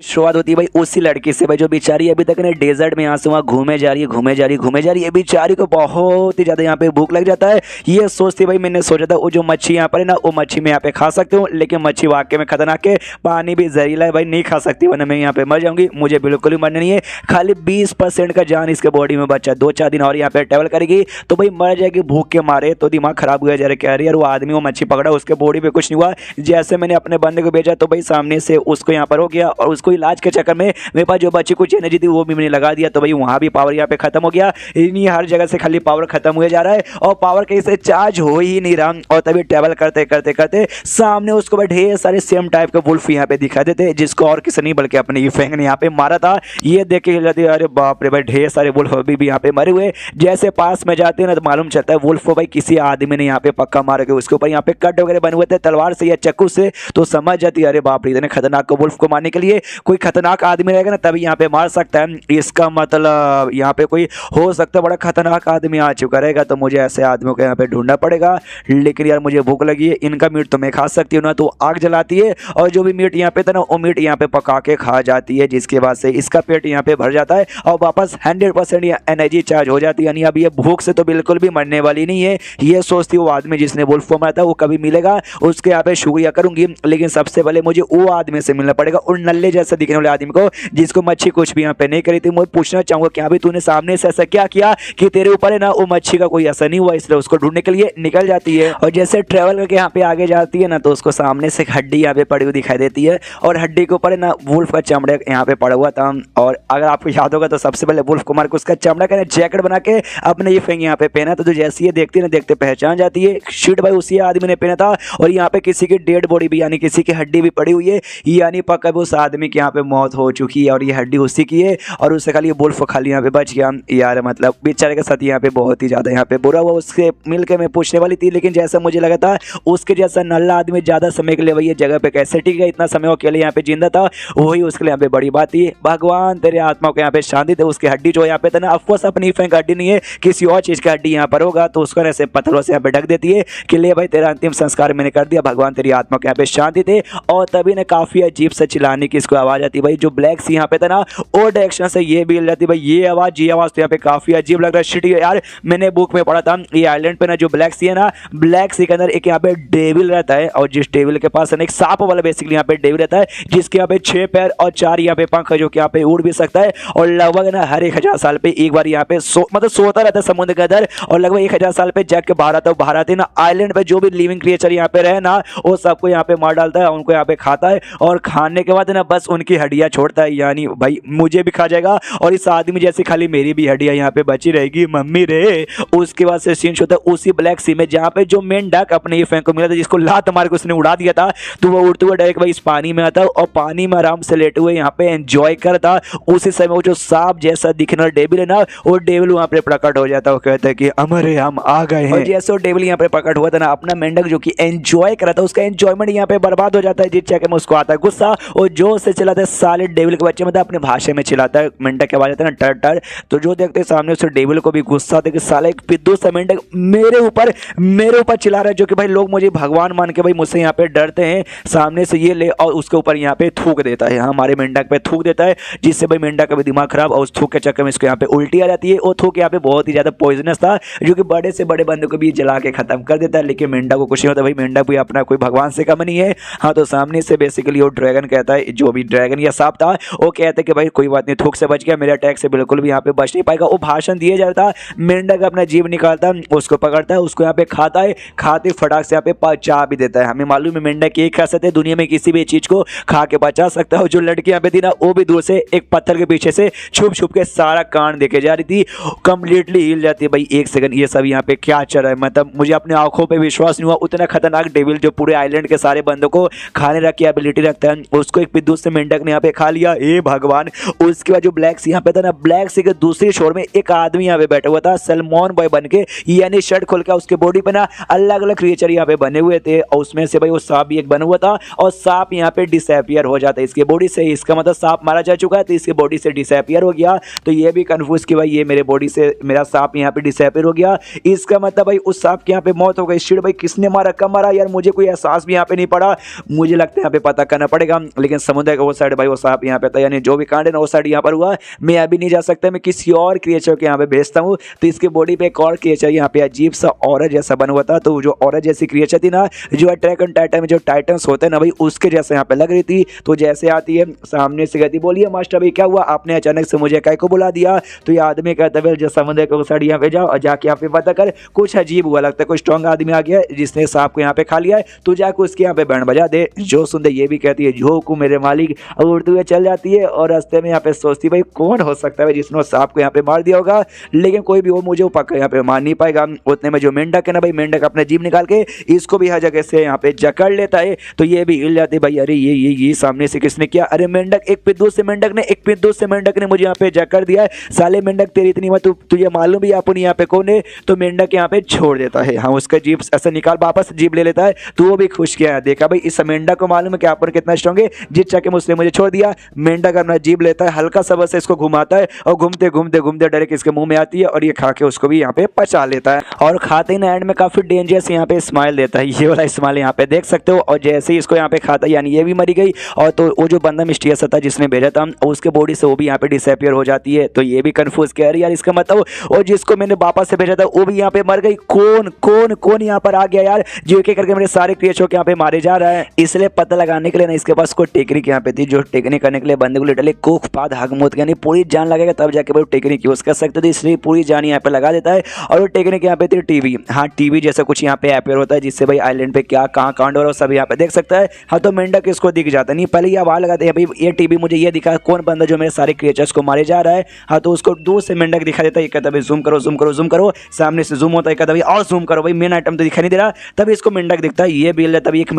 शुरुआत होती है भाई उसी लड़की से भाई जो बेचारी अभी तक ना डेजर्ट में यहाँ से वहाँ घूमे जा रही है घूमे जा रही है। बेचारी को बहुत ही ज़्यादा यहाँ पे भूख लग जाता है। ये सोचती भाई मैंने सोचा था वो जो मच्छी यहाँ पर है ना वो मच्छी मैं यहाँ पे खा सकती हूँ, लेकिन मच्छी वाकई में खतरनाक है, पानी भी जहरीला है भाई, नहीं खा सकती वरना मैं यहाँ पे मर जाऊँगी। मुझे बिल्कुल भी मरना नहीं है, खाली 20% का जान इसके बॉडी में बचा। 2-4 दिन और यहाँ पे ट्रेवल करेगी तो भाई मर जाएगी भूख के मारे। तो दिमाग खराब हुआ जा रहा है, कह रही यार वो आदमी वो मच्छी पकड़ा उसके बॉडी पे कुछ नहीं हुआ। जैसे मैंने अपने बंदे को भेजा तो भाई सामने से उसको यहाँ पर हो गया, और उसको इलाज के चक्कर में मेरे पास जो बच्ची कुछ एनर्जी थी वो भी मैंने लगा दिया। तो भाई वहाँ भी पावर यहाँ पे खत्म हो गया। इन्हीं हर जगह से खाली पावर खत्म हुए जा रहा है और पावर कहीं से चार्ज हो ही नहीं रहा। और तभी ट्रैवल करते करते करते सामने उसको भाई ढेर सारे सेम टाइप के वुल्फ यहाँ पे दिखा देते, जिसको और किसी नहीं बल्कि अपने फैंग ने यहाँ पे मारा था। ये देख के जाती है अरे बाप रे भाई ढेर सारे वुल्फ अभी भी यहाँ पे मरे हुए। जैसे पास में जाते हैं ना तो मालूम चलता है वुल्फ को भाई किसी आदमी ने यहाँ पे पक्का मार के उसके ऊपर यहाँ पे कट वगैरह बने हुए थे तलवार से या चाकू से। तो समझ जाती है अरे बाप रे इतने खतरनाक वुल्फ को मारने के लिए कोई खतरनाक आदमी रहेगा ना तभी यहाँ पे मार सकता है। इसका मतलब यहाँ पे कोई हो सकता है बड़ा खतरनाक आदमी आ चुका रहेगा, तो मुझे ऐसे आदमियों को यहाँ पे ढूंढना पड़ेगा। लेकिन यार मुझे भूख लगी है, इनका मीट तो मैं खा सकती हूँ ना, तो आग जलाती है और जो भी मीट यहाँ पे था ना वो मीट यहाँ पे पका के खा जाती है, जिसके बाद से इसका पेट यहाँ पे भर जाता है और वापस 100% एनर्जी चार्ज हो जाती है। यानी अब ये भूख से तो बिल्कुल भी मरने वाली नहीं है। ये सोचती वो आदमी जिसने वुल्फ को मारा था वो कभी मिलेगा उसके यहाँ पे शुक्रिया करूंगी, लेकिन सबसे पहले मुझे वो आदमी से मिलना पड़ेगा, उन नल्ले जैसे दिखने वाले आदमी को जिसको मच्छी कुछ भी यहाँ पे नहीं करी थी। मैं पूछना चाहूंगा क्या भी तूने सामने से ऐसा क्या किया कि तेरे ऊपर है ना वो मच्छी का कोई असर नहीं हुआ, इसलिए उसको ढूंढने के लिए निकल जाती है। और जैसे ट्रेवल करके यहाँ पे आगे जाती है ना तो उसको सामने से हड्डी यहाँ पे पड़ी हुई दिखाई देती है और हड्डी के ऊपर है ना वुल्फ का चमड़ा यहाँ पे पड़ा हुआ था। और अगर आपको याद होगा तो सबसे पहले वुल्फ को मार के उसका चमड़ा का जैकेट बना के अपने ये फैंग यहाँ पे पहना, तो जैसे ये देखती है ना देखते पहचान जाती है शीट भाई उसी आदमी ने पहना था। और यहाँ पे किसी की डेड बॉडी भी यानी किसी की हड्डी भी पड़ी हुई है, यानी पक्का उस आदमी की यहाँ पे मौत हो चुकी है और ये हड्डी उसी की है और उससे खाली वुल्फ खाली यहाँ पे बच गया। यार मतलब बेचारे के साथ यहाँ पे बहुत ही ज़्यादा यहाँ पे बुरा हुआ। उससे मिल के मैं पूछने वाली थी, लेकिन जैसा मुझे लगा था उसके जैसा नल्ला आदमी ज़्यादा समय के लिए वही जगह पे कैसे टिक गया, इतना समय अकेले यहाँ पे जिंदा था, वही उसके लिए यहाँ पे बड़ी बात थी। भगवान तेरे आत्मा को यहाँ पे शांति दे। उसकी हड्डी जो यहाँ पे था ना अफकोर्स अपनी फैंक हड्डी नहीं है, किसी और चीज़ की हड्डी यहाँ पर होगा तो उसको ऐसे पत्थरों से यहाँ पे ढक देती है कि ले भाई तेरा अंतिम संस्कार मैंने कर दिया, भगवान तेरी आत्मा को यहाँ पे शांति दे। और तभी ना काफ़ी अजीब से चिल्लाने की इसको आवाज़ आती है भाई, जो ब्लैक सी यहाँ पे था ना और डायरेक्शन से ये भी जाती है भाई ये आवाज़ तो यहाँ पे काफ़ी अजीब लग रहा है। शिट यार मैंने बुक में पढ़ा था ये आइलैंड पे ना जो ब्लैक सी है ना, ब्लैक सी के अंदर एक यहाँ पे डेविल रहता है और जिस डेविल के पास एक सांप वाला बेसिकली यहाँ पे डेविल रहता है जिसके यहाँ पे 6 पैर और 4 यहाँ पे पंख है, जो कि यहाँ पे उड़ भी सकता है और लगभग ना हर 1000 साल पे एक बार यहाँ पे मतलब सोता रहता है समुद्र के अंदर और लगभग 1000 साल पे जग के बाहर आता है। बाहर आते ना आइलैंड पे जो भी लिविंग क्रिएचर यहाँ पे रहे ना वो सबको यहाँ पे मार डालता है, उनको यहाँ पे खाता है और खाने के बाद ना बस उनकी हड्डियाँ छोड़ता है। यानी भाई मुझे भी खा जाएगा और इस आदमी जैसे खाली मेरी भी हड्डियाँ यहाँ पे बची रहेगी मम्मी रे। उसके बाद से सीन होता है उसी ब्लैक सी में जहाँ पे जो मेन डक अपने ये फैंक को मिला था जिसको लात मार के उसने उड़ा दिया था, तो वो उड़ते हुए डायरेक्ट भाई इस पानी में आता है और पानी में आराम से लेटे हुए यहाँ पे एंजॉय करता। उसी समय वो जो सांप जैसा दिखने वाला डेविल है ना वो डेविल वहाँ पे प्रकट हो जाता है। वो कहता है कि अमरे हम आ गए हैं। और जैसे वो डेविल यहाँ पे प्रकट हुआ था ना अपना मेंढक जो कि एंजॉय कर रहा था उसका एंजॉयमेंट यहाँ पे बर्बाद हो जाता है, जिस चक्कर में उसको आता है गुस्सा और जोर से चिल्लाता है साले डेविल के बच्चे मतलब अपने भाषा में चिल्लाता है, मेंढक की आवाज आता है ना टर टर। तो जो देखते सामने उसे डेविल को भी गुस्सा आता है कि साले एक पिद्दू सा मेंढक मेरे ऊपर चिल्ला रहा है, जो कि भाई लोग मुझे भगवान मान के भाई मुझसे यहाँ पे डरते हैं। सामने से ये ले और उसके ऊपर यहाँ पे थूक देता है, हमारे मेंढक पे थूक देता है, जिससे भाई मेंढक का भी दिमाग खराब और उस थूक के चक्कर में इसको यहाँ पे उल्टी आ जाती है। और थूक यहाँ पे बहुत ही ज्यादा पॉइजनस था जो कि बड़े से बड़े बंदे को भी जला के खत्म कर देता है, लेकिन मेंढक को कुछ नहीं होता भाई, मेंढक भी अपना कोई भगवान से कम नहीं है। हाँ तो सामने से बेसिकली वो ड्रैगन कहता है, जो भी ड्रैगन या सांप था वो कहता है कि भाई कोई बात नहीं थूक से बच गया, मेरे अटैक से बिल्कुल भी यहाँ पे बच नहीं पाएगा। वो भाषण दिए जाता है, मेंढक अपना जीव निकालता उसको पकड़ता है, उसको यहाँ पे खाता है, खाते फटाक से यहाँ पे चाह भी देता है। हमें मालूम है मेंढक की एक खासियत है दुनिया में किसी भी चीज को खा के बचा सकता है। जो लड़की यहाँ पे थी ना वो भी दूर से एक पत्थर के पीछे से छुप छुप के सारा कांड देखे जा रही थी, कंप्लीटली हिल जाती है भाई 1 सेकंड ये सब यहाँ पे क्या चल रहा है। मतलब मुझे अपने आंखों पे विश्वास नहीं हुआ, उतना खतरनाक डेविल जो पूरे आइलैंड के सारे बंदों को खाने की एबिलिटी रखता है उसको एक पिद्दू से मेंढक ने यहाँ पे खा लिया। ए भगवान। उसके बाद जो ब्लैक सी यहाँ पे था ना, ब्लैक सी के दूसरे छोर में एक आदमी यहाँ पे बैठा हुआ था सलमान बॉय बन के, यानी शर्ट खोल के उसके बॉडी पे ना अलग अलग क्रिएचर यहाँ पे बने हुए थे और उसमें से भाई वो सांप भी एक बना हुआ था और सांप यहाँ पे डिसअपियर हो जाता है इसके बॉडी से। इसका मतलब सांप मारा जा चुका है तो इसके बॉडी से डिसअपियर हो गया। तो ये भी कंफ्यूज कि भाई ये मेरे बॉडी से मेरा सांप यहाँ पे डिसअपियर हो गया, इसका मतलब भाई उस सांप के यहाँ पे मौत हो गई। शिट भाई किसने मारा, कब मारा, यार मुझे कोई एहसास भी यहाँ पे नहीं पड़ा। मुझे लगता है यहाँ पे पता करना पड़ेगा, लेकिन समुद्र का वो साइड भाई वो सांप यहाँ पे था, यानी जो भी कांड है ना वो साइड यहाँ पर हुआ। मैं अभी नहीं जा सकता, मैं किसी और क्रिएचर के यहाँ पे भेजता हूँ। तो इसके बॉडी पे एक और क्रिएचर यहाँ पे अजीब सा औरत जैसा बना हुआ था। तो जो औरत जैसी क्रिएचर थी ना, जो अटैक ऑन टाइटन में जो टाइटन्स होते हैं ना भाई, उसके जैसे यहाँ पे लग रही थी। तो जैसे आती है सामने से कहती, बोलिए मास्टर भाई क्या हुआ, आपने अचानक से मुझे काय को बुला दिया। तो ये आदमी कहता है जो समुद्र के उस साइड यहाँ पे जाओ और जाके यहाँ पे पता कर, कुछ अजीब हुआ, लगता है कोई स्ट्रॉन्ग आदमी आ गया है जिसने सांप को यहाँ पे खा लिया है, तो जाके उसके यहाँ पे बैंड बजा दे। जो सुनते ये भी कहती है जो को मेरे मालिक, और उड़ते हुए चल जाती है। और रास्ते में यहाँ पे सोचती भाई कौन हो सकता है जिसने सांप को यहाँ पे मार दिया होगा, लेकिन कोई भी वो मुझे पक्का यहाँ पे मार नहीं पाएगा। उतने में जो मेंढक है ना भाई, मेंढक अपने जीभ निकाल के इसको भी हर जगह से यहाँ पे जकड़ लेता है। तो ये भी हिल जाते भाई, अरे ये सामने से किसने किया, अरे मेंढक, एक पिद्दू से मेंढक ने मुझे यहाँ पे जकड़ दिया है। साले मेंढक तेरी इतनी मत, तुझे मालूम भी अपन यहाँ पे कौन है। तो मेंढक यहाँ पे छोड़ देता है, हाँ उसका जीभ ऐसा निकाल वापस जीभ ले लेता है। तो वो भी खुश किया है, देखा भाई इस मेंढक को मालूम है कि अपन कितना स्ट्रॉन्ग है, जिस चक्के में उसने मुझे छोड़ दिया। मेंढक अपना जीभ लेता है, हल्का सा बस इसको घुमाता है और घूमते घूमते घूमते डायरेक्ट इसके मुंह में आती है और ये खा के उसको भी यहाँ पे पचा लेता है। और खाते ही ना एंड में काफी डेंजरस यहाँ पे स्माइल देता है, ये वाला स्माइल यहाँ पे देख सकते हो। और जैसे ही इसको यहाँ पे खाता है, यानी ये भी मरी गई। और तो वो जो बंदा मिस्टीरियस था जिसने भेजा था, उसके बॉडी से वो भी यहाँ पे डिसअपियर हो जाती है। तो ये भी कंफ्यूज कह रही यार इसका मतलब, और जिसको मैंने वापस से भेजा था वो भी यहाँ पे मर गई। कौन कौन कौन यहाँ पर आ गया यार, जो एक करके मेरे सारे क्रिएचर के यहाँ पे मारे जा रहा है। इसलिए पता लगाने के लिए ना इसके पास कोई टेक्निक यहाँ पे थी, जो टेक्निक करने के लिए बंदे को लिटरली कोख पाद हगमोत यानी पूरी जान लगेगा तब जाके भाई टेक्निक यूज कर सकते थे। इसलिए पूरी जान यहाँ पे लगा देता है। और वो टेक्निक यहाँ पे थी टीवी, हाँ टीवी जैसा कुछ यहाँ पे अपेयर होता है, जिससे भाई आइलैंड पे क्या कहाँ कांड हो रहा है सब यहाँ पे देख सकता है। हाँ तो मेंढक इसको दिख जाता नहीं, पहले ये आवाज लगाते हैं भाई ये टीवी मुझे ये दिखा कौन बंदा जो मेरे सारे क्रिएचर्स को मारे जा रहा है। हाँ तो उसको दूर से मेंढक दिखा देता है, कहता है जूम करो जूम करो जूम करो, सामने से जूम होता है, कहता है और जूम करो भाई मेन आइटम तो दिखाई नहीं दे रहा। तभी इसको मेंढक दिखता है, ये बिल तभी एक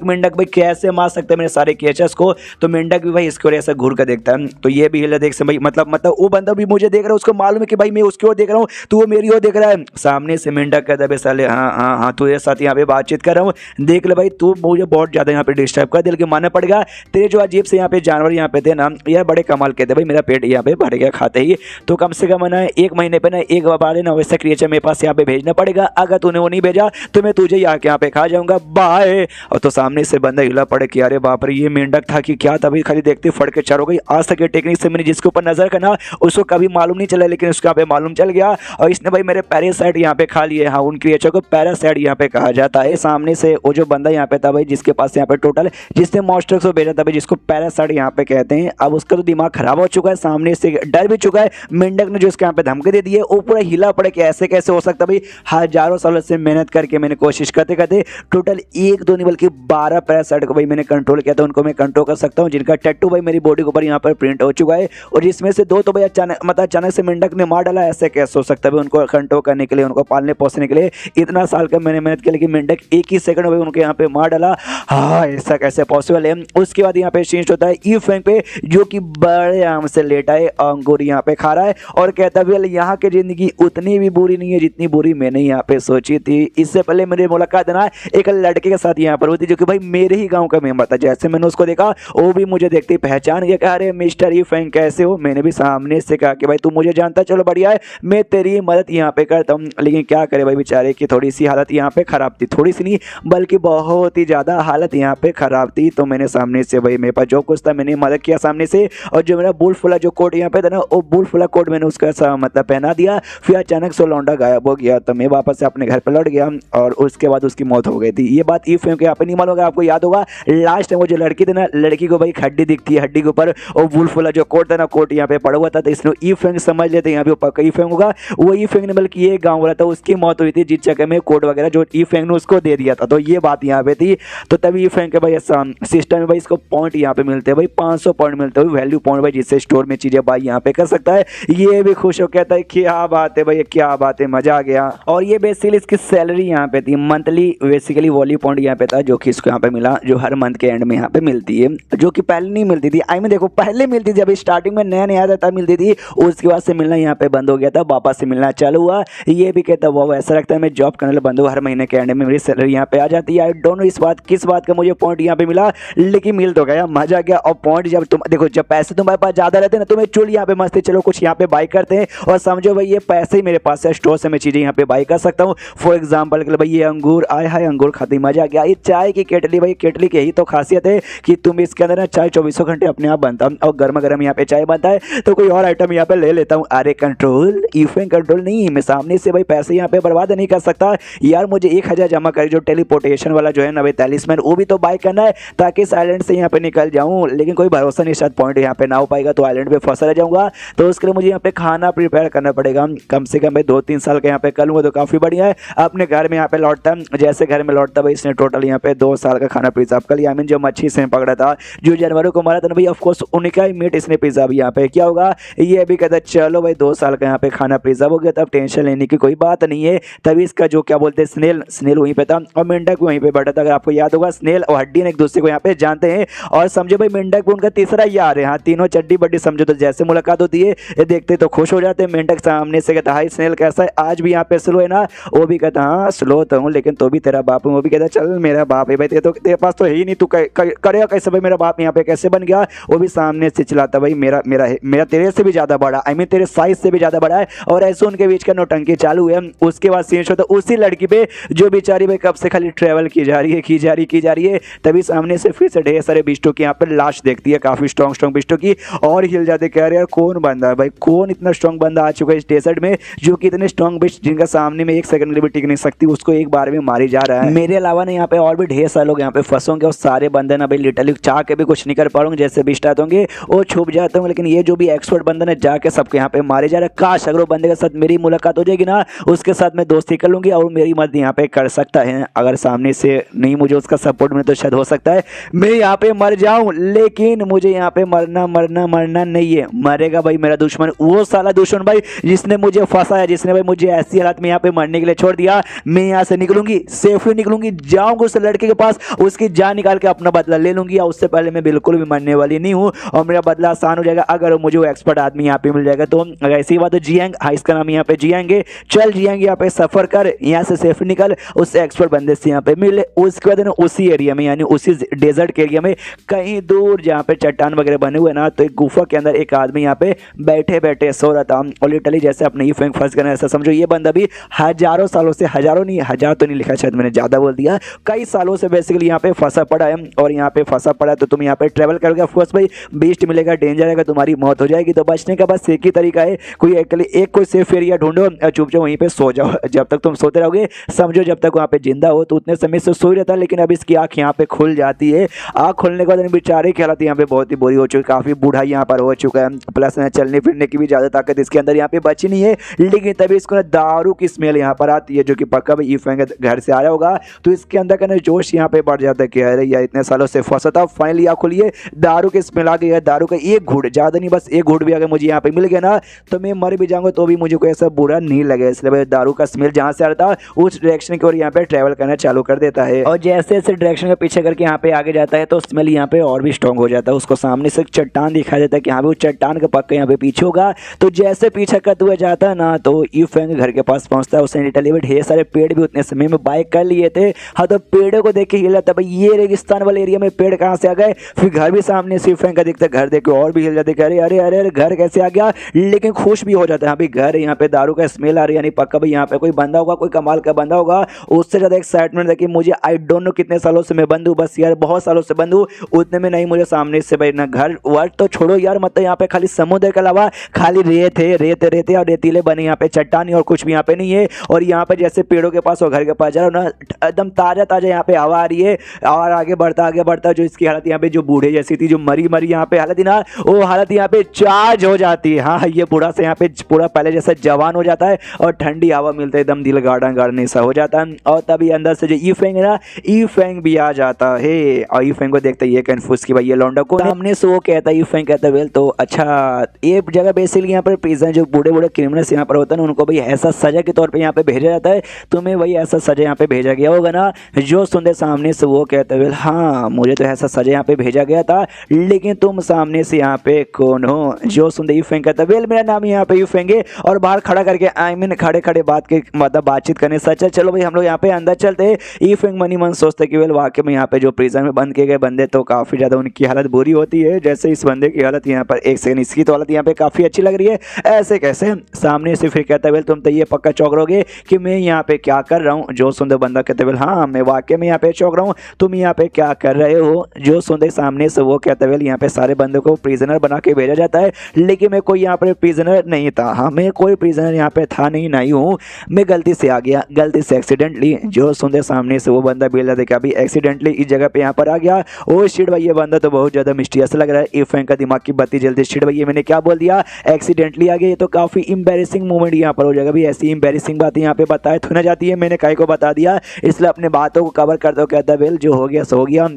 मेंढक भाई कैसे मार सकते हैं मेरे सारे क्रिएचर्स को। तो मेंढक भी भाई इसको ऐसा घूर कर देखता है। तो ये भी हिल देख से भाई मतलब वो बंदा भी मुझे देख रहा है, उसको मालूम है कि भाई मैं उसकी ओर देख रहा हूँ तो वो मेरी ओर देख रहा है। सामने से मेंढक कहता है साले हाँ तुझे साथ यहाँ पे बातचीत कर रहा हूँ, देख ले भाई तू मुझे बहुत ज्यादा यहाँ पे डिस्टर्ब कर, दिल के मानना पड़ेगा। तेरे जो अजीब से यहाँ पे जानवर यहाँ पे थे ना, यह बड़े कमाल के थे भाई, मेरा पेट यहाँ पे भर गया खाते ही। तो कम से कम ना 1 महीने पे ना एक बार ना वैसा क्रिएचर मेरे पास यहाँ पे भेजना पड़ेगा, अगर तूने वो नहीं भेजा तो मैं तुझे यहाँ पे खा जाऊंगा, बाय। और तो सामने से बंदा हिला पड़े कि अरे बाप रे ये मेंढक था कि क्या, तभी खाली देखते फड़ के चार हो गई। आज तक ये टेक्निक से मैंने जिसके ऊपर नजर करना उसको कभी मालूम नहीं चला, लेकिन उसको यहाँ पे मालूम चल गया और इसने भाई मेरे पैरासाइट यहाँ पे खा लिए। हाँ उन क्रिएचर को पैरासाइट यहाँ पे कहा जाता है। सामने से वो जो बंदा यहाँ पे था भाई, जिसके पास यहाँ पे टोटल जिसने मॉन्स्टर को भेजा था भाई, जिसको पैरासाइट यहाँ पे कहते हैं, अब उसका तो दिमाग खराब हो चुका है, सामने से डर भी चुका है। मेंढक ने जो इसके यहाँ पे धमकी दे दी है वो पूरा हिला पड़े कि ऐसे कैसे हो सकता भाई, हजारों सालों से मेहनत करके मैंने कोशिश करते करते टोटल 1-2 नहीं बल्कि 12 पैरासाइट को भाई मैंने कंट्रोल किया था, उनको मैं कंट्रोल कर सकता हूँ, जिनका टैटू भाई मेरी बॉडी के ऊपर यहाँ पर प्रिंट हो चुका है। और जिसमें से 2 तो भाई अचानक से मेंढक ने मार डाला, ऐसे कैसे हो सकता है भाई, उनको कंट्रोल करने के लिए, उनको पालने पोसने के लिए इतना साल का मैंने मेहनत की, लेकिन मेंढक एक ही सेकंड में उनको यहाँ पे मार डाला। हाँ ऐसा कैसे पॉसिबल है। उसके बाद यहाँ पे चेंज होता है ई फैंग पे, जो कि बड़े आराम से लेटा है, अंगूर यहाँ पे खा रहा है और कहता है यहाँ की जिंदगी उतनी भी बुरी नहीं है जितनी बुरी मैंने यहाँ पे सोची थी। इससे पहले मेरी मुलाकात ना एक लड़के के साथ यहाँ पर हुई थी, जो कि भाई मेरे ही गांव का मेंबर था। जैसे मैंने उसको देखा वो भी मुझे देखते ही पहचान गया, कहा अरे मिस्टर ई फैंग कैसे हो। मैंने भी सामने से कहा कि भाई तू मुझे जानता, चलो बढ़िया है, मैं तेरी मदद यहाँ पे करता हूँ। लेकिन क्या करे भाई, बेचारे की थोड़ी सी हालत यहाँ पे खराब थी, थोड़ी सी नहीं बल्कि बहुत ही ज्यादा हालत यहाँ पे खराब थी। तो मैंने सामने से भाई मेरे पास जो कुछ था मैंने मदद किया सामने से, और जो मेरा बुलफुला जो कोट यहाँ पे था ना, वो बुलफुला कोट मैंने उसका मतलब पहना दिया। फिर अचानक से लौंडा गायब हो गया, तो मैं वापस से अपने घर पर लौट गया और उसके बाद उसकी मौत हो गई थी। ये बात ई फैंग के यहाँ पे नहीं मालूम, आपको याद होगा लास्ट टाइम वो जो लड़की थी ना, लड़की को भाई हड्डी दिखती है, हड्डी के ऊपर वो बुलफुला जो कोट था ना, कोट यहाँ पे पड़ा हुआ था, तो इसने ई फैंग समझ लेते यहाँ पे पक्का ई फैंग होगा। वो ई फैंग ने बल्कि ये गाँव वाला था उसकी मौत हुई थी, जिस जगह में कोट वगैरह जो ई फैंग ने उसको दे दिया था। तो ये बात यहाँ पे थी। तो तभी ई फैंग के भाई सिस्टम में भाई इसको पॉइंट यहाँ पे मिलते हैं भाई, 500 पॉइंट मिलते हैं वैल्यू पॉइंट भाई, जिससे स्टोर में चीजें भाई यहाँ पे कर सकता है। ये भी खुश हो कहता है क्या बात है भाई, क्या बात है, मजा आ गया। और ये बेसिकली इसकी सैलरी यहाँ पे थी मंथली, बेसिकली वॉल्यू पॉइंट यहाँ पे था, जो कि इसको यहाँ पे मिला, जो हर मंथ के एंड में यहाँ पे मिलती है, जो कि पहले नहीं मिलती थी। आई में देखो पहले मिलती थी, अभी स्टार्टिंग में नया नया था मिलती थी, उसके बाद से मिलना यहाँ पे बंद हो गया था, वापस से मिलना चालू हुआ। ये भी कहता वो ऐसा लगता है मैं जॉब करने बंद हूँ, हर महीने के एंड में मेरी सैलरी यहाँ पे आ जाती है। आई डोंट नो इस बात किस बात का मुझे पॉइंट यहाँ पे मिला, लेकिन मिल तो गया, मजा आ गया। और पॉइंट जब तुम देखो, जब पैसे तुम्हारे पास ज्यादा रहते हैं ना, तुम्हें चुल यहाँ पे मस्ती, चलो कुछ यहाँ पे बाई करते हैं और समझो भाई ये पैसे ही मेरे पास है, स्टोर से मैं चीजें यहाँ पे बाई कर सकता हूँ। फॉर एग्जाम्पल भाई ये अंगूर आए हाय, अंगूर खाते ही मजा आ गया। ये चाय की केटली भाई, केटली की यही तो खासियत है कि तुम इसके अंदर ना चाय 24 घंटे अपने आप बनता और गर्मा गर्म यहाँ पे चाय बनता है तो कोई और आइटम यहाँ पे ले लेता हूँ। अरे कंट्रोल ईफेंग कंट्रोल नहीं, मैं सामने से भाई पैसे यहाँ पे बर्बाद नहीं कर सकता यार। मुझे 1000 जमा कर जो टेलीपोर्टेशन वाला जो है ना भाई टैलिस्मैन वो भी तो बाय करना है ताकि इस आइलैंड से यहाँ पे निकल जाऊँ। लेकिन कोई भरोसा नहीं, शायद पॉइंट यहाँ पे ना हो पाएगा तो आइलैंड पे फंसा रह जाऊंगा। तो उसके लिए मुझे यहाँ पे खाना प्रिपेयर करना पड़ेगा, कम से कम भाई 2-3 साल का यहाँ पे कर लूँगा तो काफ़ी बढ़िया है। अपने घर में यहाँ पे लौटता, जैसे घर में लौटता भाई इसने टोटल यहाँ पे 2 साल का खाना प्रिजर्व कर लिया। आई मीन जो मच्छी से पकड़ा था, जो जानवरों को मारा था ना भाई, ऑफकोर्स उनका ही मीट इसने प्रिजर्व यहाँ पे क्या होगा ये अभी कहता है चलो भाई 2 साल का यहाँ पे खाना प्रिजर्व हो गया, तब टेंशन लेने की कोई बात नहीं है। तभी इसका जो क्या बोलते हैं स्नेल वहीं पे था और मेंढक वहीं पे बैठा था। अगर आपको याद होगा स्नेल और हड्डी एक दूसरे को यहाँ पे जानते हैं और समझो भाई मेंढक भी उनका तीसरा यार है। हाँ, तीनों चड्डी बड्डी समझो तो जैसे मुलाकात होती है ये देखते तो खुश हो जाते हैं। मेंढक सामने से कहता हाय स्नेल कैसा है, आज भी यहाँ पे स्लो है ना। वो भी कहता हाँ स्लो तो हूँ लेकिन तो भी तेरा बाप हूँ। वो भी कहता चल मेरा बाप है भाई, तेरे पास तो है ही नहीं, तू करेगा कैसे भाई, मेरा बाप यहाँ पे कैसे बन गया। वो भी सामने से चिल्लाता भाई मेरा तेरे से भी ज्यादा बड़ा, आई मीन तेरे साइज से भी ज्यादा बड़ा है। और ऐसे उनके बीच का नौटंकी चालू है। उसके बाद सीन होता है उसी लड़की पे जो बेचारी भाई कब से खाली ट्रेवल की जा रही है। तभी सामने से फिर से ढेर सारे बिस्टों की यहाँ पर लाश देखती है, काफी स्ट्रॉन्ग बिस्टों की, और हिल जाते कह रहे यार कौन बंदा है भाई, कौन इतना स्ट्रॉन्ग बंदा आ चुका है इस डेजर्ट में जो कि इतने स्ट्रॉन्ग बिस्ट जिनका सामने में 1 सेकंड के लिए भी टिक नहीं सकती, उसको एक बार में मारी जा रहा है। मेरे अलावा ना यहाँ पे और भी ढेर सारे लोग यहाँ पे फंसोंगे और सारे बंदे ना भाई लिटरली चाह के भी कुछ नहीं कर पाऊंगे। जैसे बिस्ट आते होंगे वो छुप जाते होंगे, लेकिन ये जो भी एक्सपर्ट बंदे ने जाके सबके यहाँ पे मारे जा रहे। काश अगर वो बंदे के साथ मेरी मुलाकात हो जाएगी ना, उसके साथ मैं दोस्ती कर लूंगी और मेरी मदद यहाँ पे कर सकता है। अगर सामने से नहीं मुझे उसका सपोर्ट मिले तो शायद हो सकता है मैं यहाँ पे मर जाऊं, लेकिन मुझे यहाँ पे मरना नहीं है। मरेगा भाई मेरा दुश्मन, वो साला दुश्मन भाई जिसने मुझे फंसाया, जिसने भाई मुझे ऐसी हालत में यहाँ पे मरने के लिए छोड़ दिया। मैं यहाँ से निकलूंगी, सेफली निकलूंगी, जाऊंगा उस लड़के के पास, उसकी जान निकाल के अपना बदला ले लूंगी। और उससे पहले मैं बिल्कुल भी मरने वाली नहीं हूँ और मेरा बदला आसान हो जाएगा अगर मुझे वो एक्सपर्ट आदमी यहाँ पे मिल जाएगा। तो अगर ऐसी बात है जियांग, हाँ इसका नाम यहाँ पे जियांग, चल जियांग यहाँ पे सफर कर, यहाँ से सेफ निकल, उस एक्सपर्ट बंदे से यहाँ पे मिले। उसके बाद ना उसी एरिया में यानी उसी डेजर्ट के एरिया में कहीं दूर जहाँ पे चट्टान वगैरह बने हुए ना, तो एक गुफा के अंदर एक आदमी यहाँ पे बैठे सो रहा था। और लिटरली जैसे अपने ही फैंक फंस गए ऐसा समझो। ये बंदा भी हजारों सालों से, हजारों नहीं, हजार तो नहीं लिखा शायद मैंने ज्यादा बोल दिया, कई सालों से बेसिकली यहाँ पे फंसा पड़ा है। और यहाँ पे फंसा पड़ा है तो तुम यहाँ पे ट्रेवल करोगे, ऑफकोर्स भाई बीस्ट मिलेगा, डेंजर आएगा, तुम्हारी मौत हो जाएगी। तो बचने का बस एक ही तरीका है, कोई सेफ एरिया ढूंढो, चुपचाप वहीं पे सो जाओ। जब तक तुम सोते रहोगे समझो जब तक वहाँ पे जिंदा हो तो उतने समय से सो रहता है। लेकिन अब इसकी आंख यहाँ पे खुल जाती है। आंख खुलने के बाद बेचारे की हालत यहाँ पे बहुत ही बुरी हो चुकी है, काफी बूढ़ा यहाँ पर हो चुका है, प्लस चलने फिरने की भी ज्यादा ताकत इसके अंदर यहाँ पे बची नहीं है। लेकिन तभी इसको ना दारू की स्मेल यहाँ पर आती है, जो कि पक्का भाई ईफेंग घर से आया होगा। तो इसके अंदर का ना जोश यहाँ पे बढ़ जाता है कि अरे यार इतने सालों से फंसा था, फाइनली आँख खुलिए, दारू की स्मेल आ गई है। दारू का एक घूंट, ज्यादा नहीं बस एक घूंट भी अगर मुझे यहाँ पे मिल गया ना तो मैं मर भी जाऊंगा तो भी मुझे कोई ऐसा बुरा नहीं लगे। इसलिए भाई दारू का स्मेल जहाँ से आ रहा था उस डायरेक्शन की ओर यहाँ पे ट्रेवल करना चालू कर देता है। और जैसे जैसे डायरेक्शन का पीछे करके यहाँ पे आगे जाता है तो स्मेल यहाँ पे और भी स्ट्रॉन्ग हो जाता है। उसको सामने से चट्टान दिखाई देता है कि हाँ भी वो चट्टान का पक्का यहाँ पे पीछे होगा। तो जैसे पीछे करते हुए जाता है ना तो ईफेंग घर के पास पहुंचता है। उसने इटली में ढेर सारे पेड़ भी उतने समय में बाय कर लिए थे। हाँ तो पेड़ों को देख के हिल जाता है, भाई ये रेगिस्तान वाले एरिया में पेड़ कहाँ से आ गए। फिर घर भी सामने से ईफेंग का दिखता है, घर देख के और भी हिल जाते हैं, अरे अरे अरे घर कैसे आ गया। लेकिन खुश भी हो जाता है, हाँ भाई घर यहाँ पे दारू का स्मेल आ रही है, यानी पक्का भाई यहाँ पे कोई बंदा होगा, कोई कमाल का बंदा होगा। उससे ज्यादा एक्साइटमेंट देखिए मुझे, आई डोंट नो कितने सालों से मैं बंद हूँ, बस यार बहुत सालों से बंद हूँ, उतने में नहीं मुझे सामने से भाई ना घर वर्ड तो छोड़ो यार, मतलब यहाँ पे खाली समुद्र के अलावा खाली रेत है, रेत और रेतीले बने यहाँ पे चट्टानी और कुछ भी यहाँ पे नहीं है। और यहाँ पे जैसे पेड़ों के पास और घर के पास जा रहा हूँ ना, एकदम ताजा यहाँ पे हवा आ रही है। और आगे बढ़ता जो इसकी हालत यहाँ पे जो बूढ़े जैसी थी, जो मरी यहाँ पे हालत थी ना, वो हालत यहाँ पे चार्ज हो जाती है। हाँ ये बूढ़ा से यहाँ पे पूरा पहले जैसा जवान हो जाता है और ठंडी हवा मिलता है, एकदम दिल गार्डन सा हो जाता है। और तभी अंदर से जो ईफेंग है ना, ईफेंग भी आ जाता है। और ईफेंग को देखते ही ये कन्फ्यूज की भाई ये लौंडा को सामने से वो कहता है, ईफेंग कहता है वेल तो अच्छा ये जगह बेसिकली यहाँ पर प्रिजन जो बूढ़े क्रिमिनल्स यहाँ पर होता है उनको भाई ऐसा सजा के तौर पे यहाँ पे भेजा जाता है, तुम्हें वही ऐसा सजा यहाँ पे भेजा गया होगा ना। जो सुनते सामने से वो कहता है हाँ मुझे तो ऐसा सजा यहाँ पे भेजा गया था, लेकिन तुम सामने से यहाँ पे कौन हो। जो सुनते ईफेंग कहता है वेल मेरा नाम यहाँ पे ईफेंग है, और बाहर खड़ा करके आई मीन खड़े बात के मतलब बातचीत करने सच है, चलो भाई हम लोग यहाँ पे अंदर चलते हैं। ईफेंग मनी मन सोचते कि वेल वाकई में यहाँ पे जो प्रिजन में बंद किए गए बंदे तो काफी ज्यादा उनकी हालत बुरी होती है। जैसे इस बंदे की हालत यहाँ पर, एक सेकंड, इसकी तो हालत यहाँ पे काफी अच्छी लग रही है, ऐसे कैसे। सामने से फिर कहता है वेल तुम तो ये पक्का चौंक रहोगे कि मैं यहाँ पे क्या कर रहा हूँ। जो सुंदर बंदा कहते वेल हाँ मैं वाकई में यहाँ पे चौंक रहा हूँ, तुम यहाँ पे क्या कर रहे हो। जो सुनते ही सामने से वो कहता है यहाँ पे सारे बंदों को प्रिजनर बना के भेजा जाता है, लेकिन मैं कोई यहाँ पे प्रिजनर नहीं था। हाँ, मैं कोई प्रिजनर यहाँ पे था नहीं हूँ, मैं गलती से आ गया, गलती से एक्सीडेंटली। जो सुनते सामने से वो बंदा बोल रहा था कि अभी एक्सीडेंटली इस जगह पे यहाँ पर आ गया। ओ शिट भाई, ये बंदा तो बहुत ज़्यादा मिस्टीरियस लग रहा है। इफेंग का दिमाग की बत्ती जल्दी, शिट भाई ये मैंने क्या बोल दिया, एक्सीडेंटली आ गया। ये तो काफ़ी इंबेरेसिंग मोमेंट यहाँ पर हो जाएगा भी। ऐसी इंबेरेसिंग बात यहाँ पे बताए तो ना जाती है, मैंने काहे को बता दिया, इसलिए अपने बातों को कवर करते हो। कहता वेल जो हो गया सो हो गया,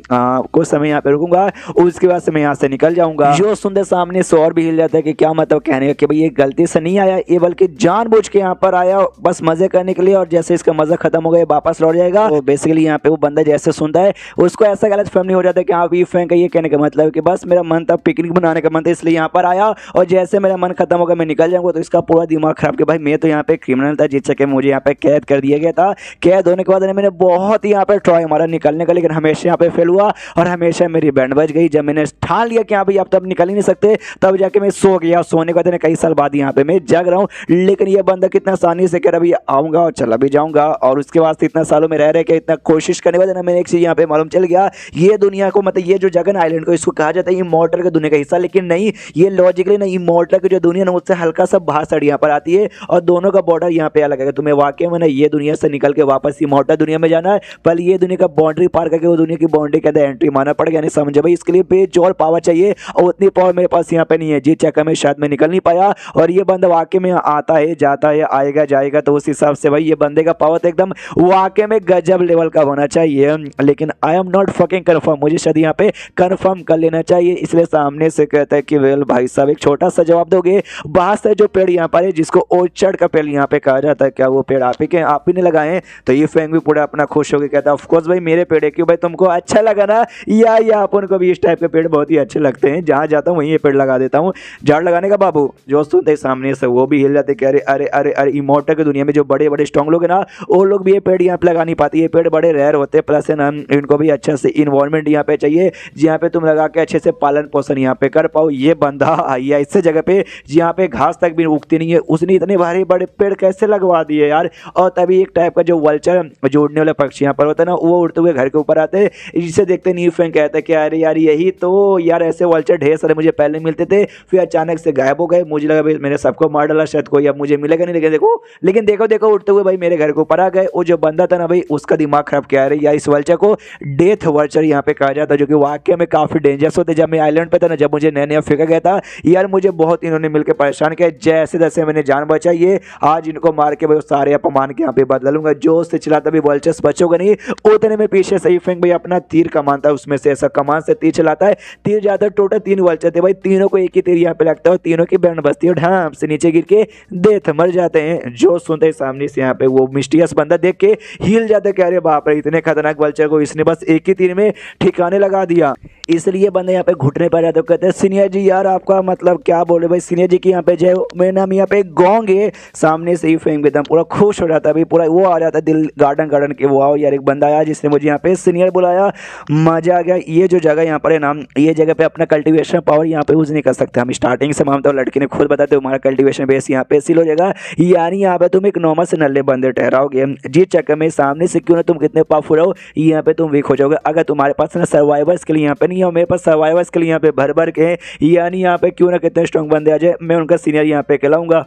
कुछ समय यहाँ पे रुकूंगा, उसके बाद से मैं यहाँ से निकल जाऊंगा। जो सुनते सामने से और भी हिल जाता है कि क्या मतलब कहने का कि भाई ये गलती से नहीं आया, ये बल्कि जानबूझ के यहाँ पर आया बस मजे करने के लिए, और जैसे इसका मजा खत्म हो गया वापस लौट जाएगा। तो बेसिकली यहाँ पे वो बंदा जैसे सुनता है उसको ऐसा गलत फहमी हो जाता है कि हाँ इफेंग का ये कहने का मतलब है कि बस मेरा मन था, पिकनिक बनाने का मन था, इसलिए यहाँ पर आया, और जैसे मेरा मन खत्म होगा मैं निकल जाऊंगा। तो इसका पूरा दिमाग खराब कि भाई मैं तो यहाँ पे क्रिमिनल था, जिस चक्कर में मुझे यहाँ पे कैद कर दिया गया था। कैद होने के बाद मैंने बहुत यहाँ पे ट्राई मारा निकलने का, लेकिन हमेशा यहाँ पे फेल हुआ और हमेशा मेरी बैंड बच गई। जब मैंने ठान लिया कि हाँ भाई अब तो अब निकल ही नहीं सकते, तब जाके मैं सो गया। सोने के बाद कई साल बाद यहाँ पे मैं जग रहा हूँ, लेकिन ये बंदा कितना आसानी से कह रहा भाई आऊँगा और चला भी जाऊँगा। और उसके बाद इतना सालों में रह रहे कि इतना कोशिश करने के बाद मैंने एक चीज़ यहाँ पे मालूम चल गया, ये दुनिया को मतलब ये जो जगन आइलैंड को इसको कहा जाता है इमॉर्टल के दुनिया का हिस्सा, लेकिन नहीं, ये लॉजिकली नहीं, इमॉर्टल की जो दुनिया ना उससे हल्का सा बाहर साइड यहाँ पर आती है और दोनों का बॉर्डर यहाँ पे अलग है। तुम्हें वाकई में ना ये दुनिया से निकल के वापस इमॉर्टल दुनिया में जाना है, पहले ये दुनिया का बाउंड्री पार करके वो दुनिया की बाउंड्री के अंदर एंट्री मारना पड़ेगा। यानी समझे भाई, इसके लिए बेजोर पावर चाहिए और उतनी पावर मेरे पास यहाँ पे नहीं है, जिस चक्कर में शायद मैं निकल नहीं पाया। और ये बंदा वाकई में आता है जाता है आएगा जाएगा, तो उस हिसाब से भाई ये बंदे का पावर तो एकदम वाकई में गजब लेवल का होना चाहिए। लेकिन I am not fucking confirm, मुझे शायद यहाँ पे कंफर्म कर लेना चाहिए। इसलिए सामने से कहता है कि वेल भाई साहब एक छोटा सा जवाब दोगे, बाहर से जो पेड़ यहाँ पर है जिसको ओर्चर्ड का पेड़ यहाँ पे कहा जाता है, क्या वो पेड़ आप ही ने लगाए? तो ये फेंग भी पूरा अपना खुश हो गया, कहता है ऑफ कोर्स भाई मेरे पेड़ है, क्यों भाई तुमको अच्छा लगा ना, या अपन को भी इस टाइप के पेड़ बहुत ही अच्छे लगते हैं, जहाँ जाता हूँ वहीं ये पेड़ लगा देता हूँ। झाड़ लगाने का बाबू जो सुनते सामने से वो भी हिल जाते कि अरे अरे अरे अरे इमॉर्टल की दुनिया में जो बड़े बड़े स्ट्रॉन्ग लोग हैं ना, वो लोग भी ये पेड़ यहाँ पे लगा नहीं पाते, ये पेड़ बड़े रेयर होते हैं, प्लस है ना इनको भी अच्छा से इन्वायरमेंट यहाँ पे चाहिए जहाँ पे तुम लगा के अच्छे से पालन पोषण यहाँ पे कर पाओ। ये बंदा आया इससे जगह पे जहाँ पे घास तक भी उगती नहीं है, उसने इतने भारी बड़े पेड़ कैसे लगवा दिए यार। और तभी एक टाइप का जो वल्चर जो उड़ने वाले पक्षी यहाँ पर होता है ना, वो उड़ते हुए घर के ऊपर आते हैं, जिसे देखते नहीं फेंग कहता है कि अरे यार यही तो यार ऐसे वल्चर ढेर सारे मुझे पहले मिलते थे, फिर अचानक से गायब हो गए, मुझे लगा भाई मैंने सबको मार डाला, शायद कोई अब मुझे मिलेगा नहीं, लेकिन देखो उड़ते हुए भाई मेरे घर के ऊपर आ गए। वो जो बंदा था ना भाई उसका दिमाग खराब किया रही यार। इस वल्चर को डेथ वल्चर यहाँ पे कहा जाता है, जो कि वाकई में काफी डेंजरस होते। जब मैं आइलैंड पे था ना, जब मुझे नया नया फेंका गया था यार, मुझे बहुत इन्होंने मिलकर परेशान किया, जैसे जैसे मैंने जान बचाई है आज इनको मार के भाई सारे अपमान के यहाँ पे बदला लूंगा। जोश से चलाता भी वल्चर्स बचोगे नहीं, उतने में पीछे सही फेंक भाई अपना तीर कमान था, उसमें से ऐसा कमान से तीर चलाता है, तीर जाता है। टोटल 3 वल्चर थे भाई, तीनों को एक ही तीर यहाँ पे लगता है, तीनों की बैंड बजती है, ढाम से नीचे गिर के डेथ मर जाते हैं। जो सुनते सामने से यहाँ पे वो मिस्टीरियस बंदा देख के हिल जाते, कह रहे बाप रे इतने खतरनाक वल्चर को इसने बस एक ही तीर में ठिकाने लगा दिया। इसलिए बंदे यहाँ पे घुटने पर जाते कहते हैं सीनियर जी यार आपका मतलब क्या बोले भाई, सीनियर जी की यहाँ पे जय, मेरा नाम यहाँ पे गोंग है। सामने से ही फेंक एकदम पूरा खुश हो जाता है भाई, पूरा वो आ जाता है दिल गार्डन के वो आओ यार एक बंदा आया जिसने मुझे यहाँ पे सीनियर बुलाया, मजा आ गया। ये जो जगह यहाँ पर है ना, ये जगह पे अपना कल्टिवेशन पावर यहाँ पे यूज नहीं कर सकते हम। स्टार्टिंग से मानता हूँ लड़के ने खुद बताते हमारा कल्टिवेशन बेस यहाँ पे सील हो जाएगा, यानी यहाँ पे तुम एक नॉर्मल से नल्ले बंदे ठहराओगे, जिस चक्कर में सामने से क्यों ना तुम कितने पावरफुल हो यहाँ पे तुम वीक हो जाओगे। अगर तुम्हारे पास ना सर्वाइवर्स के लिए यहाँ पे नहीं है, मेरे पास सर्वाइवर्स के लिए यहाँ पे भर के हैं, यानी यहाँ पे क्यों ना कितने स्ट्रॉन्ग बंदे आ जाए, मैं उनका सीनियर यहाँ पे कहलाऊंगा।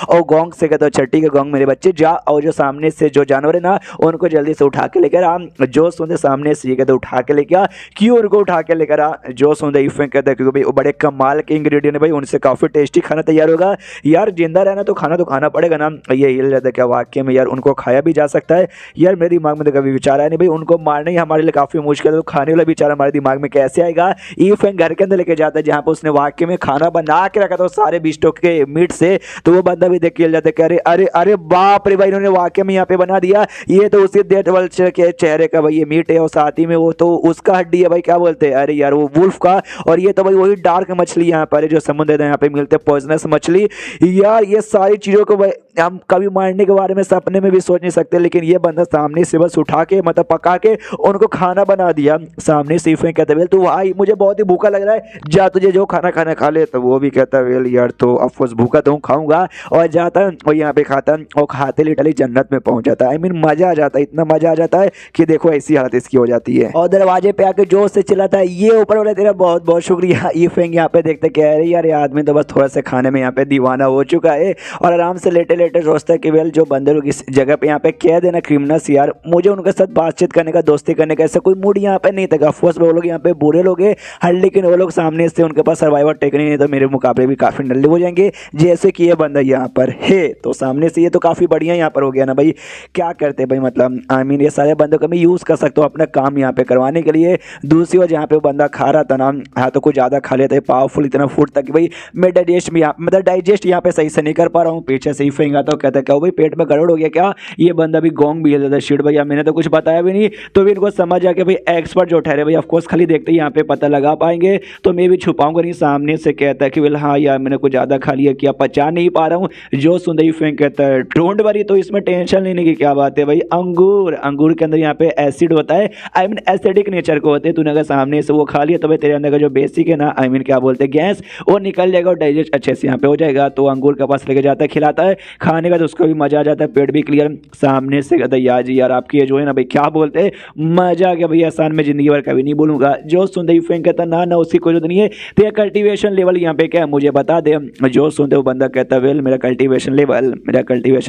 और गोंग से कहते हो छट्टी के गोंग मेरे बच्चे जा, और जो सामने से जो जानवर है ना उनको जल्दी से उठा के लेकर आ। जो सुनते सामने से ये कहते उठा के लेकर आ, क्यों उनको उठा के लेकर आ। जो सुनते इफेंग कहते हैं क्योंकि भाई वो बड़े कमाल के इंग्रेडिएंट है भाई, उनसे काफी टेस्टी खाना तैयार होगा यार, जिंदा रहना तो खाना पड़ेगा ना। ये हिल जाता है क्या वाकई में यार, उनको खाया भी जा सकता है यार। मेरे दिमाग में तो कभी विचार आया नहीं भाई, उनको मारना ही हमारे लिए काफी मुश्किल है, तो खाने वाला विचार हमारे दिमाग में कैसे आएगा। इफेंग घर के अंदर लेके जाता है जहाँ पे उसने वाकई में खाना बना के रखा था सारे बिस्टों के मीट से, तो वो बंदा भी देख के हिल जाता है कि अरे अरे अरे बाप रे भाई इन्होंने वाकई में यहाँ पे बना दिया, ये तो उसी डेथ वल्चर के चेहरे का भाई ये मीट है, और साथ ही में वो तो उसका हड्डी है भाई, क्या बोलते हैं अरे यार वो वुल्फ का, और ये तो भाई वही डार्क मछली यहाँ पर है जो समुद्र यहाँ पे मिलते पॉइजनस मछली। यार ये सारी चीजों को हम कभी मारने के बारे में सपने में भी सोच नहीं सकते, लेकिन ये बंदा सामने से बस उठा के मतलब पका के उनको खाना बना दिया। सामने से इफेंग कहता है तो भाई मुझे बहुत ही भूखा लग रहा है, जा तुझे जो खाना खा ले। तो वो भी कहता है वेल यार तो ऑफकोर्स भूखा तो हूँ, खाऊंगा, और जाता है और यहाँ पे खाता है और खाते लिटरली जन्नत में पहुंच जाता है। आई मीन मजा आ जाता है, इतना मजा आ जाता है कि देखो ऐसी हालत इसकी हो जाती है। जाती है और दरवाजे पे आके जोश से चिल्लाता है, ये ऊपर वाला तेरा बहुत बहुत शुक्रिया। ये फेंग यहाँ पे देखते कह रही यार ये आदमी तो बस थोड़ा सा खाने में यहाँ पे दीवाना हो चुका है और आराम से लेटे लेटे सोचता है कि वेल जो बंदे लोग इस जगह पे यहाँ पे कह देना क्रिमिनल्स यार, मुझे उनके साथ बातचीत करने का, दोस्ती करने का ऐसा कोई मूड यहाँ पे नहीं था। ऑफकोर्स वो लोग यहाँ पे बुरे लोग हैं हर, लेकिन वो लोग सामने से उनके पास सर्वाइवर टेक्निक नहीं, तो मेरे मुकाबले भी काफी नल्ले हो जाएंगे जैसे कि ये बंदा यहाँ पर है। तो सामने से ये तो काफी बढ़िया यहाँ पर हो गया ना भाई, क्या करते भाई, मतलब आई मीन ये सारे बंदों को मैं यूज कर सकता हूँ अपना काम यहाँ पे करवाने के लिए। दूसरी ओर जहाँ पे वो बंदा खा रहा था ना, हाँ तो कुछ ज्यादा खा लेता है, पावरफुल इतना फूड था कि भाई मैं डाइजेस्ट यहाँ पे सही से नहीं कर पा रहा हूँ। पीछे से ही फेंका तो कहता क्या भाई पेट में गड़बड़ हो गया क्या, ये बंदा भी गोंग भी है शिट भैया, मैंने तो कुछ बताया भी नहीं। तो भी इनको समझ आ गया भाई एक्सपर्ट जो ठहरे भाई ऑफकोर्स खाली देखते ही यहाँ पे पता लगा पाएंगे, तो मैं भी छुपाऊंगा नहीं। सामने से कहता है कि वेल हाँ यार मैंने कुछ ज्यादा खा लिया, क्या पचा नहीं पा रहा हूँ। जो सुंदरी फेंक कहता है डोंट वरी, तो इसमें टेंशन लेने की क्या बात है भाई, अंगूर के अंदर यहाँ पे एसिड होता है, आई मीन एसिडिक नेचर को होते हैं। तूने अगर सामने से वो खा लिया तो भाई तेरे अंदर का जो बेसिक है ना, आई मीन क्या बोलते हैं गैस, वो निकल जाएगा और डाइजेस्ट अच्छे से यहाँ पे हो जाएगा। तो अंगूर के पास लेके जाता है, खिलाता है खाने का, तो उसको भी मजा आ जाता है, पेट भी क्लियर। सामने से कहता है यार जी यार आपकी ये जो है ना भाई क्या बोलते हैं, मजा आ गया भैया, एहसान में जिंदगी भर कभी नहीं भूलूंगा। जो सुनते ही फेंक कहता ना ना उसकी कोई जरूरत नहीं है, तेरा कल्टीवेशन लेवल यहाँ पे क्या है मुझे बता दे। जो सुनते वो बंदा कहता वेल मेरा कल्टीवेशन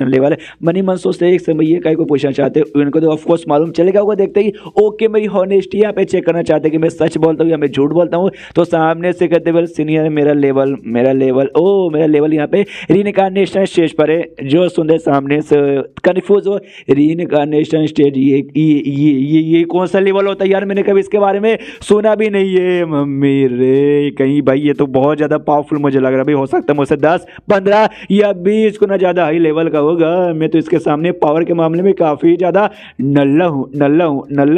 लेवल मनी मन सोचते एक समय ये कहीं को पूछना चाहते हैं, उनको तो ऑफकोर्स मालूम चलेगा, वो देखते ही ओके मेरी हॉनेस्टी यहाँ पे चेक करना चाहते कि मैं सच बोलता हूँ या मैं झूठ बोलता हूँ। तो सामने से कहते वेल सीनियर मेरा लेवल यहाँ पे रीइंकार्नेशन स्टेज पर है। जो सुनते सामने से कंफ्यूज हो, रीइंकार्नेशन स्टेज ये कौन सा लेवल होता है यार, मैंने कभी इसके बारे में सुना भी नहीं है। मम्मी रे कहीं भाई ये तो बहुत ज्यादा पावरफुल मुझे लग रहा है भाई, हो सकता है मुझसे 10, 15 या 20 गुना ज्यादा हाई लेवल का होगा। मैं तो इसके सामने पावर के मामले में काफी ज्यादा नल्ला हूँ।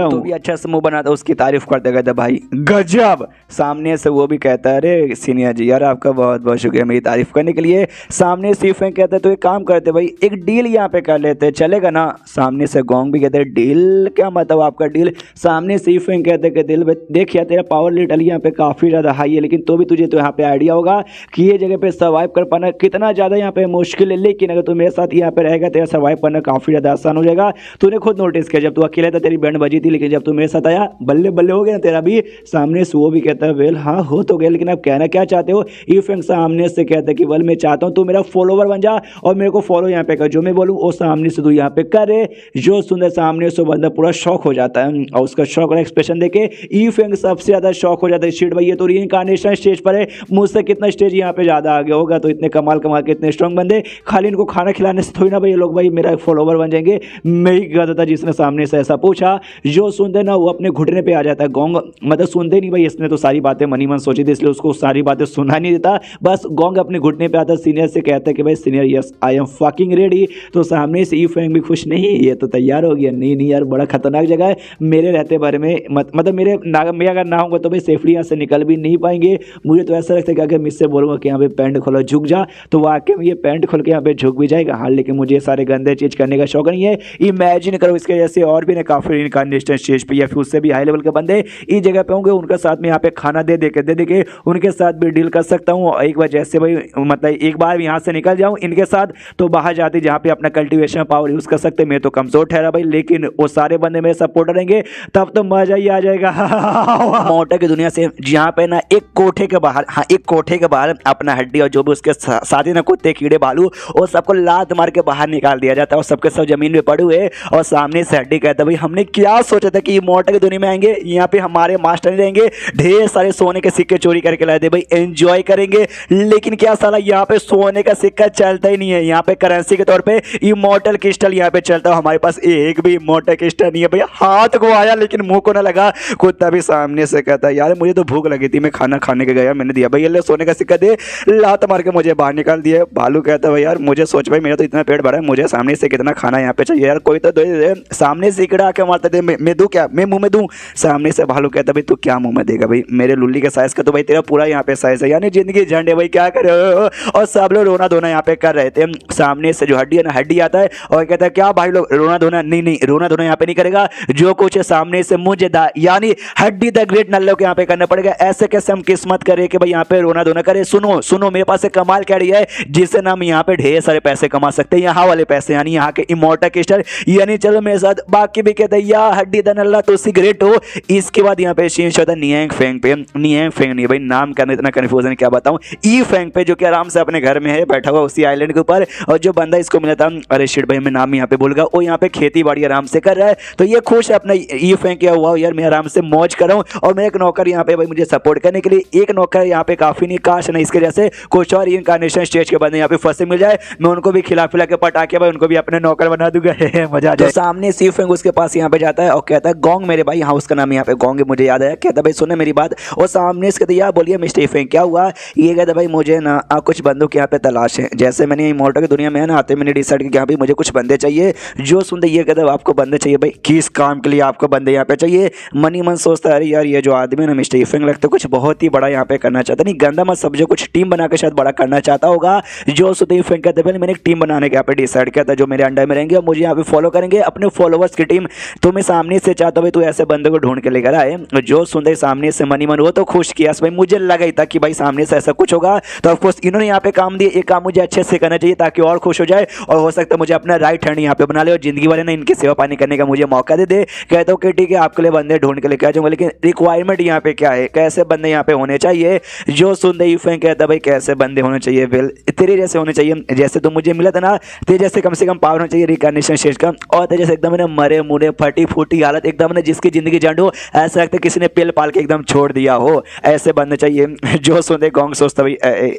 तो भी अच्छा समूह बनाता, उसकी तारीफ करते कहता भाई गजब। सामने से वो भी कहता है अरे सीनियर जी यार आपका बहुत बहुत शुक्रिया मेरी तारीफ करने के लिए। सामने से फेंक कहता है तो एक काम करते भाई एक डील यहाँ पे कर लेते, चलेगा ना। सामने से गोंग भी कहते हैं डील, क्या मतलब आपका डील। सामने से फेंक कहते कि दिल देख यार तेरा पावर लेवल यहाँ पे काफी ज्यादा हाई है, लेकिन तो भी तुझे तो यहाँ पे आइडिया होगा कि ये जगह पे सर्वाइव कर पाना कितना ज्यादा यहाँ पे मुश्किल है, लेकिन अगर तू मेरे साथ यहाँ पे रहेगा तेरा सर्वाइव करना काफी ज्यादा आसान हो जाएगा। तूने खुद नोटिस किया जब तू अकेला था तेरी बैंड बजी थी, लेकिन जब तू मेरे साथ आया बल्ले बल्ले हो गया तेरा भी। सामने से वो भी कहता है वेल हाँ हो तो गया, लेकिन आप कहना क्या चाहते हो। इफेंग सामने से कहता है कि वेल मैं चाहता हूँ तू मेरा फॉलोवर बन जा और मेरे को फॉलो यहाँ पे कर, जो मैं बोलूँ वो सामने से तू यहाँ पे करे। जो सुंदर सामने से बंदा पूरा शौक हो जाता है और उसका शौक और एक्सप्रेशन देखे इफेंग सबसे ज्यादा शौक हो जाता है। शिट भाई ये तो रीइंकार्नेशन स्टेज पर है, मुझसे कितना स्टेज यहाँ पे ज्यादा आगे होगा। तो इतने कमाल के इतने स्ट्रॉन्ग बंदे खाली इनको खाना खिलाने से थोड़ी ना भाई ये लोग भाई मेरा फॉलोवर बन जाएंगे। मैं ही गया था जिसने सामने से ऐसा पूछा। जो सुनते ना वो अपने घुटने पे आ जाता है। गोंग मतलब सुनते नहीं भाई, इसने तो सारी बातें मनी मन सोची थी इसलिए उसको सारी बातें सुना नहीं देता, बस गोंग अपने घुटने पे आता है। सीनियर से कहता है कि भाई senior yes I am fucking ready. तो सामने से ईफेंग भी खुश नहीं, ये तो तैयार हो गया। नहीं यार बड़ा खतरनाक जगह है, मेरे रहते बारे में मतलब मैं अगर ना होगा तो भाई सेफली यहाँ से निकल भी नहीं पाएंगे। मुझे तो ऐसा लगता है कि अगर मैं इससे बोलूँगा कि यहाँ पे पैंट खोलो झुक जा, तो वाकई में ये पैंट खोल के यहाँ पे झुक भी जाएगा। हाँ लेकिन मुझे सारे गंदे चीज करने का शौक नहीं है। इमेजिन करो इसके जैसे और भी ना काफी इनकार्नेशन स्टेज पे या फिर उससे भी हाई लेवल के बंदे इस जगह पे होंगे, उनके साथ में यहाँ पे खाना दे के उनके साथ भी डील कर सकता हूँ। एक बार जैसे भाई मतलब एक बार यहाँ से निकल जाऊँ इनके साथ तो बाहर जाते जहाँ पे अपना कल्टीवेशन पावर यूज कर सकते। मैं तो कमजोर ठहरा भाई, लेकिन वो सारे बंदे मेरे सपोर्टर रहेंगे तब तो मजा ही आ जाएगा। मोटर की दुनिया से जहाँ पे ना एक कोठे के बाहर, हाँ एक कोठे के बाहर अपना हड्डी और जो भी उसके साथी ना कुत्ते कीड़े भालू और सबको लात मार के बाहर निकाल दिया जाता है और सबके सब जमीन पे पड़े हुए। और सामने से हड्डी कहता भाई हमने क्या सोचा था कि मोटर की दुनिया में आएंगे, यहाँ पे हमारे मास्टर नहीं रहेंगे, ढेर सारे सोने के सिक्के चोरी करके लाए थे भाई, एंजॉय करेंगे। लेकिन क्या साला यहाँ पे सोने का सिक्का चलता ही नहीं है, यहाँ पे करेंसी के तौर पे इमॉर्टल क्रिस्टल यहाँ पे चलता है। हमारे पास एक भी इमॉर्टल क्रिस्टल नहीं है भैया। हाथ को आया लेकिन मुंह को ना लगा। कुत्ता भी सामने से कहता है यार मुझे तो भूख लगी थी, मैं खाना खाने के गया, मैंने दिया भाई ये ले सोने का सिक्का दे, लात मार के मुझे बाहर निकाल दिया। भालू कहता है भाई यार मुझे सोच भाई मेरा तो इतना पेट भरा है, मुझे सामने से कितना खाना यहाँ पे चाहिए यार, कोई तो दे। सामने से इकड़ा आके मारते थे, मैं दूं क्या, मैं मुंह में दूं। सामने से भालू कहता भाई तू क्या मुंह में देगा भाई, मेरे लुल्ली के साइज का तो भाई तेरा पूरा यहाँ पे साइज है, यानी जिंदगी झंडे भाई क्या करे। और सब लोग रोना धोना यहाँ पे कर रहे थे। सामने से जो हड्डी है ना, हड्डी आता है और कहता है क्या भाई लोग रोना धोना, नहीं रोना धोना यहाँ पे नहीं करेगा, जो कुछ है सामने से मुझे यानी हड्डी द ग्रेट नल्लो के यहाँ पे करना पड़ेगा। ऐसे कैसे हम किस्मत करे कि भाई यहाँ पे रोना धोना करे। सुनो मेरे पास एक कमाल क्या है जिससे ना हम यहाँ पे ढेर सारे पैसे कमा सकते हैं, यहाँ वाले पैसे यानी यहाँ के इमॉर्टल क्रिस्टल, यानी चलो मेरे साथ। बाकी भी कहते हैं या हड्डी द नल्ला तो सिगरेट हो। इसके बाद यहाँ पे चेंज होता है नियांग फेंग पे। नियांग फेंग नहीं भाई, नाम करने इतना कन्फ्यूजन क्या बताऊं। ई फेंग पे जो कि आराम से अपने घर में है बैठा हुआ उसी आइलैंड के ऊपर। और जो बंदा इसको मिला था, अरे शिट भाई मैं नाम यहाँ पे भूल गया, वो यहाँ पे खेती बाड़ी आराम से कर रहा है। तो ये खुश है अपना ई फेंग किया हुआ यार मैं आराम से मौज कर रहा हूँ। और मैं एक नौकर यहाँ पे भाई मुझे सपोर्ट करने के लिए एक नौकर यहाँ पे काफी नहीं, काश नहीं इसके जैसे कुछ और इनकारनेशन स्टेज के बंदे यहाँ पे फंसे मिल जाए, मैं उनको भी खिला पिला के पटाके भाई उनको भी अपने नौकर बना दूंगा। मजा आ जाए। तो सामने सी फेंग उसके पास यहाँ पे जाता है और कहता है गोंग मेरे भाई, हाँ उसका नाम यहाँ पे गोंग है मुझे याद आया। कहता भाई सुने मेरी बात। और सामने इसके यार बोलिए मिस्टर फेंग क्या हुआ। ये कहता भाई मुझे ना कुछ बंदों की यहाँ पे तलाश है। जैसे मैंने इमोर्टल की दुनिया में है ना आते मैंने डिसाइड किया यहाँ पे मुझे कुछ बंदे चाहिए। जो सुनते ये कहता आपको बंदे चाहिए भाई, किस काम के लिए आपको बंदे यहाँ पे चाहिए। मनी मन सोचता है अरे यार ये जो आदमी है ना मिस्टर फेंग लगता है कुछ बहुत ही बड़ा यहाँ पे करना चाहता, नहीं गंदा मत समझो, कुछ टीम बना के शायद बड़ा करना चाहता होगा। जो सुनते फेंग कहते पहले मैंने एक टीम बनाने के यहाँ पे डिसाइड किया था जो मेरे अंडर में रहेंगे और मुझे यहाँ पे फॉलो करेंगे अपने फॉलोवर्स की टीम। तो मैं सामने से चाहता भाई तू ऐसे बंदे को ढूंढ के लेकर आए। जो सुनते सामने से मनी मन वो तो खुश किया भाई, मुझे लगा ही था कि भाई सामने से ऐसा कुछ होगा। तो ऑफकोर्स इन्होंने यहाँ पे काम दिए, एक काम मुझे अच्छे से करना चाहिए ताकि और खुश हो जाए और हो सकता है मुझे अपना राइट हैंड यहाँ पे बना ले और जिंदगी वाले ने इनकी सेवा पानी करने का मुझे मौका दे दे। कहता हूँ कि ठीक है आपके लिए बंदे ढूंढ के लेके आ जाऊंगा, लेकिन रिक्वायरमेंट यहाँ पे क्या है, कैसे बंदे यहाँ पे होने चाहिए। जो सुनते ही फेंक कहता भाई कैसे बंदे होने चाहिए, वेल तेरे जैसे होने चाहिए जैसे तुम मुझे मिला था ना, तेरे जैसे कम से कम पावर होना चाहिए रिकॉग्निशन स्टेज का। और तेरे जैसे एकदम ना मरे मुरे फटी फूटी हालत एकदम ना जिसकी जिंदगी जंड हो, ऐसा लगता है किसी ने पेल पाल के एकदम छोड़ दिया हो, ऐसे बंदे चाहिए। जो सुनते गोंग सोचता भाई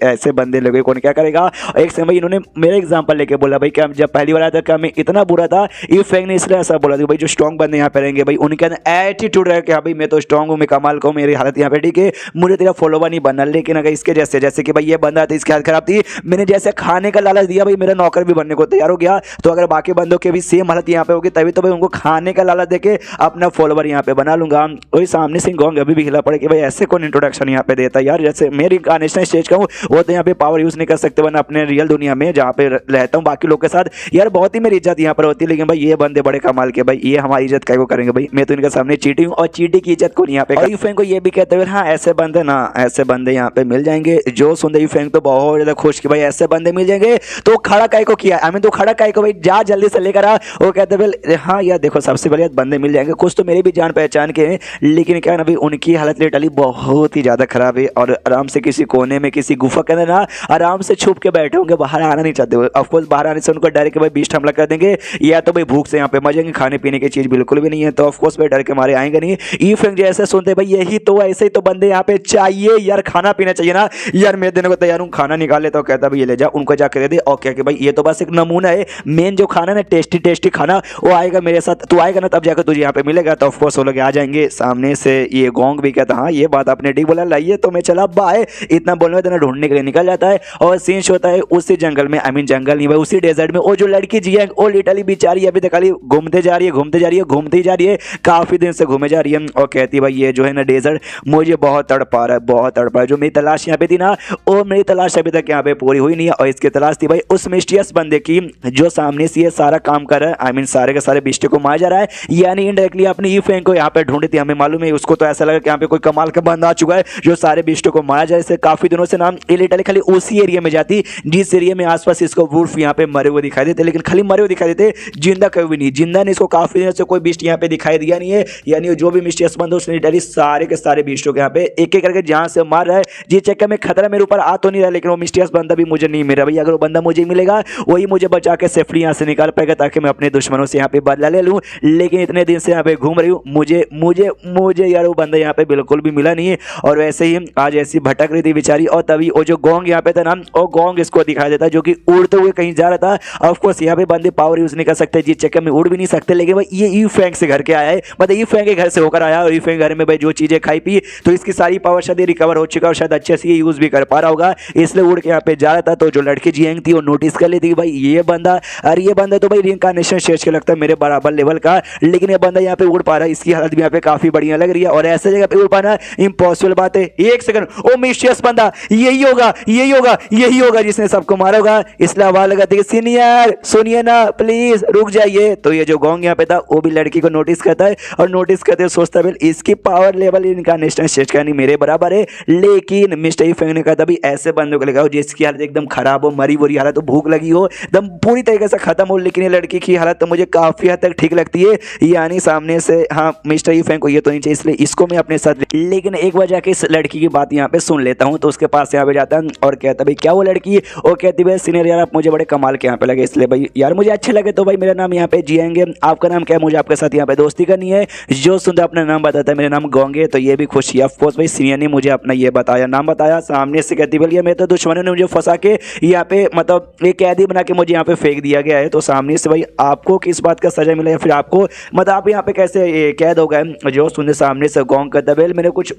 ऐसे बंदे लोग कौन क्या करेगा। एक समय भाई इन्होंने मेरा एग्जांपल लेके बोला भाई क्या जब पहली बार आया था क्या मैं इतना बुरा था। ये फेंक ने इसलिए ऐसा बोला था भाई जो स्ट्रॉन्ग बंदे यहाँ पे रहेंगे भाई उनके अंदर एटीट्यूड रहे कि हाँ भाई मैं तो स्ट्रॉन्ग हूँ, मैं कमाल को मेरी हालत यहाँ पे ठीक है, मुझे तेरा फॉलोवर नहीं बनना। लेकिन अगर इसके जैसे कि भाई ये बंदा था इसकी हालत खराब थी, मैंने जैसे खाने का लालच दिया भाई मेरा नौकर भी बनने को तैयार हो गया। तो अगर बाकी बंदों के भी सेम हालत यहाँ पे होगी तभी तो भाई उनको खाने का लालच देके अपना फॉलोवर यहाँ पे बना लूंगा। वही सामने से गोंग अभी भी हिला पड़े कि भाई ऐसे कौन इंट्रोडक्शन यहाँ पे देता यार, जैसे मेरी इनकारनेशन स्टेज का हूँ वो तो यहाँ पे पावर यूज नहीं कर सकते वरना अपने रियल दुनिया में जहाँ पे रहता हूँ बाकी लोग के साथ यार बहुत ही मेरी इज्जत यहाँ पर होती है। लेकिन भाई ये बंदे बड़े कमाल के भाई, ये हमारी इज्जत क्या करेंगे भाई, मैं तो इनके सामने चीटी हूँ और चीटी की इज्जत को यहाँ पे। और फेंग को ये भी कहते हुए हाँ ऐसे बंदे ना ऐसे बंदे यहाँ पे मिल जाएंगे। जो सुनते फेंग तो बहुत ज्यादा खुश कि भाई ऐसे बंदे मिल जाएंगे। तो खड़ा काय को किया आई मीन तो खड़ा काय को भाई जा जल्दी से लेकर आ। वो कहते भाई हाँ यार देखो सबसे पहले बंदे मिल जाएंगे, कुछ तो मेरे भी जान पहचान के हैं लेकिन क्या ना भाई उनकी हालत लिटरली बहुत ही ज्यादा खराब है और आराम से किसी कोने में किसी गुफा के अंदर ना आराम से छुप के बैठे होंगे, बाहर आना नहीं चाहते। ऑफकोर्स बाहर आने से उनको डर है कि भाई बीस्ट हमला कर देंगे या तो भाई भूख से यहाँ पे मजेंगे, खाने पीने की चीज बिल्कुल भी नहीं है तो ऑफकोर्स भाई डर के मारे आएंगे नहीं। ई फेंग जैसे सुनते भाई यही तो ऐसे ही तो बंदे यहाँ पे चाहिए यार, खाना पीना चाहिए ना यार, मैं देने को तैयार हूँ, खाना निकाले तो कहता भाई ये ले जा उनको जाकर दे। और क्या कि भाई ये तो बस एक नमूना है, मेन जो खाना ना टेस्टी टेस्टी खाना वो आएगा मेरे साथ, तू आएगा ना तब जाकर तुझे यहाँ पे मिलेगा। तो ऑफकोर्स वो लोग आ जाएंगे। सामने से ये गोंग भी कहता हाँ ये बात आपने ठीक बोला, लाइए तो मैं चला बाय, इतना बोलने देना ढूंढने के लिए निकल जाता है। और सीन होता है उसी जंगल में, आई मीन जंगल नहीं भाई उसी डेजर्ट में वो जो लड़की जी है वो लिटरली बेचारी अभी तक खाली घूमते जा रही है घूमते जा रही है घूमते ही जा रही है, काफी दिन से घूमे जा रही है। और कहती भाई ये जो है ना डेजर्ट मुझे बहुत तड़पा रहा है बहुत तड़पा है, जो मेरी तलाश यहाँ पे थी ना वो मेरी तलाश अभी तक यहाँ पे पूरी हुई नहीं है। और इसकी तलाश थी भाई उस मिस्टीरियस बंदे की जो सामने से ये सारा काम कर रहा है, आई मीन सारे के सारे बिस्टे को मारा जा रहा है, यानी इनडायरेक्टली अपनी ई फेंग को यहाँ पे ढूंढी थी। हमें मालूम है उसको तो ऐसा लगा कि यहाँ पे कोई कमाल का बंदा आ चुका है जो सारे बिस्टों को मारा जाए। काफी दिनों से नाम इलिटली खाली उसी एरिया में जाती जिस एरिया में आसपास इसको वुल्फ यहाँ पे मरे हुए दिखाई देते, लेकिन खाली मरे हुए दिखाई देते, जिंदा कभी भी नहीं। जिंदा ने इसको काफी दिनों से कोई बिस्ट यहाँ पे दिखाई दिया नहीं है, यानी जो भी मिस्टीरियस बंदा उसने इलिटली सारे के सारे बिस्टों को यहाँ पे एक एक करके जहां से मार रहा है। जिस चक्कर में खतरा मेरे ऊपर आ तो नहीं रहा लेकिन वो मिस्टीरियस बंदा भी मुझे नहीं मिला भाई, अगर वो बंदा मुझे मिलेगा वही मुझे बचा के सेफ्टी यहाँ से निकाल पाएगा ताकि मैं अपने दुश्मनों से यहाँ पे बदला ले लूँ। लेकिन इतने दिन से यहाँ पे घूम रही हूँ, मुझे मुझे मुझे यार वो बंदा यहाँ पे बिल्कुल भी मिला नहीं है। और वैसे ही आज ऐसी भटक रही थी बेचारी और तभी वो जो गोंग यहाँ पे था ना वो गोंग इसको दिखाई देता जो कि उड़ते हुए कहीं जा रहा था। ऑफकोर्स यहाँ पे बंदे पावर यूज नहीं कर सकते जिस चक्कर में उड़ भी नहीं सकते, लेकिन भाई ये ई फेंग से घर के आया है, मतलब ई फेंग के घर से होकर आया और ई फेंग घर में भाई जो चीजें खाई पी तो इसकी सारी पावर शायद रिकवर हो चुका और शायद अच्छे से यूज भी कर पा रहा होगा, इसलिए उड़ के यहाँ पे जा रहा था। तो जो लड़की जियांग थी वो नोटिस कर ली थी भाई ये बंदा, अरे ये बंदा तो भाई रिइंकार्नेशन स्टेज के लगता है मेरे बराबर लेवल का, लेकिन ये बंदा यहाँ पे उड़ पा रहा है, इसकी हालत भी यहाँ पे काफी बढ़िया लग रही है और ऐसे जगह पे उड़ पाना इम्पॉसिबल बात है। एक सेकंड, ओ मिस्टीरियस बंदा यही होगा यही होगा यही होगा जिसने सबको मारा होगा, इसलिए आवाज लगाते कि सीनियर सुनिए ना प्लीज रुक जाइए। तो ये जो गोंग यहाँ पे था वो भी लड़की को नोटिस करता है और नोटिस करते हुए सोचता है इसकी पावर लेवल इनकार्नेशन स्टेज का नहीं मेरे बराबर है, लेकिन मिस्टर ई फेंग ने कहा था भी ऐसे बंदों को लगाओ जिसकी हालत एकदम खराब हो, मरी बुरी हालत हो, भूख लगी हो, एकदम पूरी तरीके से खत्म हो। लेकिन ये लड़की की हालत तो मुझे काफी हद तक ठीक लगती है, यानी सामने से हाँ मिस्टर यू फैंग को ये तो नहीं चाहिए, इसलिए इसको मैं अपने साथ, लेकिन एक बार जाके इस लड़की की बात यहाँ पे सुन लेता हूँ। तो उसके पास यहाँ पे जाता है और कहता भाई क्या वो लड़की, वो कहती भाई सीनियर यार आप मुझे बड़े कमाल के यहाँ पे लगे, इसलिए भाई यार मुझे अच्छे लगे तो भाई मेरा नाम यहाँ पे जिएंगे, आपका नाम क्या है, मुझे आपके साथ यहाँ पे दोस्ती करनी है। जो सुंदर अपना नाम बताता है मेरा नाम गोंगे, तो ये भी खुशी है। ऑफकोर्स भाई सीनियर ने मुझे अपना ये बताया, नाम बताया। सामने से कहती बोलिए मेरे तो दुश्मनों ने मुझे फंसा के यहाँ पे मतलब एक कैदी बना के मुझे यहाँ पे फेंक दिया गया है। तो सामने से भाई आपको किस बात का सजा मिला या फिर आपको मतलब आप यहाँ पे कैसे कैद हो गए। जो सुनने सामने से गोंग करता है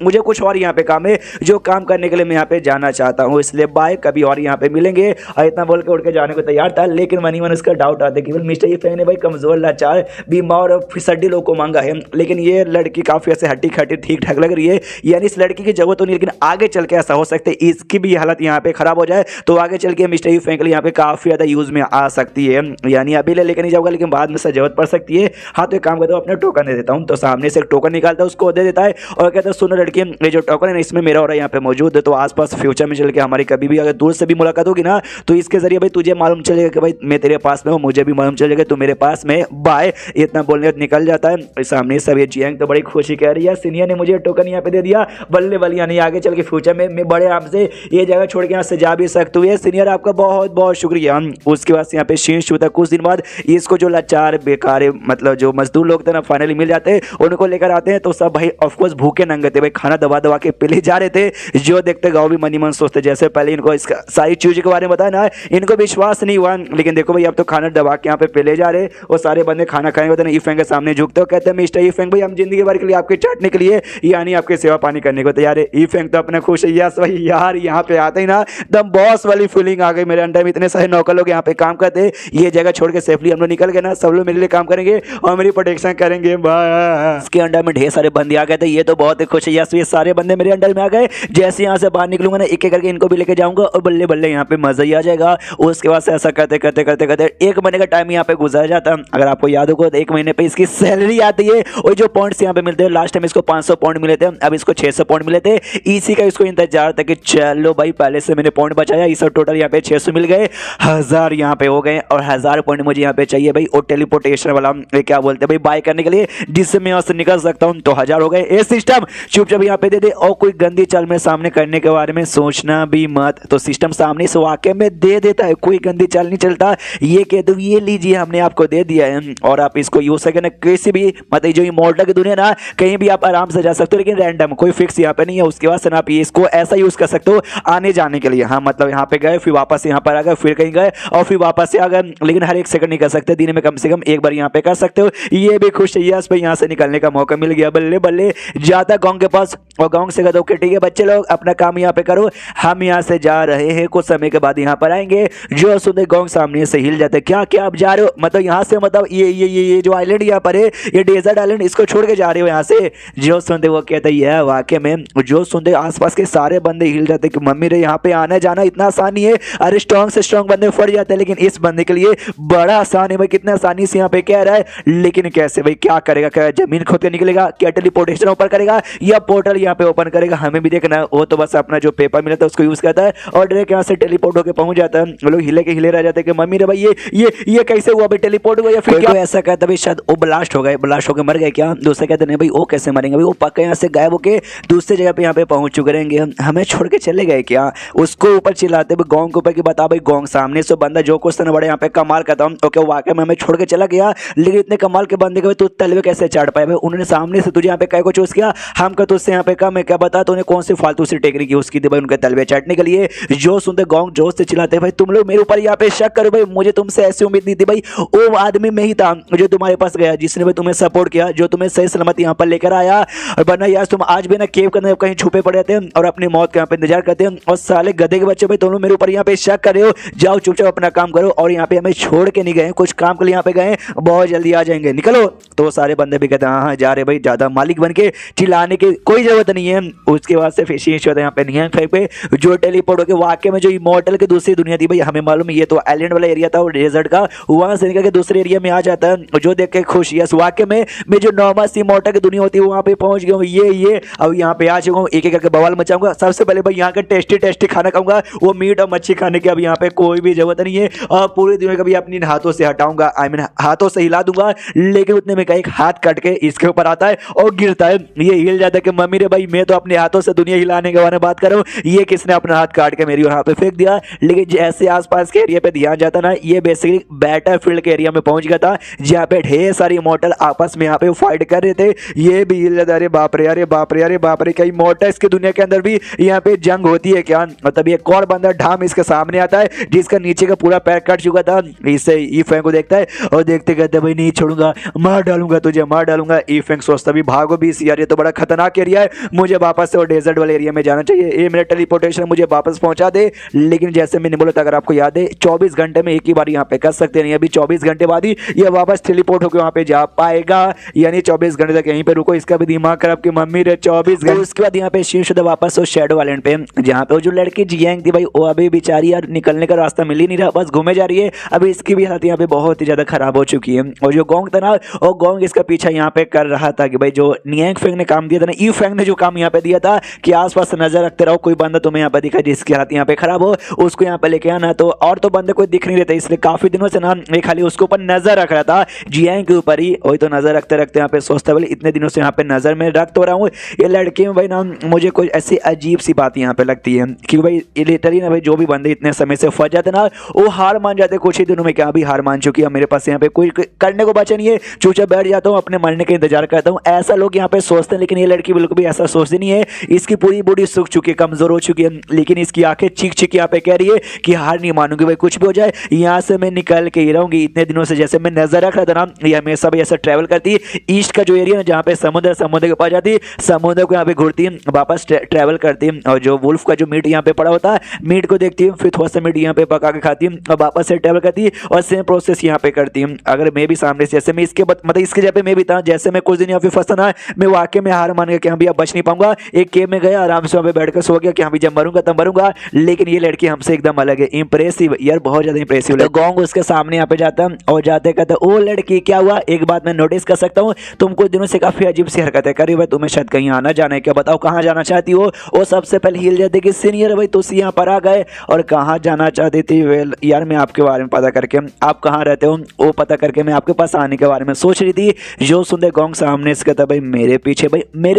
मुझे कुछ और यहाँ पे काम है, जो काम करने के लिए मैं यहाँ पे जाना चाहता हूँ, इसलिए बाय, कभी और यहाँ पे मिलेंगे। और इतना बोल के उठ के जाने को तैयार था, लेकिन मनी मन उसका डाउट आता है कि मिस्टर ये फैंग ने भाई कमजोर, लाचार, बीमार और फिसड्डी लोग को मांगा है, लेकिन ये लड़की काफी ऐसे हट्टी खट्टी ठीक ठाक लग रही है, यानी इस लड़की की जरूरत तो नहीं, लेकिन आगे चल के ऐसा हो सकता है इसकी भी हालत यहाँ पे खराब हो जाए, तो आगे चल के मिस्टर यू फैंग के लिए यहाँ पे काफी ज्यादा यूज में आ सकती है। यानी अभी ले लेकर नहीं जाऊंगा, लेकिन बाद में से जरूरत पड़ सकती है। हाँ तो एक काम करता हूँ, अपने टोकन दे देता हूँ। तो सामने से एक टोकन निकालता है, उसको दे देता है और कहता है सुनो लड़की, ये जो टोकन है ना इसमें मेरा और यहाँ पे मौजूद है, तो आसपास फ्यूचर में चल के हमारी कभी भी अगर दूर से भी मुलाकात होगी ना, तो इसके जरिए भाई तुझे मालूम चलेगा कि भाई मैं तेरे पास में हूँ, मुझे भी मालूम चलेगा तू मेरे पास में, बाय। इतना बोलने निकल जाता है। सामने सब ये जियांग तो बड़ी खुशी कह रही है, सीनियर ने मुझे टोकन यहाँ पे दे दिया, बल्ले बल्ले, यानी आगे चल के फ्यूचर में मैं बड़े आराम से ये जगह छोड़ के यहाँ से जा भी सकती हूँ। सीनियर आपका बहुत बहुत शुक्रिया। उसके बाद यहाँ पे शीश होता, कुछ दिन बाद इसको जो लाचार बेकार मतलब जो मजदूर लोग थे ना फाइनली मिल जाते हैं, उनको लेकर आते हैं। तो सब भाई ऑफकोर्स भूखे नंगे थे भाई, खाना दबा दबा के पीले जा रहे थे। जो देखते गाँव भी मनी मन सोचते, जैसे पहले इनको इसका सारी चीज़ों के बारे में बताया ना, इनको विश्वास नहीं हुआ, लेकिन देखो भाई अब तो खाना दबा के यहाँ पे पीले जा रहे, और सारे बंदे खाना खाएंगे होते ना, यू फैंग के सामने झुकते हो, कहते हैं मिस्टर यू फैंग भाई हम जिंदगी भर के लिए आपके चाटने के लिए यानी आपकी सेवा पानी करने को तैयार है। यू फैंग तो अपना खुश है, यस भाई यार यहाँ पे आते ही ना एकदम बॉस वाली फीलिंग आ गई मेरे अंदर में। इतने सारे नौकर लोग यहाँ पे काम करते, ये जगह छोड़ के सेफली हम लोग निकल गए ना, सब लोग मेरे लिए काम करेंगे और मेरी प्रोटेक्शन करेंगे। इसके अंडर में ढेर सारे बंदे आ गए थे, ये तो बहुत ही खुश है, यस ये सारे बंदे मेरे अंडर में आ गए। जैसे यहाँ से बाहर निकलूंगा ना, एक एक करके इनको भी लेके जाऊंगा और बल्ले बल्ले यहाँ पे मजा ही आ जाएगा। उसके बाद से ऐसा करते करते करते करते 1 महीने का टाइम यहाँ पे गुजर जाता। अगर आपको याद होगा तो 1 महीने पे इसकी सैलरी आती है, और जो पॉइंट्स यहाँ पे मिलते हैं, लास्ट टाइम इसको 500 पॉइंट मिले थे, अब इसको 600 पॉइंट मिले थे। इसी का इसको इंतजार था कि चलो भाई पहले से मैंने पॉइंट बचाया, इस टोटल यहाँ पे 600 मिल गए, 1000 यहाँ पे हो गए, और 1000 पॉइंट मुझे यहाँ पे चाहिए भाई और टेलीपोर्टेशन वाला क्या बोलते हैं भाई बाय करने के लिए, जिससे मैं यहाँ से निकल सकता हूँ। तो 1000 हो गए। ये सिस्टम चुपचाप यहाँ पे दे दे, और कोई गंदी चाल में सामने करने के बारे में सोचना भी मत। तो सिस्टम सामने से वाकई में दे देता है, कोई गंदी चाल नहीं चलता। ये कह दो ये लीजिए हमने आपको दे दिया है, और आप इसको यूज सके ना किसी भी मतलब जो इमोर्टल की दुनिया ना, कहीं भी आप आराम से जा सकते हो, लेकिन रैंडम कोई फिक्स यहाँ पे नहीं है। उसके बाद से आप इसको ऐसा यूज कर सकते हो आने जाने के लिए। हाँ मतलब यहाँ पे गए फिर वापस यहाँ पर आ गए, फिर कहीं गए और फिर वापस से आ गए, लेकिन हर 1 सेकंड नहीं कर सकते, दिन में कम से कम 1 बार यहाँ पे कर सकते हो। ये भी खुश है, यस भाई यहाँ से निकलने का मौका मिल गया, बल्ले बल्ले। जाता गाँव के पास और गाँव से कहता ओके ठीक है बच्चे लोग अपना काम यहाँ पे करो, हम यहाँ से जा रहे हैं, कुछ समय के बाद यहाँ पर आएंगे। जो सुनते गाँव सामने से हिल जाते, क्या क्या आप जा रहे हो, मतलब यहाँ से मतलब ये जो आइलैंड यहाँ पर है, ये डेजर्ट आइलैंड, इसको छोड़ के जा रहे हो यहाँ से। जो सुनते वो कहते हैं वाकई में। जो सुनते आसपास के सारे बंदे हिल जाते कि मम्मी रे यहाँ पे आना जाना इतना आसान नहीं है, अरे स्ट्रॉन्ग से स्ट्रॉन्ग बंदे फट जाते हैं, लेकिन इस बंदे के लिए बड़ा आसान है भाई, कितना आसानी से यहाँ पे कह रहा है। लेकिन कैसे भाई, क्या करेगा, क्या जमीन खोद के निकलेगा, क्या टेलीपोर्टेशन ओपन करेगा या पोर्टल यहाँ पे ओपन करेगा, हमें भी देखना। वो तो बस अपना जो पेपर मिला था उसको यूज करता है और डायरेक्ट यहाँ से टेलीपोर्ट होकर पहुंच जाता है। लोग हिले के हिले रह जाते हैं कि मम्मी रे भाई ये कैसे हुआ भाई, टेलीपोर्ट हुआ या फिर क्या ऐसा कहता भाई शायद वो ब्लास्ट हो गए, ब्लास्ट होकर मर गए क्या। दूसरे कहते नहीं भाई वो कैसे मरेंगे भाई, वो पक्का यहाँ से गायब होकर दूसरी जगह पे यहाँ पे पहुंच चुके रहेंगे, हमें छोड़ के चले गए क्या। उसको ऊपर चिल्लाते भाई गोंग के ऊपर की बता भाई गोंग सामने से बंदा जो क्वेश्चन बड़े यहाँ पे कमाल करता हूँ, ओके वाकई में हमें छोड़ के चला गया, लेकिन इतने कमाल के बंदे के तू तलवे कैसे चढ़ पाए भाई, उन्होंने सामने से तुझे यहाँ पे कई को चूज किया, हम का तुझसे यहाँ पे कम है क्या बता, तो उन्हें कौन सी फालतू सी टेक्निक यूज की थी भाई उनके तलवे चढ़ने के लिए। जो सुनते गोंग जोश से चिल्लाते भाई तुम लोग मेरे ऊपर यहाँ पे शक करो भाई, मुझे तुमसे ऐसी उम्मीद नहीं थी भाई, वो आदमी में ही था जो तुम्हारे पास गया, जिसने भाई तुम्हें सपोर्ट किया, जो तुम्हें सही सलामत यहाँ पर लेकर आया, और वरना यार तुम आज भी ना केव के अंदर कहीं छुपे पड़े थे और अपनी मौत के यहाँ पे इंतजार करते हैं, और साले गधे के बच्चे भाई तुम लोग मेरे ऊपर यहाँ पे शक कर रहे हो, जाओ चुपचाप अपना काम करो, और यहाँ पे हमें छोड़ के नहीं गए, कुछ काम के लिए यहाँ पे गए, बहुत जल्दी आ जाएंगे, निकलो। तो सारे बंदे भी कहते हैं हाँ जा रहे भाई, ज्यादा मालिक बन के चिल्लाने की कोई जरूरत नहीं है। उसके बाद से फिशिंग होता है यहाँ पे नहीं है पे जो टेलीपोर्ट होकर वाकई में जो इमोर्टल की दूसरी दुनिया थी भाई, हमें मालूम ये तो आइलैंड वाला एरिया था और डेजर्ट का, वहां से निकल के दूसरे एरिया में आ जाता है। जो देख के खुश, यस वाकई में मैं जो नॉर्मल सी इमोर्टल की दुनिया होती है वहां पे पहुंच गया हूँ, ये अब यहाँ पे आ चुका हूँ, एक एक करके बवाल मचाऊंगा। सबसे पहले भाई यहाँ का टेस्टी खाना खाऊंगा, वो मीट और मच्छी खाने की अब यहाँ पे कोई भी जरूरत नहीं है, और पूरी दुनिया का भी अपनी हाथों से हटाऊंगा, आई मीन हाथों से हिला दूंगा, लेकिन उतने में का एक हाथ कट के इसके ऊपर आता है और गिरता है। ये हिल जाता है कि मम्मी रे भाई मैं तो अपने हाथों से दुनिया हिलाने के बारे में बात कर रहा हूँ, ये किसने अपना हाथ काट के मेरी यहाँ पे फेंक दिया। लेकिन जैसे आसपास के एरिया पे ध्यान जाता ना, ये बेसिकली बैटल फील्ड के एरिया में पहुंच गया था जहाँ पे ढेर सारी इमॉर्टल आपस में यहाँ पे फाइट कर रहे थे। ये भी हिल जाता है। अरे बाप रे, अरे बाप रे, अरे बाप रे, क्या इमॉर्टल्स की दुनिया के अंदर भी यहाँ पे जंग होती है क्या। मतलब एक और बंदा ढाम इसके सामने आता है जिसका नीचे का पूरा पैर कट चुका था। इससे ई फैंग को देखता है और देखते कहते भाई नहीं छोड़ूंगा, मार डालूंगा तुझे, मार डालूंगा। ई फैंग सोचता भी भागो भी यार, ये तो बड़ा खतरनाक एरिया है, मुझे वापस से वो डेजर्ट वाले एरिया में जाना चाहिए, ये मेरा टेलीपोर्टेशन मुझे वापस पहुंचा दे। लेकिन जैसे मैंने बोला था, अगर आपको याद है 24 घंटे में एक ही बार यहाँ पे कर सकते नहीं, अभी 24 घंटे बाद ही ये वापस टेलीपोर्ट होकर वहाँ पे जा पाएगा। यानी 24 घंटे तक यहीं पे रुको, इसका भी दिमाग खराब की मम्मी रे 24 घंटे। उसके बाद यहाँ पे शिव वापस शैडो आइलैंड पे, जहाँ पे जो लड़की जियांग थी भाई वो अभी बेचारी यार निकलने का रास्ता मिल ही नहीं रहा, बस घूमे जा रही है। अभी इसकी भी हालत यहाँ पे बहुत ही ज्यादा खराब हो चुकी है। और जो गोंग था ना, और गोंग इसका पीछा यहाँ पे कर रहा था कि भाई जो नियांग फेंग ने काम दिया था ना, ई फेंग ने जो काम यहाँ पे दिया था कि आसपास नजर रखते रहो, कोई बंदा तुम्हें यहाँ पे दिखा जिसकी हालत यहाँ पे खराब हो उसको यहाँ पे लेके आना। तो और तो बंदे कोई दिख नहीं रहते, इसलिए काफी दिनों से ना मैं खाली उसके ऊपर नजर रख रहा था, जियांग के ऊपर ही। वही तो नजर रखते रखते यहाँ पे सोचता बोले इतने दिनों से यहाँ पे नजर में रख तो रहा हूँ, ये लड़की में भाई ना मुझे कोई ऐसी अजीब सी बात यहाँ पे लगती है कि भाई लिटरली ना भाई जो भी बंदे इतने समय से फंस जाते ना वो हार मान जाते कुछ ही दिनों में। क्या भी हार मान चुकी है, मेरे पास यहाँ पे कोई करने को बचा नहीं है, चुपचाप बैठ जाता हूँ, अपने मरने का इंतजार करता हूँ। ऐसा लोग यहाँ पे सोचते हैं, लेकिन ये लड़की बिल्कुल भी ऐसा सोचती नहीं है। इसकी पूरी बॉडी सूख चुकी है, कमजोर हो चुकी है, लेकिन इसकी आंखें चीख चीख यहाँ पे कह रही है कि हार नहीं मानूंगी भाई, कुछ भी हो जाए यहाँ से मैं निकल के ही रहूंगी। इतने दिनों से जैसे मैं नजर रख रहा था ना, ये हमेशा भी ऐसा ट्रैवल करती ईस्ट का जो एरिया ना जहाँ पे समुद्र के पास जाती, समुद्र को यहाँ पे घूरती वापस ट्रैवल करती, और जो वुल्फ का जो मीट यहाँ पे पड़ा होता है मीट को देखती हूँ, फिर थोड़ा सा मीट यहाँ पे पका के खाती हूँ और वापस से ट्रैवल करती है और सेम प्रोसेस यहाँ पे करती हूँ। अगर मैं भी सामने से जैसे मैं इसके मतलब इसके जगह पे मैं भी था, जैसे मैं कुछ दिन यहाँ पे फंसा ना, मैं वाकई में हार मान गया कि हाँ भैया बच नहीं पाऊंगा। एक केव में गया, आराम से वहाँ पे बैठकर सो गया कि हाँ भैया जब मरूंगा तब मरूंगा। लेकिन ये लड़की हमसे एकदम अलग है, इंप्रेसिव यार, बहुत ज्यादा इंप्रेसिव। तो गोंग उसके सामने यहाँ पे जाता और जाते कहता ओ लड़की क्या हुआ, एक बात मैं नोटिस कर सकता हूँ, तुम कुछ दिनों से काफी अजीब सी हरकतें कर रही हो, तुम्हें शायद कहीं आना जाना है क्या, बताओ कहाँ जाना चाहती हो। वो सबसे पहले हिल जाते कि सीनियर भाई तुम यहाँ पर आ गए और कहाँ जाना चाहती थी। वेल यार मैं आपके बारे में पता करके, आप कहाँ रहते हो वो पता करके मैं आपके पास आने के बारे में सोच रही थी। जो सुंदर गोंग सामने से कहता भाई मेरे